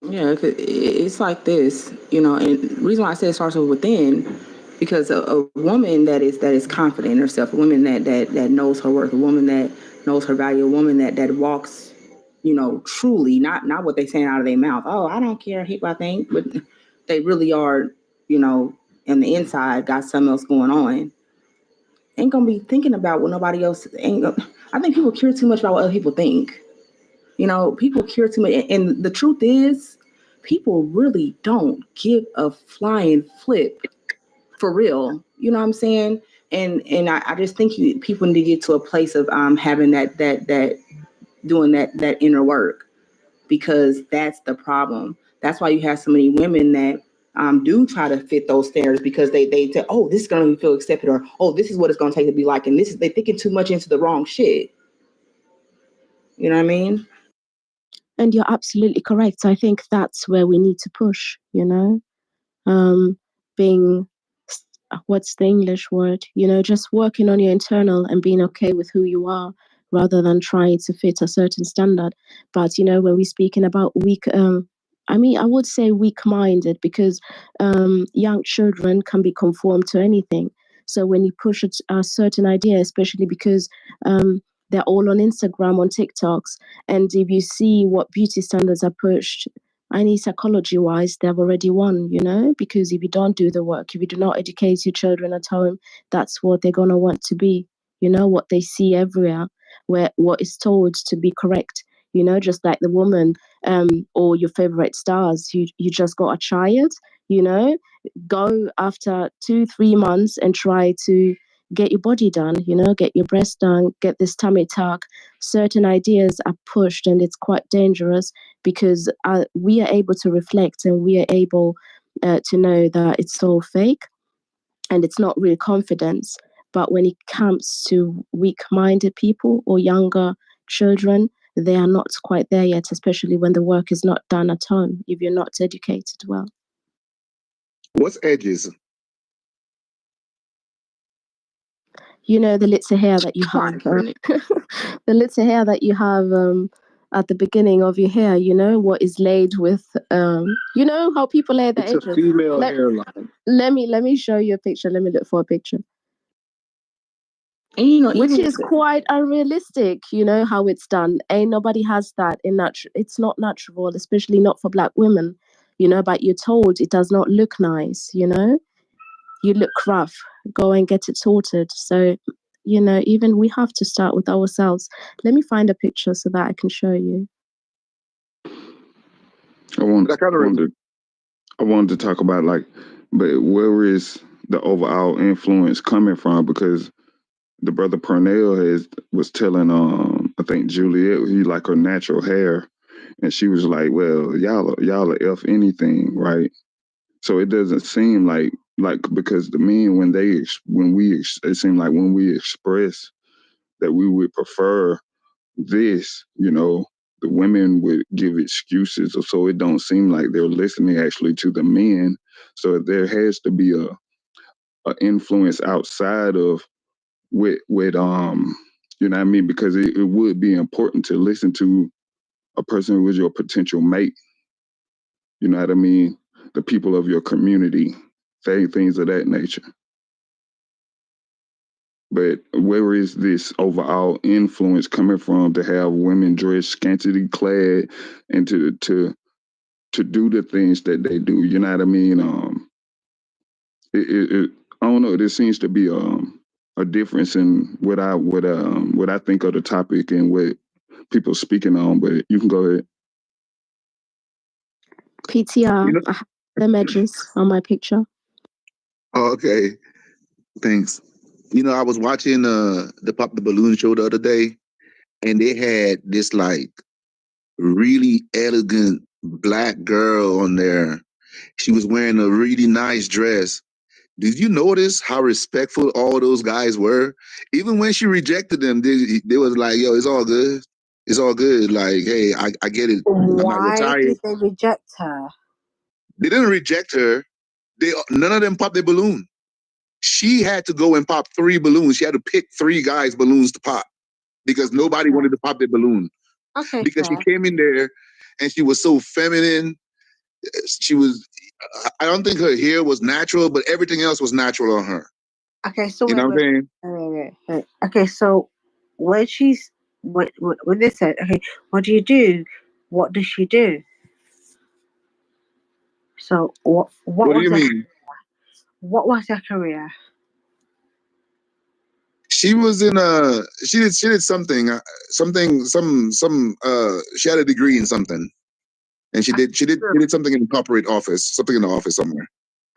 Yeah, 'cause it's like this, and the reason why I say it starts with within, because a woman that is confident in herself, a woman that knows her worth, a woman that knows her value, a woman that walks, truly, not what they saying out of their mouth. Oh, I don't care what I think, but they really are, in the inside got something else going on. Ain't gonna be thinking about what nobody else I think people care too much about what other people think. People care too much. And the truth is, people really don't give a flying flip for real. You know what I'm saying? And I just think people need to get to a place of having that doing that inner work, because that's the problem. That's why you have so many women that do try to fit those standards because they say, oh, this is going to make me feel accepted, or oh, this is what it's going to take to be like, and they're thinking too much into the wrong shit. You know what I mean?
And you're absolutely correct. I think that's where we need to push, being, what's the English word? Just working on your internal and being okay with who you are rather than trying to fit a certain standard. But, when we're speaking about weak, I would say weak-minded because young children can be conformed to anything. So when you push a certain idea, especially because they're all on Instagram, on TikToks, and if you see what beauty standards are pushed, psychology-wise, they've already won, because if you don't do the work, if you do not educate your children at home, that's what they're going to want to be, what they see everywhere, what is told to be correct, just like the woman or your favorite stars, you just got a child, go after 2-3 months and try to get your body done, get your breast done, get this tummy tuck. Certain ideas are pushed and it's quite dangerous because we are able to reflect and we are able to know that it's all fake and it's not real confidence. But when it comes to weak-minded people or younger children, they are not quite there yet, especially when the work is not done at home, if you're not educated well.
What's edges?
The little hair that you have, the little hair that you have at the beginning of your hair, what is laid with, how people lay their edges.
It's a female hairline.
Let me show you a picture. Let me look for a picture. Which is quite unrealistic, how it's done. Ain't nobody has that it's not natural, especially not for Black women, but you're told it does not look nice, you look rough, go and get it sorted. So, even we have to start with ourselves. Let me find a picture so that I can show you.
I wanted to talk about but where is the overall influence coming from? Because the brother Pernell was telling I think Juliet he like her natural hair, and she was like, well, y'all are F anything, right? So it doesn't seem like because the men it seemed like when we express that we would prefer this, the women would give excuses, or so it don't seem like they're listening actually to the men. So there has to be a influence outside of with you know what I mean, because it would be important to listen to a person who is your potential mate. You know what I mean? The people of your community, things of that nature. But where is this overall influence coming from to have women dress scantily clad and to do the things that they do? You know what I mean? I don't know. There seems to be a difference in what I think of the topic and what people speaking on. But you can go ahead.
PTR, I have the images on my picture.
Oh, okay, thanks. I was watching the Pop the Balloon show the other day, and they had this really elegant Black girl on there. She was wearing a really nice dress. Did you notice how respectful all those guys were? Even when she rejected them, they was like, yo, it's all good. It's all good. Like, hey, I get it. I'm not
Why
retired.
did they reject her?
They didn't reject her. None of them popped their balloon. She had to go and pop 3 balloons. She had to pick 3 guys' balloons to pop because nobody wanted to pop their balloon.
Okay,
because
fair.
she came in there and she was so feminine. She was, I don't think her hair was natural, but everything else was natural on her.
Okay, so
you know what I'm saying?
wait. Okay, so when when they said, okay, what do you do? What does she do? So what
What do you mean?
What was her career?
She was in she did something she had a degree in something, and she did something in corporate office, something in the office somewhere.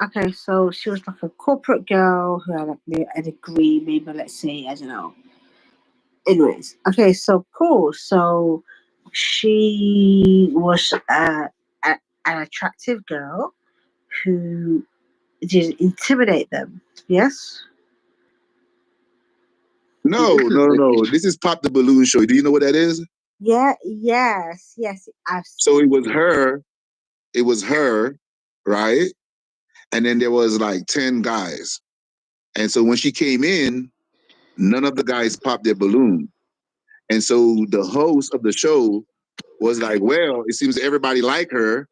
Okay, so she was like a corporate girl who had a degree, maybe, let's say, I don't know. Anyways, okay, so cool. So she was an attractive girl who did intimidate them. Yes?
No. This is Pop the Balloon Show. Do you know what that is?
Yeah, yes. I've
So
seen
it was her, right? And then there was like 10 guys. And so when she came in, none of the guys popped their balloon. And so the host of the show was like, well, it seems everybody liked her.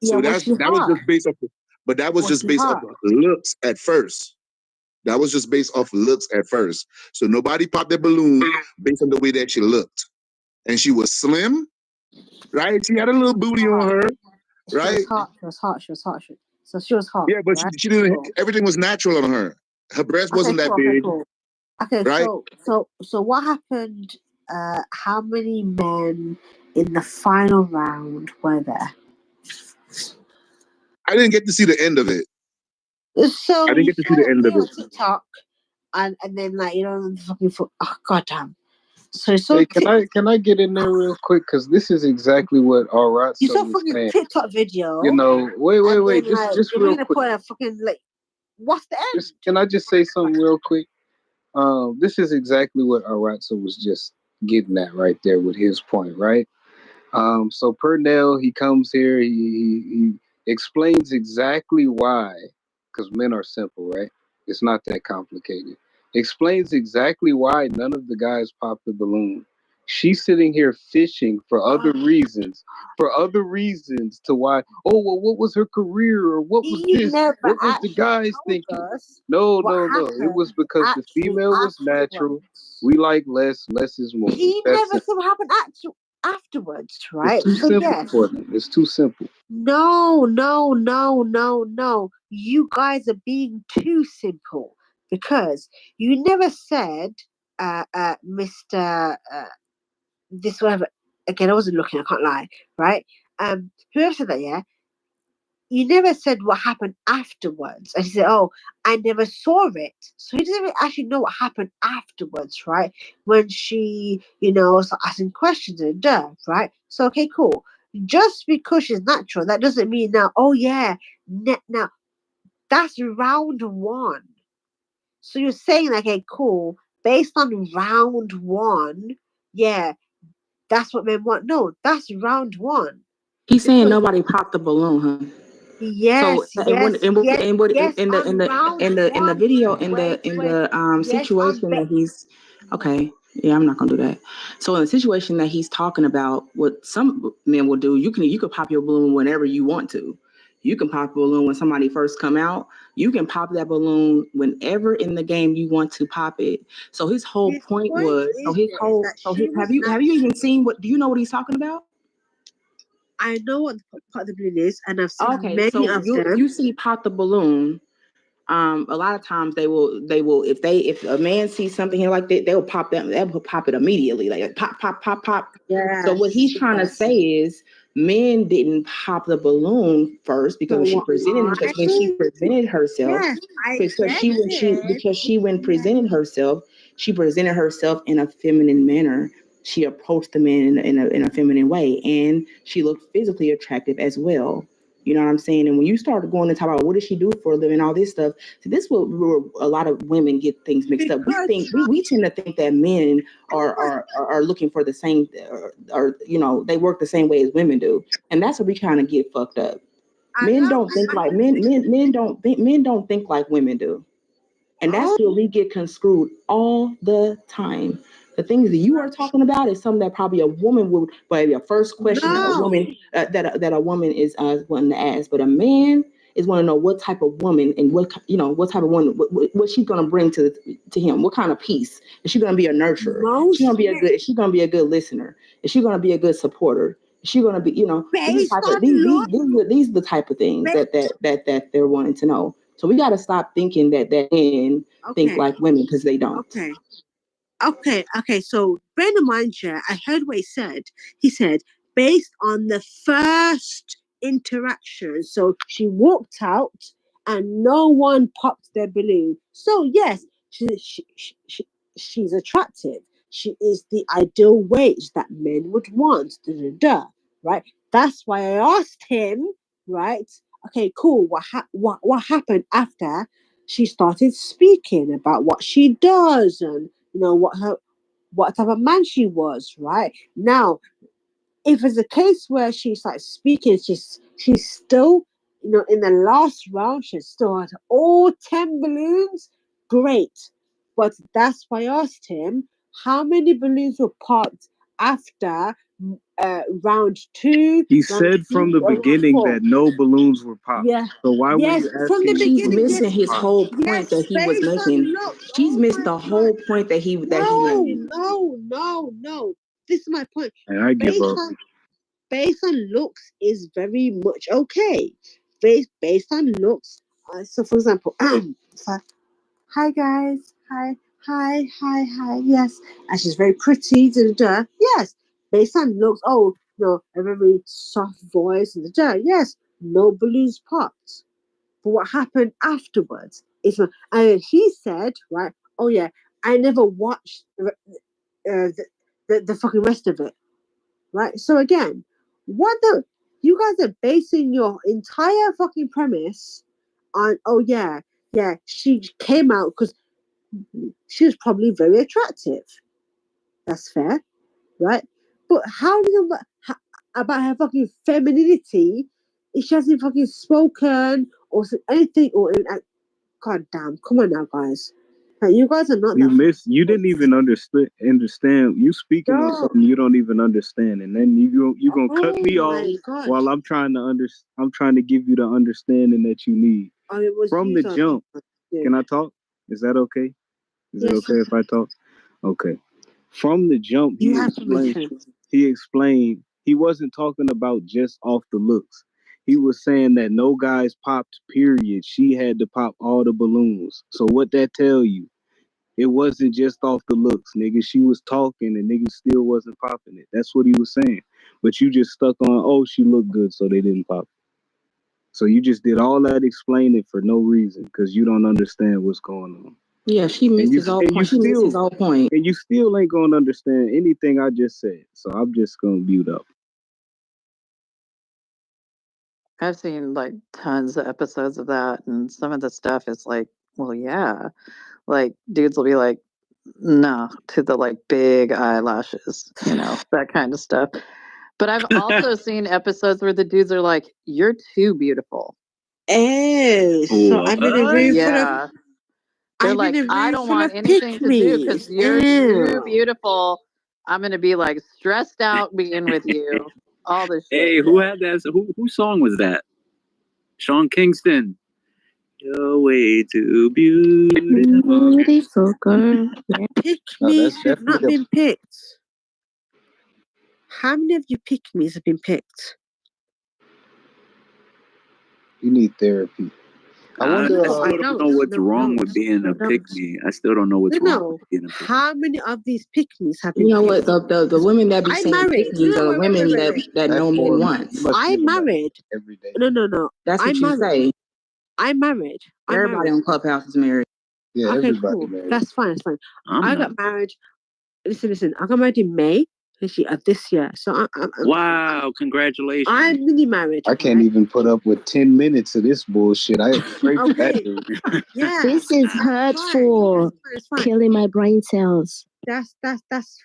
So that was just based off, but that was just based off of looks at first. That was just based off looks at first. So nobody popped their balloon based on the way that she looked. And she was slim, right? She had a little booty on her, right?
She was hot. So she was hot.
Yeah, but
right?
she didn't. Everything was natural on her. Her breast wasn't that big,
Okay,
right?
so what happened? How many men in the final round were there?
I didn't get to see the end of it.
So
I didn't
you
get to see
saw
the end
me
of
on
it.
TikTok, and then like the fucking oh goddamn. So
Hey, can I get in there real quick? Because this is exactly what our right
you saw
was
fucking
saying.
TikTok video.
You know, wait,
and then,
just
you're
real
making a
quick.
point of fucking like, what's the end?
Can I just say something real quick? This is exactly what Aratso was just getting at right there with his point, right? So Purnell, he comes here, he explains exactly why, because men are simple, right? It's not that complicated. Explains exactly why none of the guys popped the balloon. She's sitting here fishing for other reasons, to why, oh, well, what was her career or what was this? What was the guys thinking? No. It was because the female was natural. We like less is more.
He never said what happened afterwards, right?
It's too simple for them. It's too simple.
No. You guys are being too simple because you never said, Mr. This whatever. Again, I wasn't looking. I can't lie, right? Whoever said that, yeah. You never said what happened afterwards. And he said, oh, I never saw it. So he doesn't really actually know what happened afterwards, right? When she, was asking questions and right? So, okay, cool. Just because she's natural, that doesn't mean now, oh, yeah, now that's round one. So you're saying, like, okay, cool. Based on round one, yeah, that's what men want. No, that's round one.
He's saying nobody popped the balloon, huh?
Yes,
so in the video in the situation that he's okay, yeah, I'm not gonna do that. So in the situation that he's talking about, what some men will do, you could pop your balloon whenever you want to. You can pop a balloon when somebody first come out. You can pop that balloon whenever in the game you want to pop it. So his whole point was, have you even seen do you know what he's talking about?
I know what part of the balloon is, and I've seen many of them.
You see pop the balloon. A lot of times they will if a man sees something here like that, they'll pop it immediately, like pop.
Yes,
so what he's trying to say is men didn't pop the balloon first because when she presented herself, she presented herself in a feminine manner. She approached the man in a feminine way, and she looked physically attractive as well. You know what I'm saying? And when you start going to talk about what does she do for a living, all this stuff, so this will a lot of women get things mixed up. We tend to think that men are looking for the same, or they work the same way as women do, and that's where we kind of get fucked up. Men don't think like men don't think like women do, and that's where we get construed all the time. The things that you are talking about is something that probably a woman would, but a first question that a woman that a woman is wanting to ask, but a man is want to know what type of woman and what type of woman, what she's going to bring to him, what kind of peace. Is she going to be a nurturer? Is she going to be a good listener? Is she going to be a good supporter? Is she going to be these are the type of things that they're wanting to know. So we got to stop thinking that men think like women, because they don't.
Okay. So bear in mind, I heard what he said. He said, based on the first interaction. So she walked out and no one popped their balloon. So yes, she's attractive. She is the ideal weight that men would want. Right? That's why I asked him, right, okay, cool. What happened after she started speaking about what she does and what type of man she was, right? Now, if it's a case where she's like speaking, she's still, in the last round, she still had all 10 balloons, great. But that's why I asked him how many balloons were popped after round 2.
He
round
said from
3,
the
or round
beginning
4.
that no balloons were popped.
Yeah.
So why were
Yes,
you
from the
asking me
She's
beginning,
missing
yes.
his whole point
Yes,
that he was
based on
making.
looks.
She's
Oh
missed
my
the
God.
whole point that he made.
No. This is my point.
And I give up.
Based on looks is very much okay. Based on looks. So, for example, so, hi guys, hi, yes, and she's very pretty. Yes, based on looks. Oh, a very soft voice. Yes, no balloons popped. But what happened afterwards is, and he said, right? Oh yeah, I never watched the fucking rest of it. Right? So again, what the you guys are basing your entire fucking premise on, oh yeah, she came out because she was probably very attractive. That's fair, right? But how do you about her fucking femininity if she hasn't fucking spoken or said anything god damn, come on now guys. Like, you guys are not that
You didn't even understand. You speaking on something you don't even understand, and then you gonna cut me off while I'm trying to I'm trying to give you the understanding that you need. From the jump. Can I talk? Is that okay? Is it okay if I talk? Okay. From the jump, he explained he wasn't talking about just off the looks. He was saying that no guys popped, period. She had to pop all the balloons. So what that tell you? It wasn't just off the looks, nigga. She was talking and niggas still wasn't popping it. That's what he was saying. But you just stuck on, oh, she looked good, so they didn't pop. So you just did all that explaining for no reason because you don't understand what's going on.
Yeah, she missed his whole point. She missed his whole point.
And you still ain't gonna understand anything I just said. So I'm just gonna mute up.
I've seen like tons of episodes of that, and some of the stuff is like, well, yeah, like dudes will be like, no, to the like big eyelashes, that kind of stuff. But I've also seen episodes where the dudes are like, you're too beautiful.
So I'm in a room full of.
They're like, I don't want anything to do because you're too beautiful. I'm gonna be like stressed out being with you. All this shit.
Hey, who had that? Whose song was that? Sean Kingston. You're way too beautiful.
Beautiful girl. Pick me have not been picked. How many of you pick me's have been picked?
You need therapy.
I wonder. I still don't know what's wrong with being a pick me. I still don't know what's wrong with being a pick me.
How many of these pick me's have been
You know
picked?
what? The women that be saying pick me's are the women that no men want.
I'm married.
Every day.
No.
That's what you say.
I'm married.
Everybody on Clubhouse is married.
Yeah,
okay,
everybody
cool.
married.
That's fine.
I
got married. Listen. I got married in May this year. So
wow, congratulations.
I'm newly married.
I can't even put up with 10 minutes of this bullshit. I pray for that.
Yeah.
This is hurtful. Killing my brain cells.
That's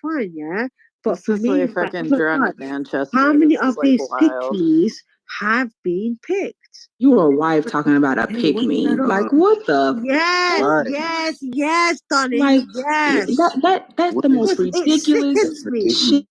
fine, yeah. But
this
for
is
me,
like fucking drunk Manchester.
how many
this
of
like
these pick
wild.
me's have been picked?
You a wife talking about a pick me. Like what the?
Yes, Donnie.
Like
yes.
That's the most ridiculous shit.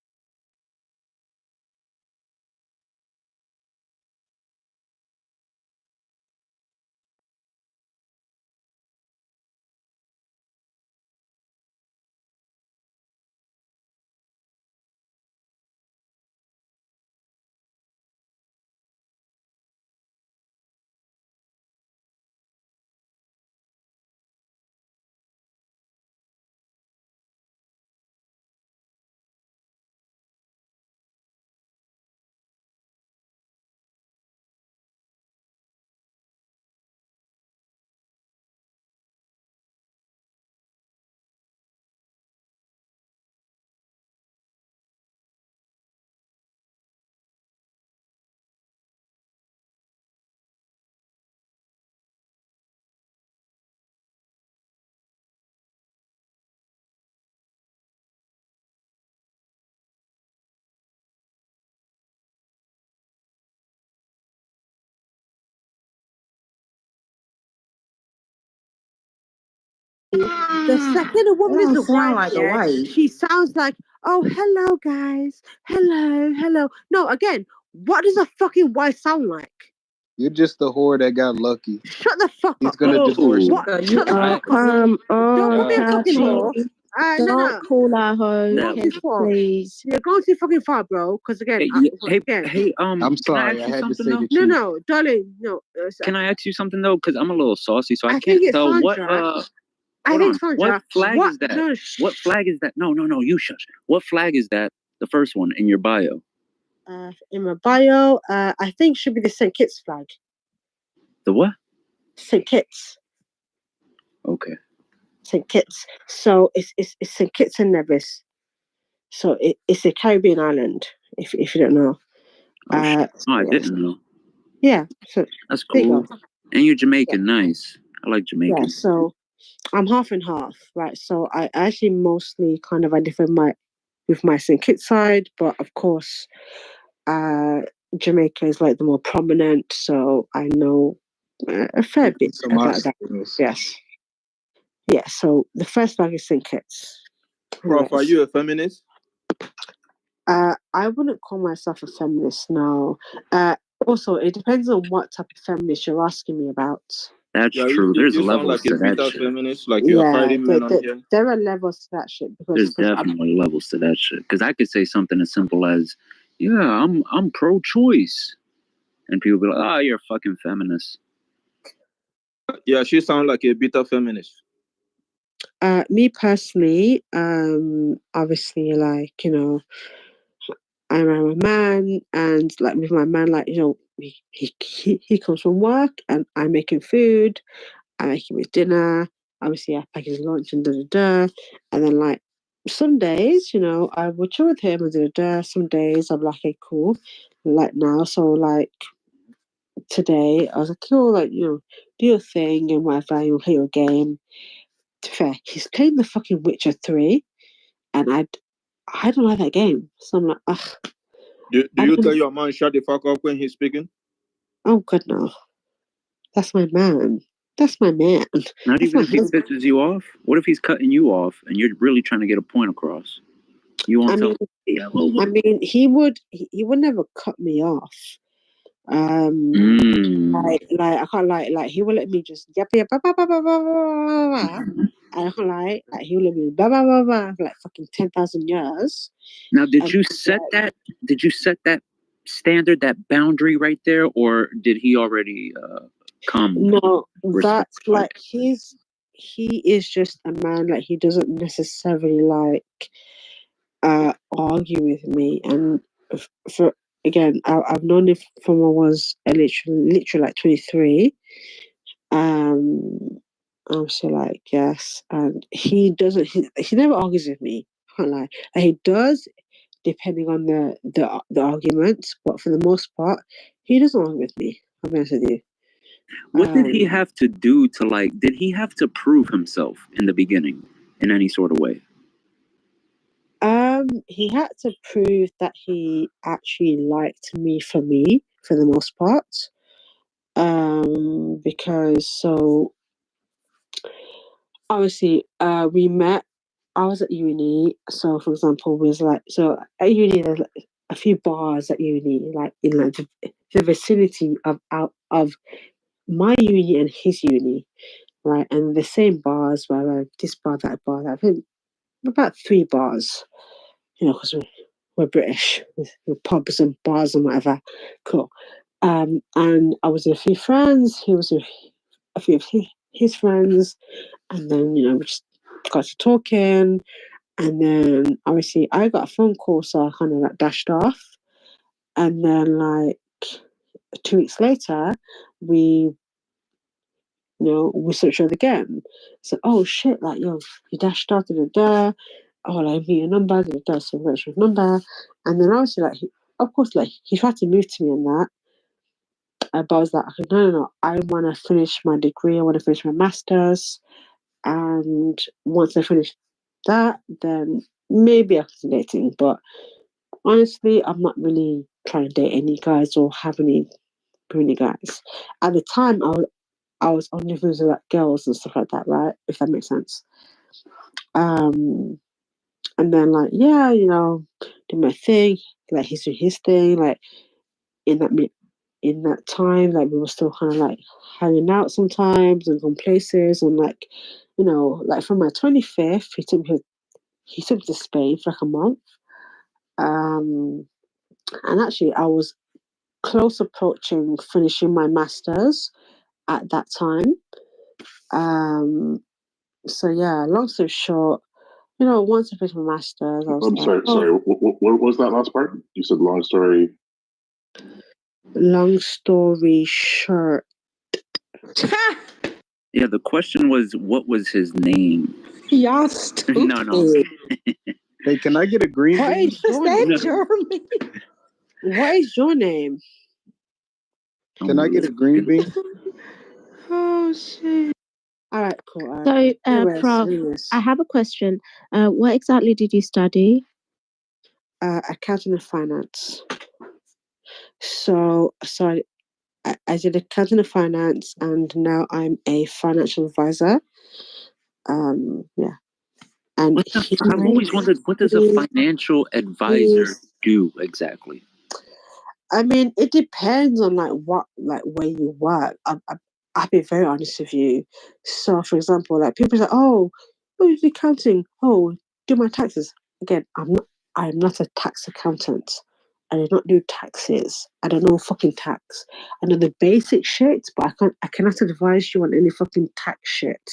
The second a woman is a wife, she sounds like, oh, hello, guys. Hello. No, again, what does a fucking wife sound like?
You're just the whore that got lucky.
Shut the fuck up.
He's gonna divorce you.
What? Shut the fuck up. Don't call me a fucking whore.
Don't call her hoe, please.
You're going too fucking far, bro. Because again,
I'm sorry, I had to say the truth.
No, darling, no.
Can I ask you something though? Because I'm a little saucy, so I
think
can't
it's
tell
Sandra.
Hold on.
Sandra.
What flag is that?
No,
what flag is that? No, you shush. What flag is that? The first one in your bio.
In my bio, I think should be the St. Kitts flag.
The what?
St. Kitts.
Okay.
St. Kitts. So it's St. Kitts and Nevis. So it's a Caribbean island. If you don't know.
I didn't know.
Yeah. So
that's cool. And you're Jamaican, nice. I like Jamaican.
Yeah. So I'm half and half, right? So I actually mostly kind of identify with my St. Kitts side, but of course, Jamaica is like the more prominent, so I know a fair bit about that. Yes. Yeah, so the first flag is St. Kitts.
Prof, are you a feminist?
I wouldn't call myself a feminist, no. Also, it depends on what type of feminist you're asking me about.
That's true. There's levels to that shit.
Feminist, like you're fighting men on here.
There are levels to that shit.
There's definitely levels to that shit. Because I could say something as simple as, "Yeah, I'm pro-choice," and people be like, "Oh, you're a fucking feminist."
Yeah, she sounds like a bitter feminist.
Me personally, obviously, like, you know, I'm a man, and like with my man, like, you know, he comes from work and I make him food, I make him his dinner, obviously I pack his lunch and and then like some days, you know, I will chill with him and some days I'm like, okay, cool, like now, so like today I was like, cool, like, you know, do your thing and whatever, you'll play your game. To be fair, he's playing the fucking Witcher 3 and I don't like that game, so I'm like, ugh.
Do you tell your man shut the fuck up when he's speaking?
Oh god, no. That's my man. That's my man.
Not even if he pisses you off. What if he's cutting you off and you're really trying to get a point across? You won't tell.
I mean, he would never cut me off. Like I can't like he will let me just yap yap ba ba ba ba ba ba. And I can't like he will let me ba ba ba ba for like fucking 10,000 years.
Now, did you set that? Did you set that standard, that boundary right there, or did he already come?
No, that's like he is just a man. Like he doesn't necessarily like argue with me, and for again, I've known him from when I was literally like 23. I'm still like, yes, and he doesn't. He never argues with me. I can't lie. Like, he does, depending on the argument, but for the most part, he doesn't argue with me. I'll be honest with you.
What did he have to do to like? Did he have to prove himself in the beginning in any sort of way?
He had to prove that he actually liked me for the most part. Because so obviously we met. I was at uni, so for example, was like so at uni there's like a few bars at uni, like in like the vicinity of my uni and his uni, right? And the same bars where this bar, that bar, that. I think about 3 bars, you know, because we're British, with pubs and bars and whatever. Cool. And I was with a few friends. He was with a few of his friends, and then you know we just got to talking. And then obviously I got a phone call, so I kind of like dashed off. And then like 2 weeks later, we saw each other again. So oh shit, like yo, you dashed off oh like me your number, so I got your number. And then obviously like of course like he tried to move to me on that. But I was like, okay, no, I want to finish my degree, I want to finish my master's. And once I finish that, then maybe I can dating. But honestly, I'm not really trying to date any guys or have any guys. At the time, I was only friends with like girls and stuff like that, right? If that makes sense. And then like, yeah, do my thing, like he's doing his thing, like in that time, like we were still kind of like hanging out sometimes and going places and like, like for my 25th, he took me to Spain for like a month. And actually I was close approaching finishing my masters at that time. So yeah, long story short, once I finished my masters, I was
I'm
like,
sorry. What was that last part? You said long story.
Long story short.
Yeah, the question was, what was his name?
Y'all stupid.
No.
Hey, can I get a green
What
bean?
is your name, Jeremy? What is your name?
Can I get a green bean?
Oh shit. All right, cool.
So,
Anyways.
I have a question. What exactly did you study?
Accounting and finance. So I did accounting and finance, and now I'm a financial advisor. Yeah. And
I've always wondered, what does a financial advisor do exactly?
I mean, it depends on like where you work. I'll be very honest with you. So, for example, like people say, "Oh, you do accounting? Oh, do my taxes." Again, I'm not a tax accountant. I do not do taxes. I don't know fucking tax. I know the basic shit, but I cannot advise you on any fucking tax shit.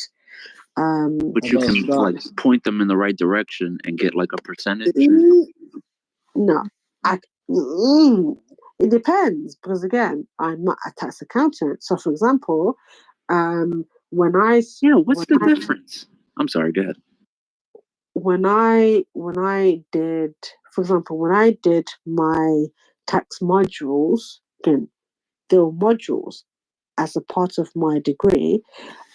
But you can like point them in the right direction and get like a percentage.
No, it depends because again, I'm not a tax accountant. So, for example, when I
what's the difference? I'm sorry, go ahead.
When I did, for example, when I did my tax modules, again, there were modules as a part of my degree.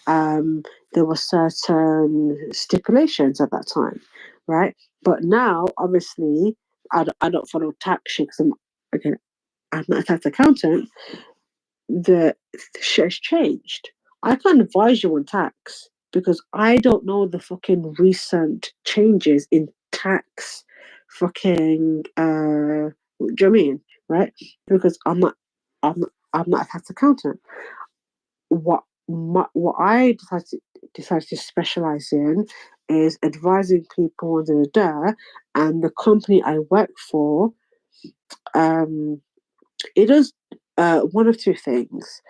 There were certain stipulations at that time, right? But now, obviously, I don't follow tax shit because I'm not a tax accountant. The shit has changed. I can't advise you on tax because I don't know the fucking recent changes in tax fucking do you know what I mean? Right? Because I'm not a tax accountant. What I decided to specialize in is advising people on and the company I work for, it does one of two things.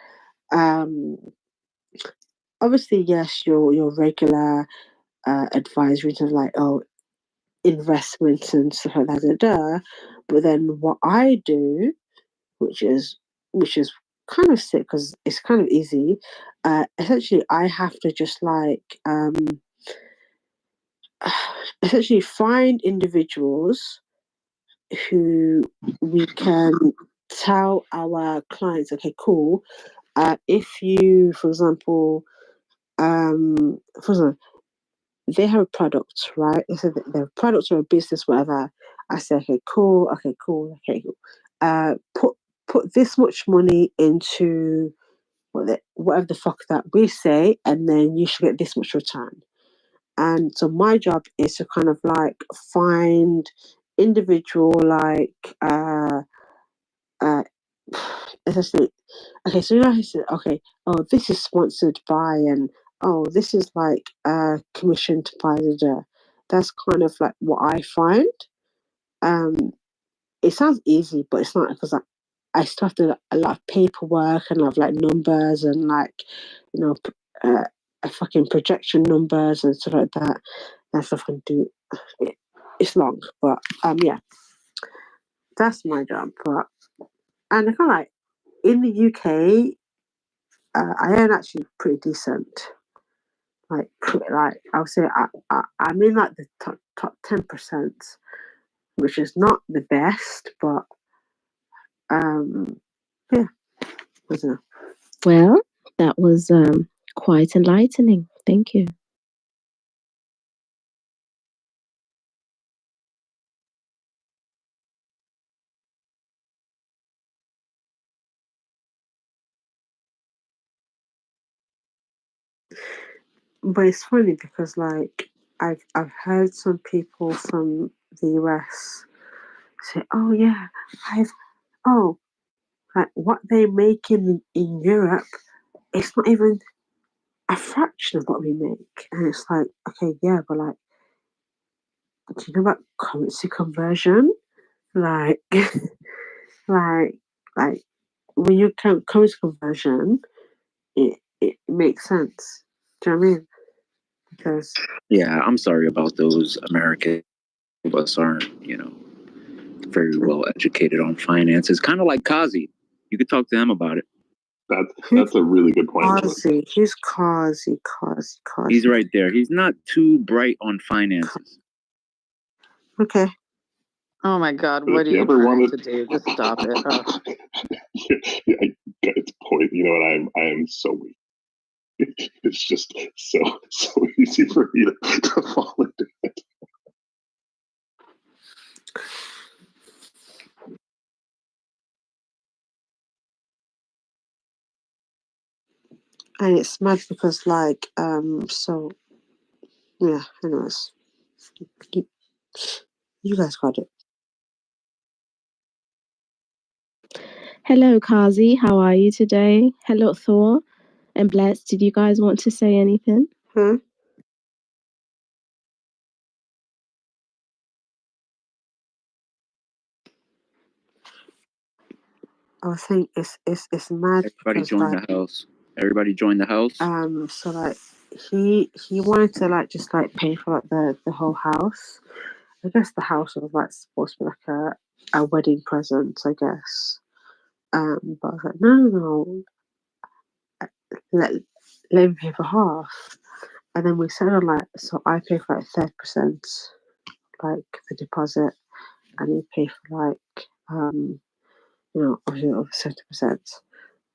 Obviously, yes, your regular advisory to like investments and stuff like that. But then what I do, which is kind of sick because it's kind of easy. Essentially, I have to just like essentially find individuals who we can tell our clients, okay, cool. If you, for example, they have a product, right? They said their product or a business, whatever. I say, okay, cool. Put this much money into whatever the fuck that we say, and then you should get this much return. And so my job is to kind of like find individual essentially, okay, so I said, okay, oh, this is sponsored by, and oh, this is like commissioned by That's kind of like what I find. It sounds easy, but it's not because I started a lot of paperwork and I've like numbers and like, a fucking projection numbers and stuff like that. That stuff I can do. It's long, but yeah, that's my job. But and I kind of like in the UK, I earn actually pretty decent. Like I would say I'm in like the top 10%, which is not the best, but yeah, I don't know.
Well, that was quite enlightening. Thank you.
But it's funny because like I've heard some people from the US say, "Oh yeah, I've oh like what they make in Europe, it's not even a fraction of what we make." And it's like, okay, yeah, but like, do you know about currency conversion? Like, like, like when you count currency conversion, it makes sense. Do you know what I mean? Because
Yeah, I'm sorry about those American of us aren't, very well educated on finances. Kind of like Kazi. You could talk to him about it.
That's a really good point.
Kazi, he's Kazi.
He's right there. He's not too bright on finances.
Okay.
Oh my God, what are you trying to do? Just stop it.
It's point. You know what? I am so weak. It's just so easy for me to fall into it.
And it's mad because like so yeah, anyways. You guys got it.
Hello, Kazi. How are you today? Hello, Thor and Bless. Did you guys want to say anything?
I think it's mad.
Everybody join the house. Everybody join the house.
So like he wanted to like just like pay for like the whole house. I guess the house was like supposed to be like a wedding present, I guess. But I was like, no. Let me pay for half. And then we settled like, so I pay for like 30%, like the deposit, and he pay for like, obviously over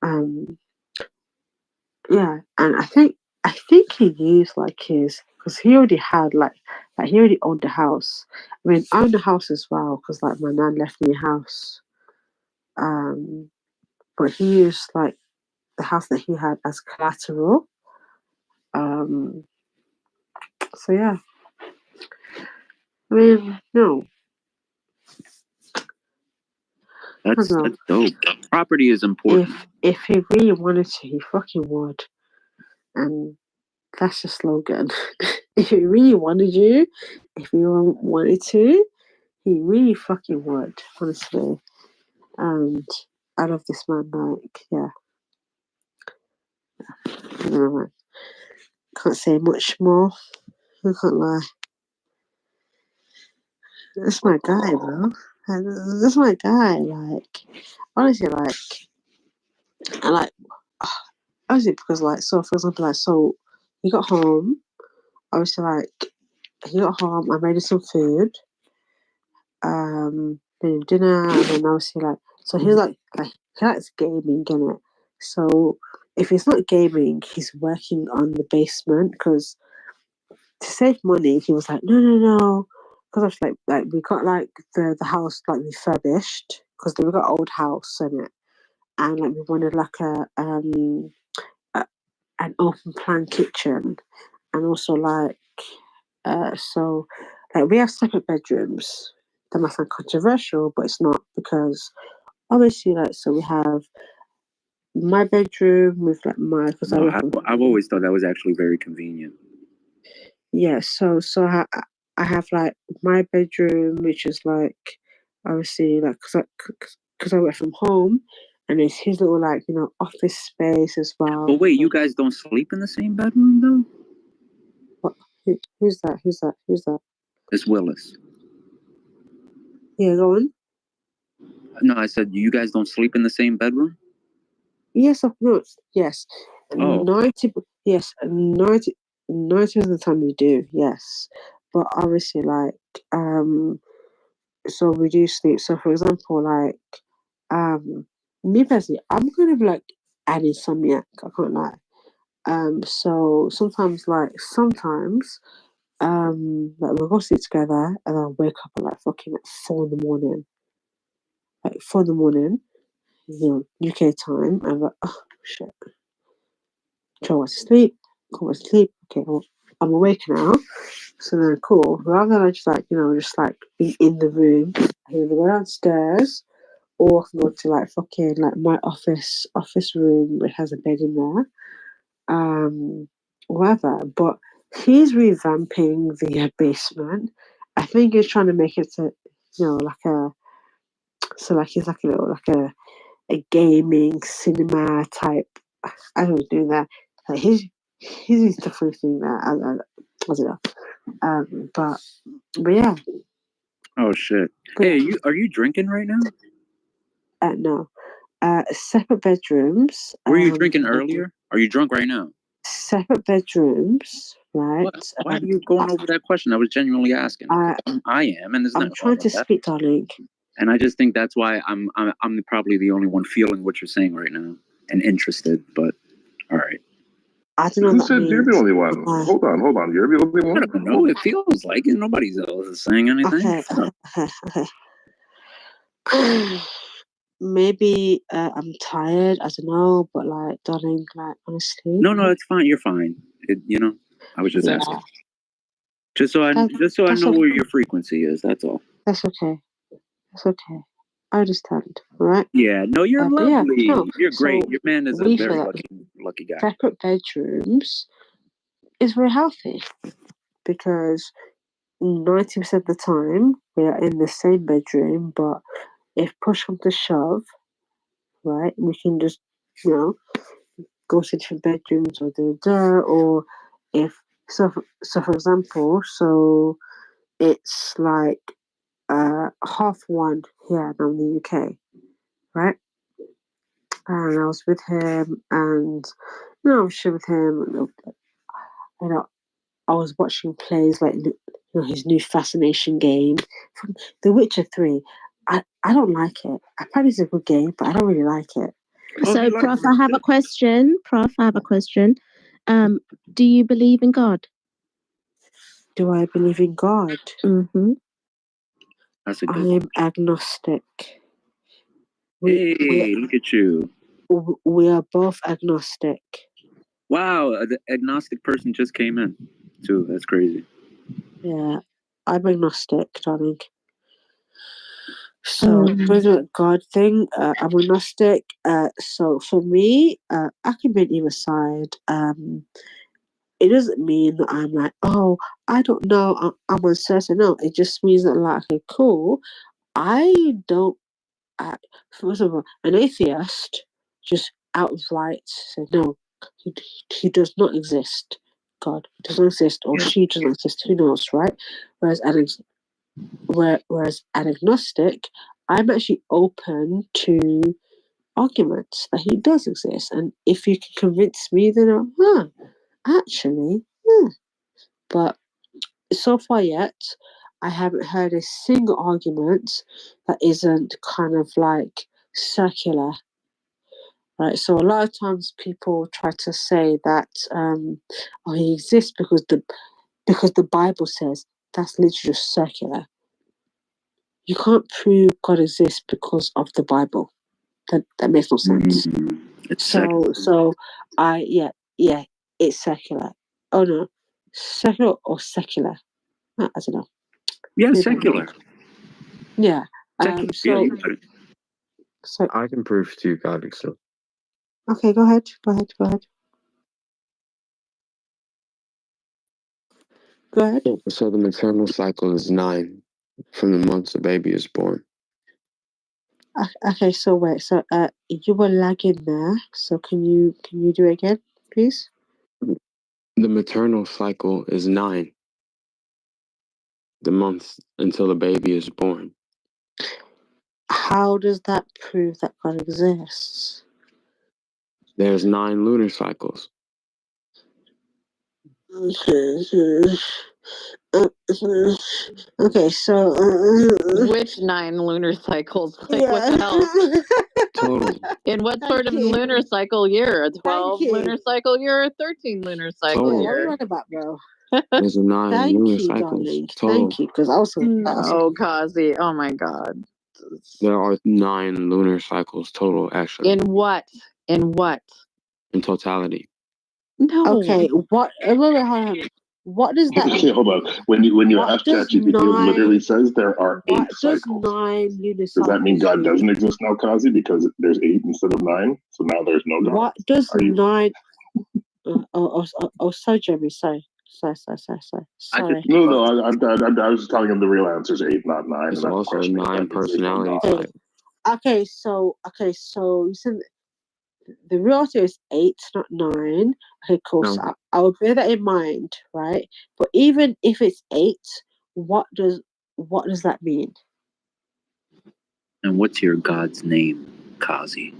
70%. Yeah, and I think he used like his, because he already had like he already owned the house. I mean, I owned the house as well because like my nan left me a house. But he used like the house that he had as collateral. So yeah, I mean, no.
That's dope. Property is important.
If he really wanted to, he fucking would. And that's the slogan. If he really wanted to, he really fucking would, honestly. And I love this man, like, yeah. I don't know, man. Can't say much more. I can't lie. That's my guy, bro. That's my guy, like, honestly, like, and like, honestly, because, like, so, for example, like, so, he got home, obviously, like, he got home, I made him some food, made him dinner, and then obviously, like, so he's like, he likes gaming, innit? So, if he's not gaming, he's working on the basement, because to save money, he was like, no, because I was like we got like the house like refurbished because we got old house in it, and like we wanted like an open plan kitchen, and also like so like we have separate bedrooms. That might sound controversial, but it's not because obviously like so we have my bedroom with like my because
I've always thought that was actually very convenient.
Yeah, so I have like my bedroom, which is like obviously like because I work from home, and it's his little like office space as well.
But wait, you guys don't sleep in the same bedroom though?
What? Who's that? Who's that?
It's Willis.
Yeah, go on.
No, I said you guys don't sleep in the same bedroom.
Yes, of course. Yes.
Oh.
90 of the time we do. Yes, but obviously like so we do sleep. So for example, like me personally, I'm kind of like an insomniac. I can't lie. So sometimes like we'll go sleep together and I'll wake up at like fucking like 4 in the morning. Like 4 in the morning, UK time, and I'm like, oh shit. Try to sleep. Come asleep. Okay, well, I'm awake now. So then, cool. Rather than just be in the room, I can either go downstairs or I can go to fucking my office room, which has a bed in there. Whatever. But he's revamping the basement. I think he's trying to make it to, he's like a gaming cinema type. I don't do that. He's the free thing there. I don't know. But yeah.
Oh shit! Hey, are you drinking right now?
No. Separate bedrooms.
Were you drinking earlier? Are you drunk right now?
Separate bedrooms, right?
Why are you going over that question? I was genuinely asking. I am, and there's nothing wrong with that. I'm trying to
speak, darling.
And I just think that's why I'm probably the only one feeling what you're saying right now and interested. But all right.
I don't know.
Who said you're the only one? Hold on. You're the only one?
I don't know. It feels like it. Nobody else is saying anything.
Okay. Maybe I'm tired. I don't know. But darling, honestly.
No, it's fine. You're fine. I was just asking. Just so I know where your frequency is. That's all.
That's okay. I understand. All right.
Yeah. No, you're lovely.
Yeah, no.
You're great. Your man is a very lucky guy.
Separate bedrooms is very healthy because 90% of the time we are in the same bedroom, but if push comes to shove, right, we can just go to different bedrooms or if for example, it's 1:30 here now in the UK, right? And I was with him, and I was with him. I was watching plays his new fascination game, The Witcher 3. I don't like it. Apparently it's a good game, but I don't really like it.
So, Prof, I have a question. Do you believe in God?
Do I believe in God?
Mm-hmm.
That's a good
I'm agnostic.
Hey, look at you.
We are both agnostic.
Wow, the agnostic person just came in, too. That's crazy.
Yeah, I'm agnostic, darling. So, bringing up God thing, I'm agnostic. So, for me, I can be on either side. It doesn't mean that I'm I don't know, I'm uncertain. No, it just means that, okay, cool. I don't, first of all, an atheist just outright said, no, he does not exist. God does not exist, or she does not exist. Who knows, right? Whereas an agnostic, I'm actually open to arguments that he does exist, and if you can convince me, then actually. But so far yet, I haven't heard a single argument that isn't kind of circular. Right, so a lot of times people try to say that he exists because the Bible says. That's literally just circular. You can't prove God exists because of the Bible. That makes no sense.
It's
so it's secular. Oh no, secular or secular? I don't know.
Yeah, secular.
Yeah.
So
I can prove to you God exists.
Okay, go ahead. Go ahead.
So the maternal cycle is 9 from the month the baby is born.
Okay, so wait. So you were lagging there. So can you do it again, please?
The maternal cycle is 9. The months until the baby is born.
How does that prove that God exists?
There's 9 lunar cycles.
Okay, so
which 9 lunar cycles? What the hell?
Total.
In what sort of lunar cycle year? A 12 lunar cycle year or a 13 lunar cycle year?
What are you on about, bro?
There's 9 lunar cycles.
Darling.
Total.
Thank you, because also
no, Kazi. Oh my God.
There are 9 lunar cycles total, actually.
In what?
In totality.
No.
Okay, what? Wait, hold on. What does that
Okay,
mean?
hold on. When you
What
ask
does
ChatGPT, it literally says there are
What
8
does
cycles.
9 lunar
Does that mean
cycles
God
mean?
doesn't exist now, Kazi, because there's 8 instead of 9? So now there's no God.
What does
Are you?
9? Sorry, Jeremy. Sorry.
No. I was just telling him the real answer is 8, not 9.
It's
And that's
also
questioning
9
that there's a
personality
God.
type.
Okay, so you said the real answer is 8, not 9. Okay, cool.
No.
So I will bear that in mind, right? But even if it's 8, what does that mean?
And what's your God's name, Kazi?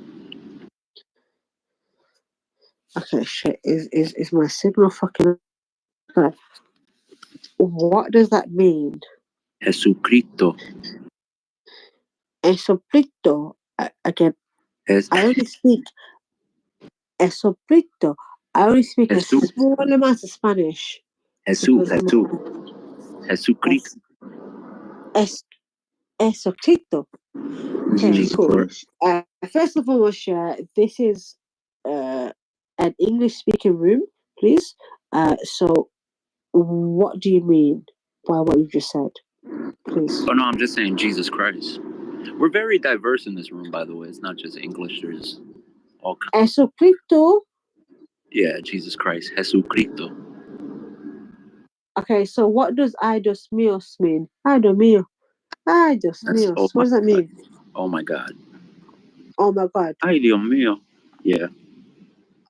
Okay, shit. Is my signal fucking? Okay. What does that mean?
Jesucristo.
Jesucristo. Again, I only speak Jesucristo. I only speak a small amount of Spanish.
Jesucristo.
Jesucristo. Okay,
Jesus
cool.
Christ.
First of all, this is an English-speaking room, please. So what do you mean by what you just said, please?
Oh no, I'm just saying Jesus Christ. We're very diverse in this room, by the way. It's not just English. There's all kinds.
Jesucristo.
Yeah, Jesus Christ. Jesucristo.
Okay, so what does "ay Dios míos" mean? Ay Dios mío. Ay Dios míos.
Oh
What does that mean?
Oh my God.
Oh my God.
Ay Dios mío. Yeah.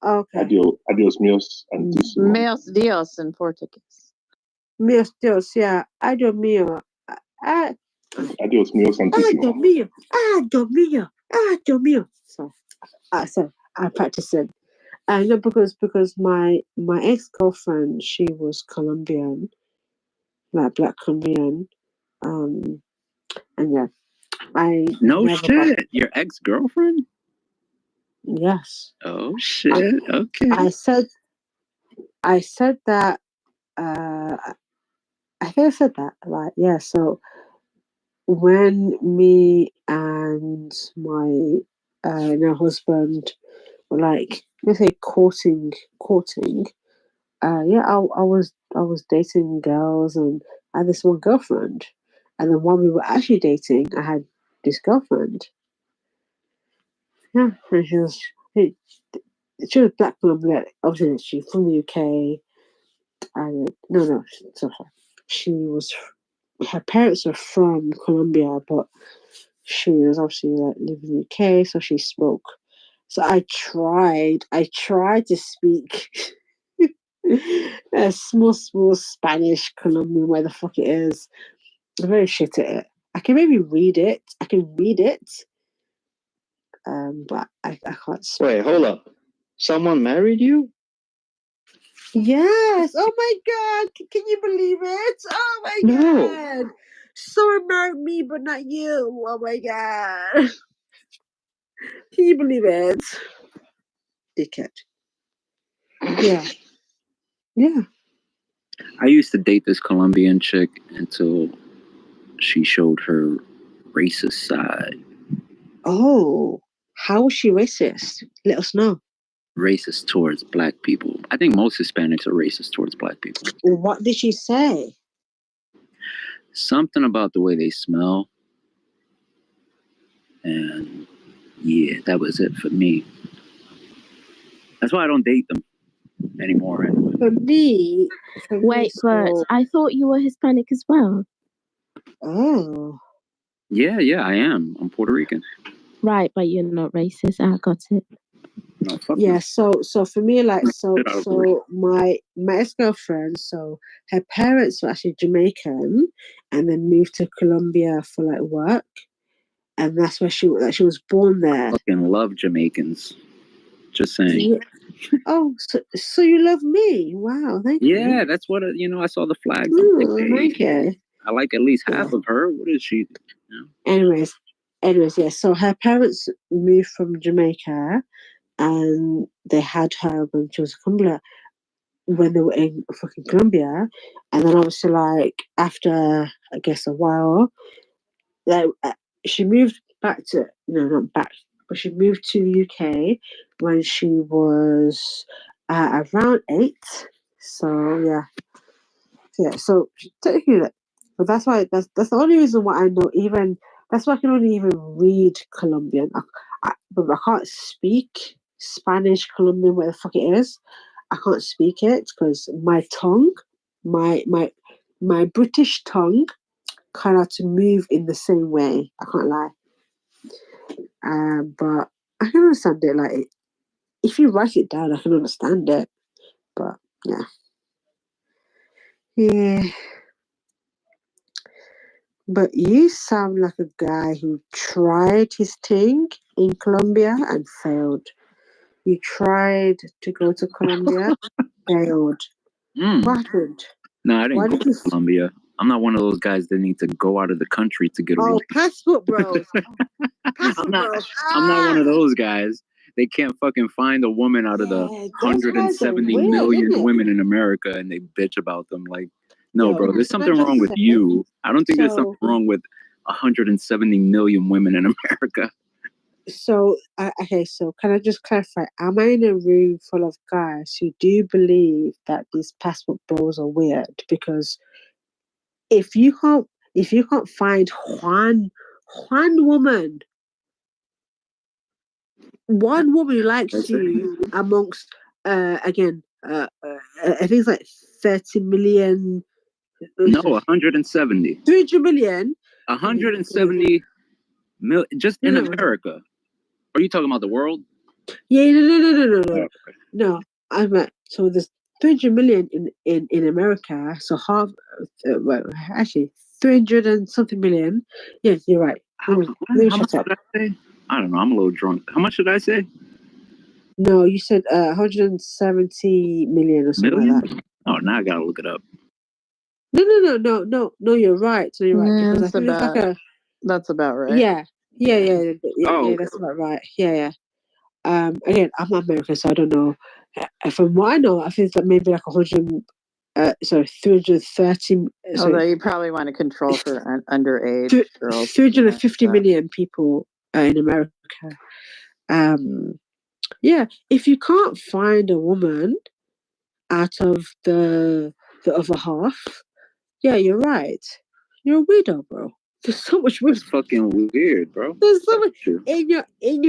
Okay.
Adios míos antísimo.
Meus Dios in Portuguese.
Míos Dios, yeah. Ay Dios mío. Ay,
Adios míos
ay
antísimo.
Dios mío. Ay Dios mío. Ay Dios mío. So I practiced it. I know because my ex-girlfriend, she was Colombian, like black Colombian. And yeah, I
No
never
shit.
got.
Your ex-girlfriend?
Yes.
Oh shit. Okay.
I said that. I think I said that. Like, yeah. So when me and my now husband were like, let's say courting. Yeah, I was dating girls, and I had this one girlfriend, and then when we were actually dating, I had this girlfriend. Yeah, and she was black Colombian. Obviously, she's from the UK. And no, sorry. She was. Her parents are from Colombia, but she was obviously like living in the UK, so she spoke. So I tried to speak a small Spanish Colombian, where the fuck it is. I'm very shit at it. I can maybe read it. But I can't speak.
Wait, hold up. Someone married you?
Yes. Oh my God. Can you believe it? Oh my God. Someone married me, but not you. Oh my God. Can you believe it? Dickhead. Yeah. Yeah.
I used to date this Colombian chick until she showed her racist side.
Oh, how was she racist? Let us know.
Racist towards black people. I think most Hispanics are racist towards black people.
What did she say?
Something about the way they smell. And yeah, that was it for me. That's why I don't date them anymore. Anyway.
Wait, but I thought you were Hispanic as well.
Oh.
Yeah, I am. I'm Puerto Rican.
Right, but you're not racist. I got it.
No, fuck
yeah,
no.
so for me, like, so my ex-girlfriend, so her parents were actually Jamaican and then moved to Colombia for like work, and that's where she was born there.
I fucking love Jamaicans. Just saying.
Yeah. Oh, so you love me? Wow, thank you.
Yeah, that's what I saw the flags. I'm like, hey,
okay.
I like at least half of her. What is she?
Anyways, yeah. So her parents moved from Jamaica, and they had her when she was in Colombia, when they were in fucking Colombia, and then obviously, like, after I guess a while, like, she moved back to not back, but she moved to the UK when she was Around 8. So yeah. So technically, but that's why that's the only reason why I know. Even that's why I can only even read Colombian. But I can't speak Spanish, Colombian, whatever the fuck it is. I can't speak it because my tongue, my British tongue, kind of to move in the same way. I can't lie. But I can understand it. Like if you write it down, I can understand it. But yeah. Yeah. But you sound like a guy who tried his thing in Colombia and failed. You tried to go to Colombia, failed. What happened?
No, I didn't
Why
go
did you?
to Colombia. I'm not one of those guys that need to go out of the country to get a
Oh,
woman.
passport bros. Passport bros.
I'm not one of those guys. They can't fucking find a woman out of the
Those guys are
170
weird,
million
isn't it?
women in America, and they bitch about them. Like, no,
Yo,
bro, there's
can I
something
just
wrong with
say,
you. I don't think there's
so-
something wrong with 170 million women in America.
So, okay, so can I just clarify? Am I in a room full of guys who do believe that these passport bros are weird? Because if you can't find one woman, one woman who likes you amongst I think it's like 30 million.
No, 170.
300 million.
170 million just in
No.
America. Are you talking about the world?
Yeah, no.
Oh, okay.
No, I meant so there's 300 million in America. So half, well, actually 300 and something million. Yeah, you're right. Let me
How much
shut up.
did I say? I don't know. I'm a little drunk. How much did I say?
No, you said 170 million or something like that.
Oh, now I gotta look it up.
No. You're right. So you're right because I think it's like a.
That's about right.
Yeah. That's about right. Yeah. Again, I'm not American, so I don't know. From what I know, I think it's like maybe like 330.
Although you probably want to control for underage girls.
350 million people in America. Yeah, if you can't find a woman out of the other half, yeah, you're right. You're a weirdo, bro. There's so much women.
It's fucking weird, bro.
There's so much in your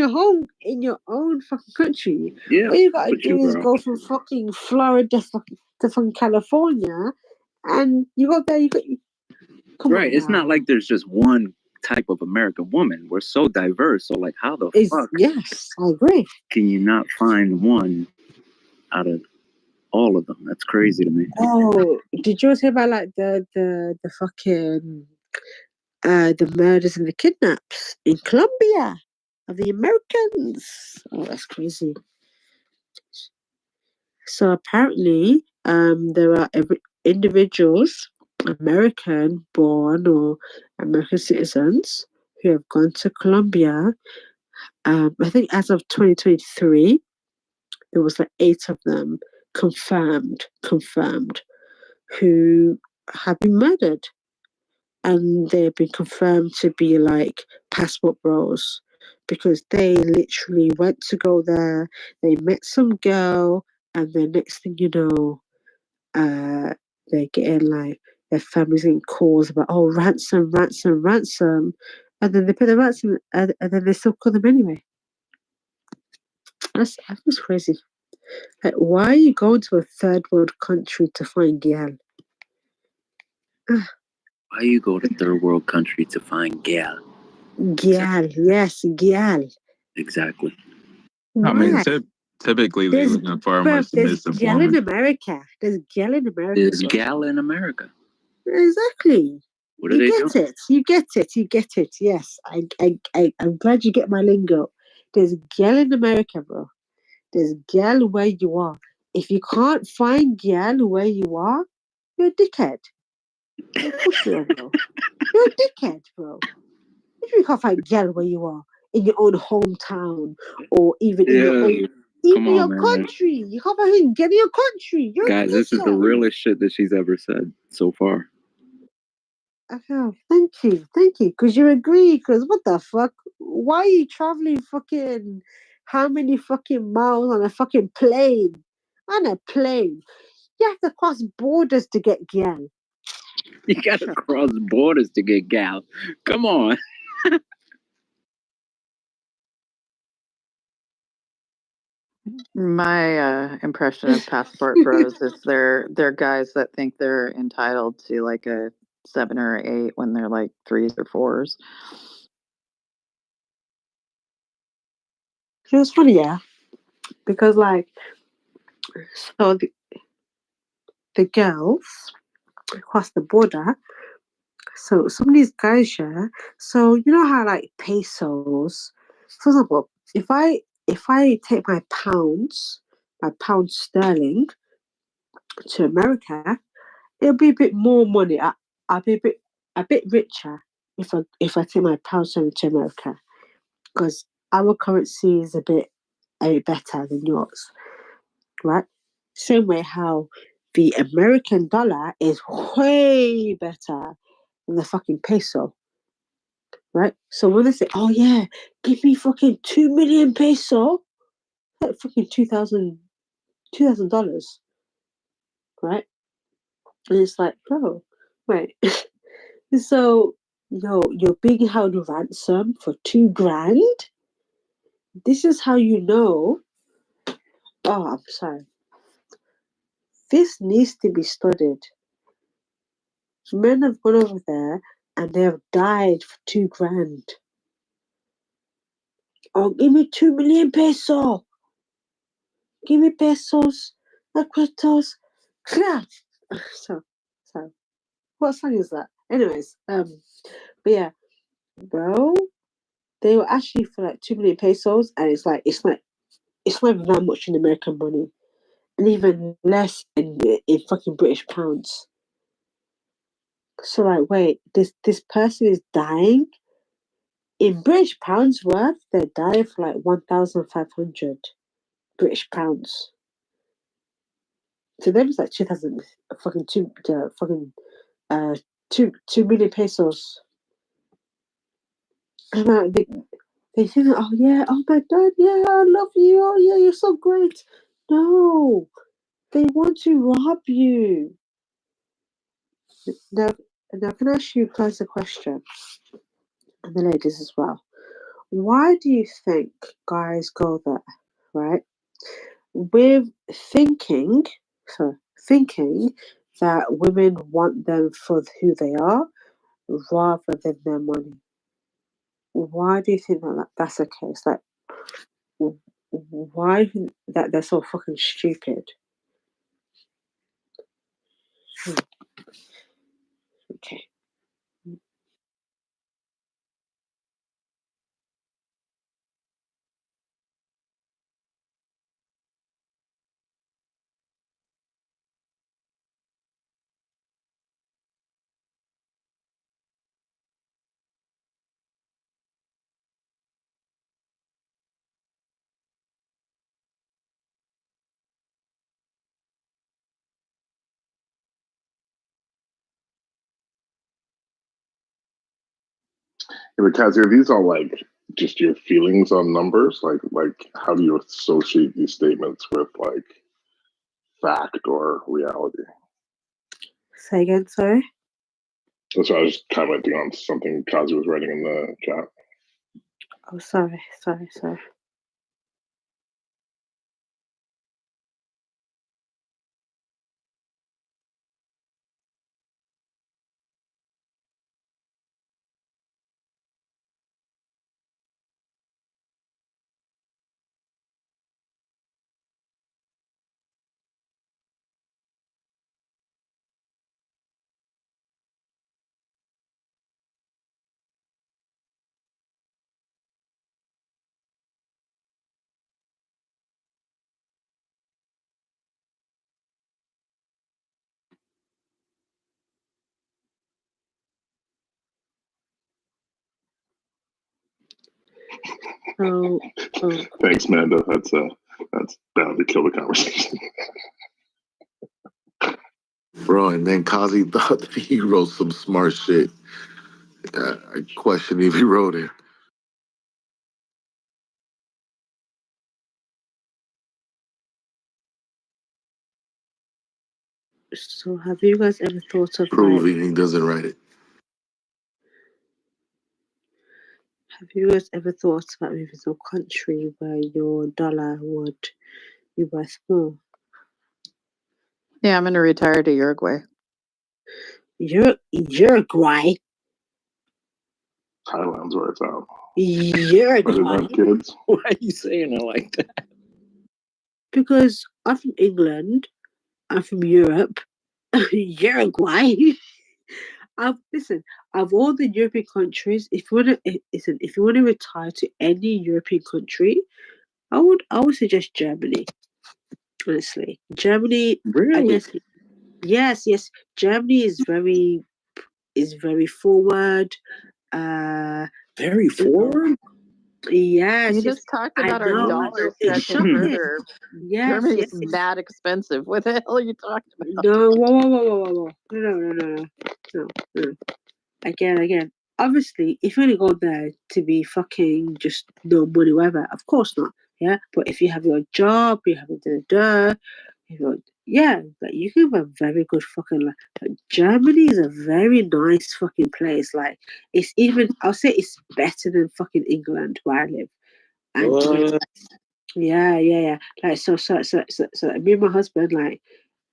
own fucking country.
Yeah,
All you gotta
but
do is go from fucking Florida to fucking California, and you got there. You got. Come
right.
on,
It's not like there's just one type of American woman. We're so diverse. So, like, how the fuck?
Yes, I agree.
Can you not find one out of all of them? That's crazy to me.
Oh, did you hear about like the fucking the murders and the kidnaps in Colombia of the Americans? Oh, that's crazy. So apparently, there are individuals, American born or American citizens, who have gone to Colombia. I think as of 2023, there was like 8 of them confirmed, who have been murdered. And they've been confirmed to be like passport bros because they literally went to go there, they met some girl, and the next thing you know, they're getting like their families getting calls about ransom, and then they pay the ransom, and then they still call them anyway. That's crazy. Like, why are you going to a third world country to find gal?
Why you go to third world country to find gal?
Gal, yes, gal.
Exactly.
I mean,
Why?
typically they looking for a more
There's
submissive
gal in
woman.
America. There's gal in America.
There's gal in America.
Exactly.
What do they do?
You get it. Yes, I'm glad you get my lingo. There's gal in America, bro. There's gal where you are. If you can't find gal where you are, you're a dickhead. Of course you are, bro. You're a dickhead, bro. If you can't find gal where you are, in your own hometown, or even in your own, even
Come on,
your
man.
country, you can't find gal in your country. You're
Guys, this is the realest shit that she's ever said so far.
Oh, thank you, because you agree. Because what the fuck? Why are you traveling fucking how many fucking miles on a fucking plane? on a plane. You have to cross borders to get gal.
You gotta cross borders to get gal. Come on.
My impression of passport bros is they're guys that think they're entitled to like a 7 or 8 when they're like 3s or 4s.
It was funny, yeah, because like, so the girls across the border. So some of these guys, yeah. So you know how like pesos, for example, if I take my pound sterling to America, it'll be a bit more money. I'll be a bit richer if I take my pound sterling to America because our currency is a bit better than yours, right? Same way how the American dollar is way better than the fucking peso, right? So when they say, "Oh yeah, give me fucking 2 million peso," like fucking $2,000, right? And it's like, bro, wait. So you're being held ransom for 2 grand. This is how you know. Oh, I'm sorry. This needs to be studied. Men have gone over there and they have died for 2 grand. Oh, give me 2 million peso. Give me pesos, acuetos. So, what song is that? Anyways, but yeah, bro, they were actually for like 2 million pesos, and it's not even that much in American money, and even less in fucking British pounds. So like, wait, this person is dying in British pounds worth. They're dying for like 1,500 British pounds. To them, it's like 2,000 fucking uh 2 million pesos. And like they think, oh yeah, oh my god, yeah, I love you, oh yeah, you're so great. No, they want to rob you. Now, now can I ask you guys a question, and the ladies as well? Why do you think guys go there, right? With thinking, so thinking that women want them for who they are rather than their money. Why do you think that's the case? Like, why that they're so fucking stupid? Okay.
Yeah, but Kaz, are these all like just your feelings on numbers? Like how do you associate these statements with like fact or reality?
Say again, sorry.
So I was just commenting on something Kazi was writing in the chat.
Oh, sorry. Oh,
Thanks, Manda. That's bound to kill the conversation.
Bro, and then Kazi thought that he wrote some smart shit. I question if he wrote it.
So have you guys ever thought of
Proving he doesn't write it.
have you guys ever thought about moving to a country where your dollar would be worth more?
Yeah, I'm gonna retire to Uruguay.
Uruguay?
Thailand's where it's out.
Uruguay?
Kids.
Why are you saying it like that?
Because I'm from England. I'm from Europe. Uruguay? Listen, of all the European countries, if you want to retire to any European country, I would suggest Germany. Honestly, Germany.
Really?
I guess yes. Germany is very forward.
Very forward.
Yes,
You
yes.
just talked
I
about our
know.
dollar
It's
stretching
shocking.
further.
Yes,
Germany's
yes.
mad expensive. What the hell are you talking about?
No, whoa. No. Again. Obviously, if you only go there to be fucking just no money, whatever, of course not. Yeah, but if you have your job, you have like you can have a very good fucking life. Like, Germany is a very nice fucking place. Like it's even, I'll say it's better than fucking England where I live. And
What?
yeah. Like so me and my husband like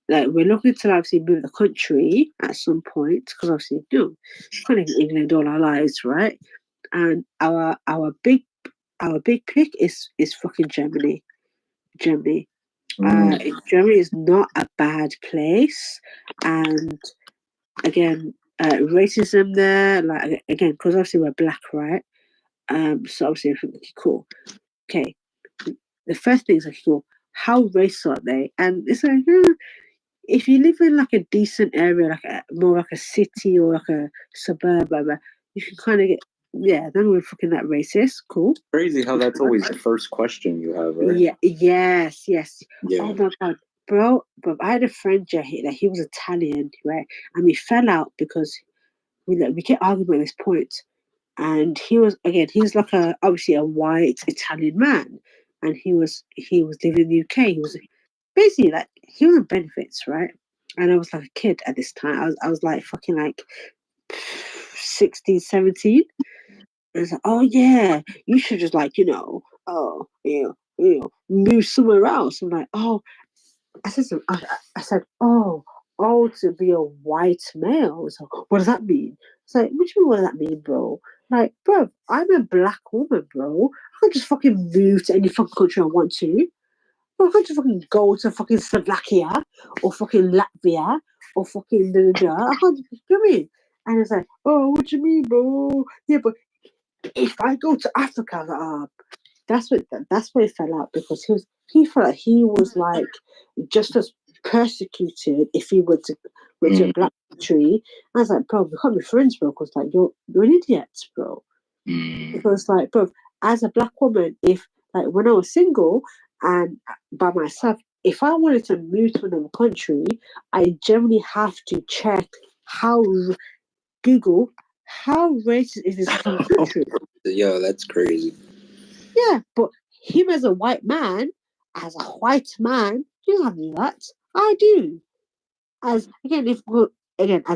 we're looking to obviously move the country at some point because obviously kind of England all our lives, right? And our big pick is fucking Germany. Germany is not a bad place, and again, racism there, like again, because obviously we're black, right? So obviously I think okay, cool. Okay, the first thing is like, cool. How racist are they? And it's like, if you live in like a decent area, like more like a city or like a suburb, you can kind of get then we're fucking that racist. Cool.
Crazy how that's always the first question you have, right?
Yeah. Yes.
Yeah.
Oh my god, bro. But I had a friend, he was Italian, right? And we fell out because we kept arguing at this point. And he's like obviously a white Italian man, and he was living in the UK. He was basically like he was on benefits, right? And I was like a kid at this time. I was like fucking like 16, 17. And it's like, oh yeah, you should just like move somewhere else. I'm like, oh, I said, oh, to be a white male. So what does that mean? It's like, what do you mean? What does that mean, bro? Like, bro, I'm a black woman, bro. I can just fucking move to any fucking country I want to. I can't just fucking go to fucking Slovakia or fucking Latvia or fucking I can't, you know what I mean? And it's like, oh, what do you mean, bro? Yeah, but if I go to Africa, that's where it fell out because he felt like he was like just as persecuted if he were to a black country. I was like, bro, we can't be friends, bro, because like you're an idiot, bro. Because like, bro, as a black woman, if like when I was single and by myself, if I wanted to move to another country, I generally have to check Google how racist is this country.
Yo, that's crazy.
Yeah, but him as a white man, he doesn't have to do that. I do. As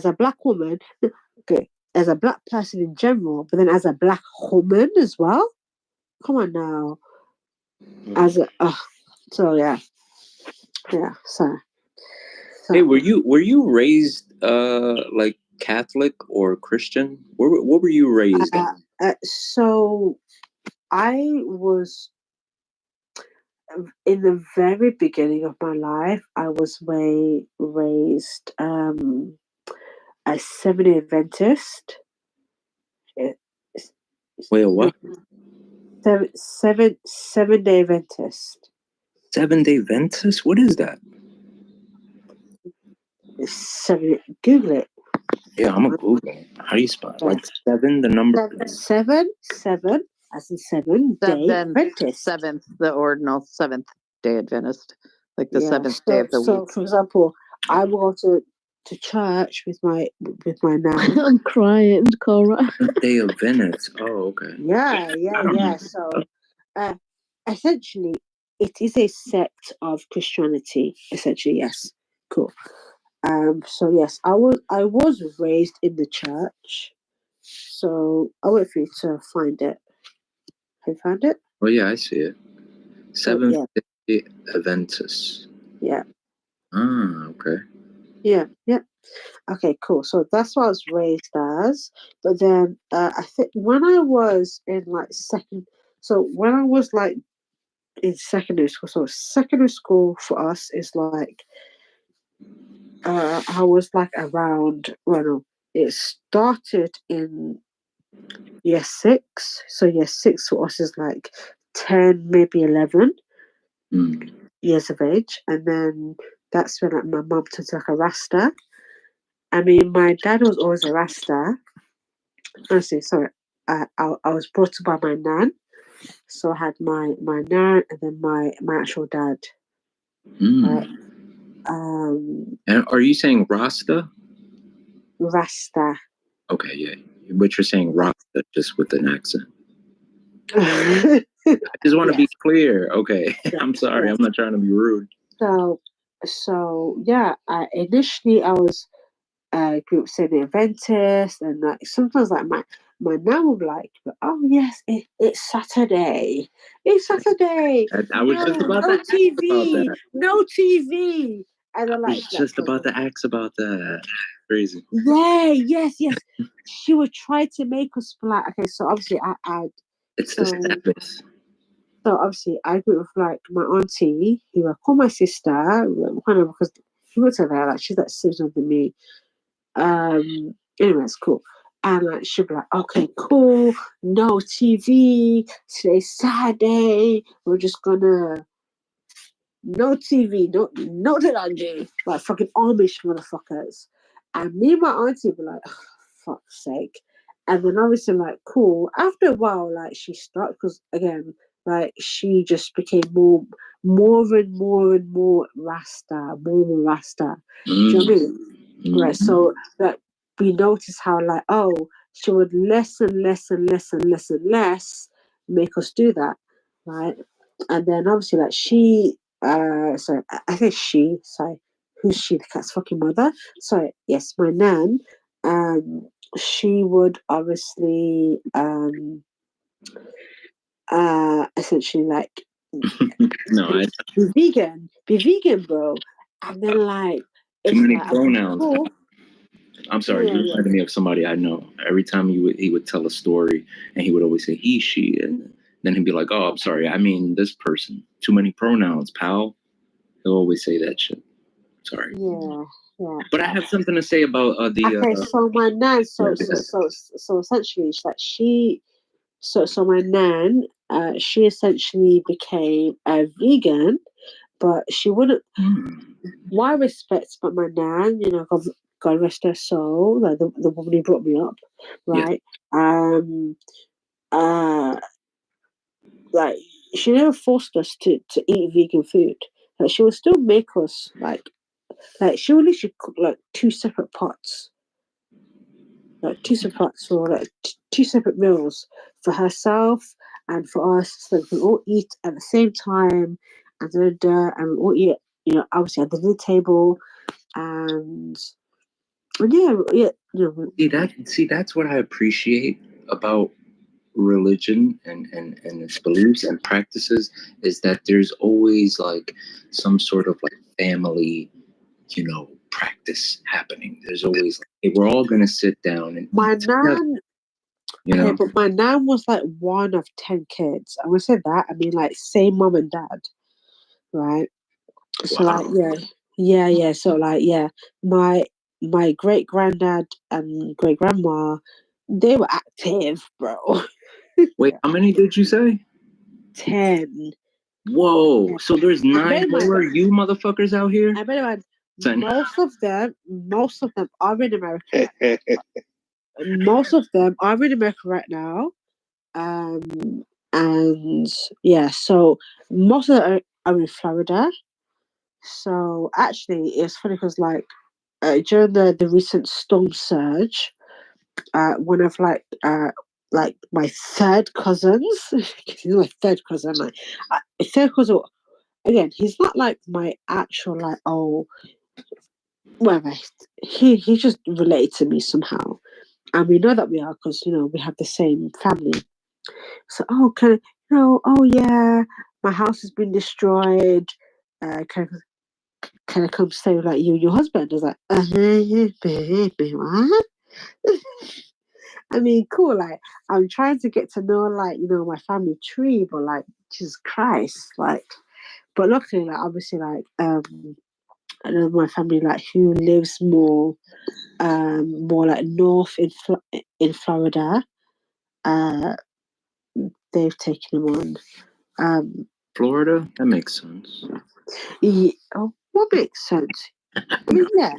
a black woman, okay, as a black person in general, but then as a black woman as well. Come on now. So yeah. So.
Hey, were you raised like Catholic or Christian? What were you raised in?
So I was in the very beginning of my life. I was raised a Seventh-day Adventist.
Wait, what?
Seven-day Adventist.
7-day Adventist? What is that?
Google it.
Yeah, I'm gonna Google it. How do you spell it? Like 7, the number?
Seven, as in 7-day Adventist.
The ordinal Seventh-day Adventist, like the seventh day of the week.
So, for example, I will go to church with my nan. I'm crying, Cora.
Day of Venice. Oh, okay.
Yeah. So, essentially, it is a sect of Christianity. Essentially, yes. Cool. So yes, I was raised in the church. So I'll wait for you to find it. Have you found it?
Oh yeah, I see it.
So,
750 Adventist.
Yeah.
Ah, okay.
Yeah. Okay, cool. So that's what I was raised as. But then I think when I was in when I was like in secondary school, so secondary school for us is like, I was like around, well, no, it started in year six. So year six for us is like 10, maybe 11 years of age. And then that's when like, my mum took like a Rasta. I mean, my dad was always a Rasta. Honestly, sorry. I was brought up by my nan. So I had my nan and then my actual dad. Right?
And are you saying Rasta?
Rasta.
Okay, yeah. But you're saying Rasta just with an accent. I just want to be clear. Okay. I'm sorry. I'm not trying to be rude.
So yeah, initially I was group setting Adventist, and like sometimes like my nan would be like, oh yes, it's Saturday. It's Saturday.
I was just about
no
to
TV.
that.
No TV. And
I
I'm
was
like,
just about to ask about that. Crazy.
yeah, yes. She would try to make us like, okay, so obviously
It's the Sabbath.
So obviously I grew up with like my auntie, who I call my sister, kind of because he would tell her like she's like 6 years older than me. Anyway, it's cool. And like she'd be like, okay, cool, no TV, today's Saturday, we're just gonna no TV, no technology, like fucking Amish motherfuckers. And me and my auntie would be like, oh, fuck's sake. And then obviously like, cool. After a while, like she stopped because again, like she just became more and more Rasta, more and more Rasta. Do you know what I mean? Right. So like we noticed how like, oh, she would less make us do that. Right. And then obviously like she sorry, I think who's she, the cat's fucking mother? Sorry, yes, my nan. She would obviously essentially like be vegan, bro. And then like
too many pronouns.
Cool.
I'm sorry, you reminded me of somebody I know. Every time he would tell a story, and he would always say he, she, and then he'd be like, "Oh, I'm sorry, I mean this person. Too many pronouns, pal." He'll always say that shit. Sorry.
Yeah.
But I have something to say about the.
Okay, so my nan, so essentially, it's like so my nan, she essentially became a vegan, but she wouldn't. Why respect, but my nan, God rest her soul, like the woman who brought me up, right? Like she never forced us to eat vegan food. Like she would still make us like she would literally cook like 2 separate pots. Like 2 separate pots or like 2 separate meals for herself and for us, so we can all eat at the same time and we all eat, obviously at the dinner table and
That's what I appreciate about religion and its beliefs and practices, is that there's always like some sort of like family, practice happening. There's always like, hey, we're all gonna sit down and
my
eat together,
nan. But my nan was like one of 10 kids. I'm gonna say that. I mean, like same mom and dad, right? So like yeah. So like my great granddad and great grandma, they were active, bro.
Wait, how many did you say?
10.
Whoa! So there's 9 more you motherfuckers out here.
I bet most of them are in America. Most of them are in America right now. And yeah, so most of them are in Florida. So actually, it's funny because like during the recent storm surge, one of like my third cousins, he's my third cousin, like third cousin. Again, he's not like my actual like whatever. He just related to me somehow, and we know that we are because we have the same family. So oh yeah, my house has been destroyed. Can I come stay with like you and your husband? I was like, what? I mean, cool. Like, I'm trying to get to know, like, my family tree, but like, Jesus Christ, like. But luckily, like, obviously, like, I know my family, like, who lives more like north in Florida. They've taken him on.
Florida, that makes sense.
Yeah, what makes sense? I mean, yeah.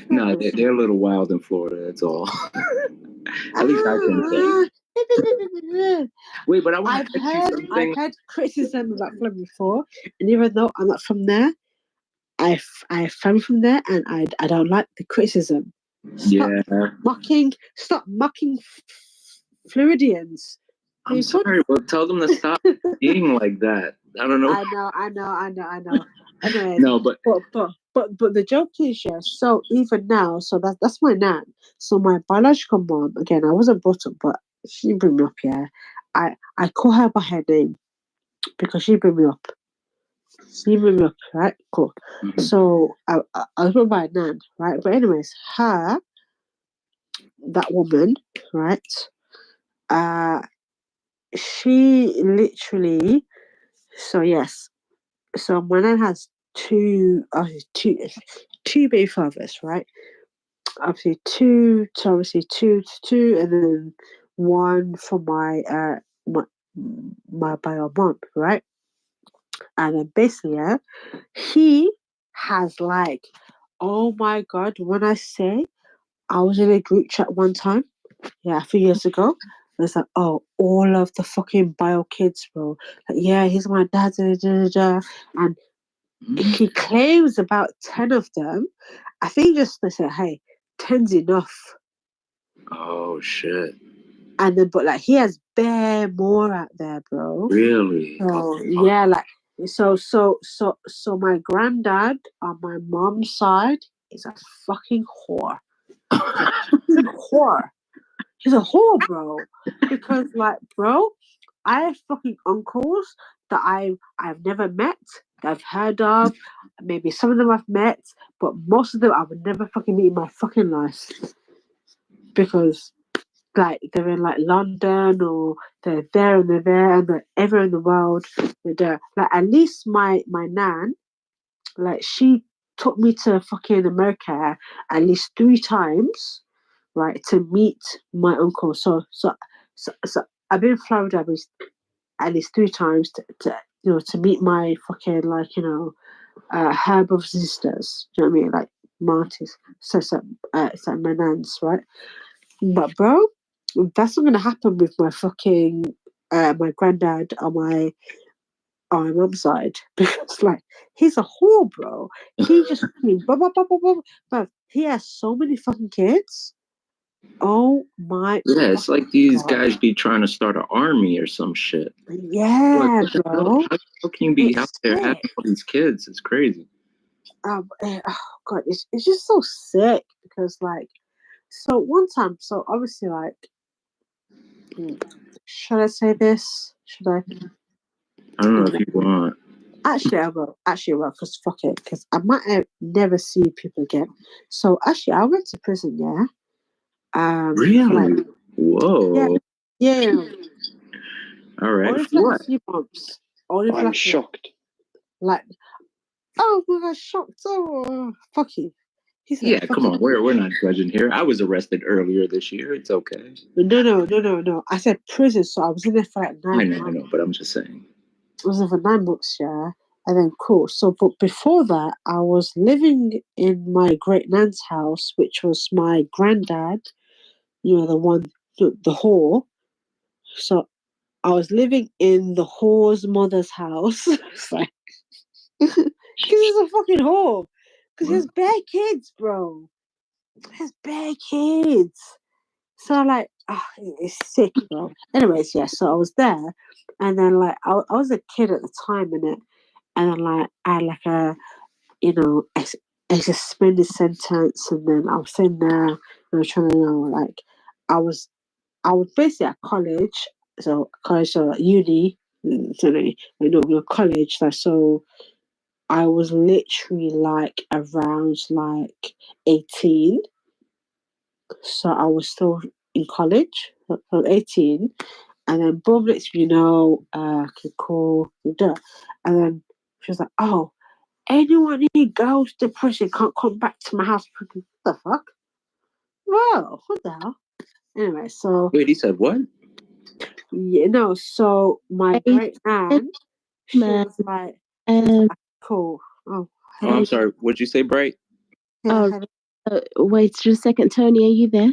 No, they're a little wild in Florida. That's all. At least I think so. Wait, but I want to ask you something.
I've heard criticism about Florida before, and even though I'm not from there, I have family from there, and I don't like the criticism. Stop mocking Floridians.
I'm sorry. Well, tell them to stop being like that. I don't know.
I know. Anyways,
no, but
the joke is, yeah. So even now, so that's my nan. So my biological mom, again, I wasn't brought up, but she bring me up. Yeah, I call her by her name because she bring me up. She bring me up, right? Cool. Mm-hmm. So I was brought by nan, right? But anyways, that woman, right? She literally. So yes. So my nan has two baby fathers, right? Obviously two, and then one for my bio mom, right? And then basically, yeah, he has like, oh my god, when I say I was in a group chat one time, yeah, a few years ago. It's like, oh, all of the fucking bio kids, bro. Like, yeah, he's my dad, and he claims about 10 of them. I think just they said, hey, 10's enough.
Oh shit.
And then but like he has bare more out there, bro.
Really?
So yeah, like so my granddad on my mom's side is a fucking whore. He's a whore, bro. Because like, bro, I have fucking uncles that I've never met, that I've heard of. Maybe some of them I've met, but most of them I would never fucking meet in my fucking life. Because like they're in like London or they're there and they're everywhere in the world. They're there. Like at least my nan, like she took me to fucking America at least 3 times, right, to meet my uncle. So I've been in Florida at least 3 times to meet my fucking like her brothers and sisters. Do you know what I mean? Like Marty's. So it's like my nan's, right? But bro, that's not gonna happen with my fucking my granddad on my mom's side because like he's a whore, bro. He just blah, blah, blah, blah, blah. But he has so many fucking kids. Oh my!
Yeah, it's like these guys be trying to start an army or some shit.
Yeah,
like,
bro.
How can you be out there having all these kids? It's crazy.
Oh god, it's just so sick because like, so one time, so obviously like, should I say this? Should I?
I don't know if you want.
Actually, I will. Because fuck it. Because I might never see people again. So actually, I went to prison. Yeah.
Really?
Like,
whoa.
Yeah.
All right.
Only for like a few months. Only for
I'm shocked.
Like, oh, we were shocked. Oh, fuck you.
Yeah, come on. We're not judging here. I was arrested earlier this year. It's okay.
No. I said prison, so I was in there for like 9 months.
I know, but I'm just saying.
I was there for 9 months, yeah. And then cool. So, but before that, I was living in my great nan's house, which was my granddad. The one, the whore. So I was living in the whore's mother's house. Because he's a fucking whore. Because he has bare kids, bro. He has bare kids. So like, it's sick, bro. Anyways, yeah. So I was there, and then like I was a kid at the time, innit? And then like I had like a a suspended sentence, and then I was sitting there and I was trying to know, like, I was basically at college, so like uni, so college, like, so I was literally like around like 18, so I was still in college, so 18, and then boom, next could call, and then she was like, oh, anyone who goes depression can't come back to my house. What the fuck? Whoa, what the hell? Anyway, so
Wait, he said what?
yeah, no, so my great aunt, she was like, cool. Oh,
Oh, I'm sorry. What'd you say, Bright?
yeah,
Wait just a second, Tony, are you there?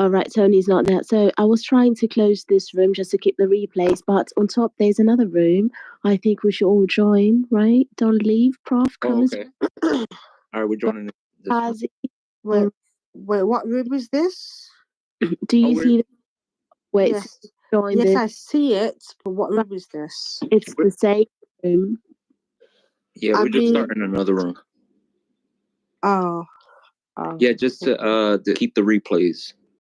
All right, Tony's not there. So I was trying to close this room just to keep the replays, but on top there's another room. I think we should all join, right? Don't leave, Prof. Come
okay. All right, we're joining this
room. Wait, what room is this?
Do you see? Wait,
yes,
join
yes,
this.
I see it. But what room is this?
It's the same room.
Yeah, we're just starting another room.
Oh.
Yeah, just to keep the replays.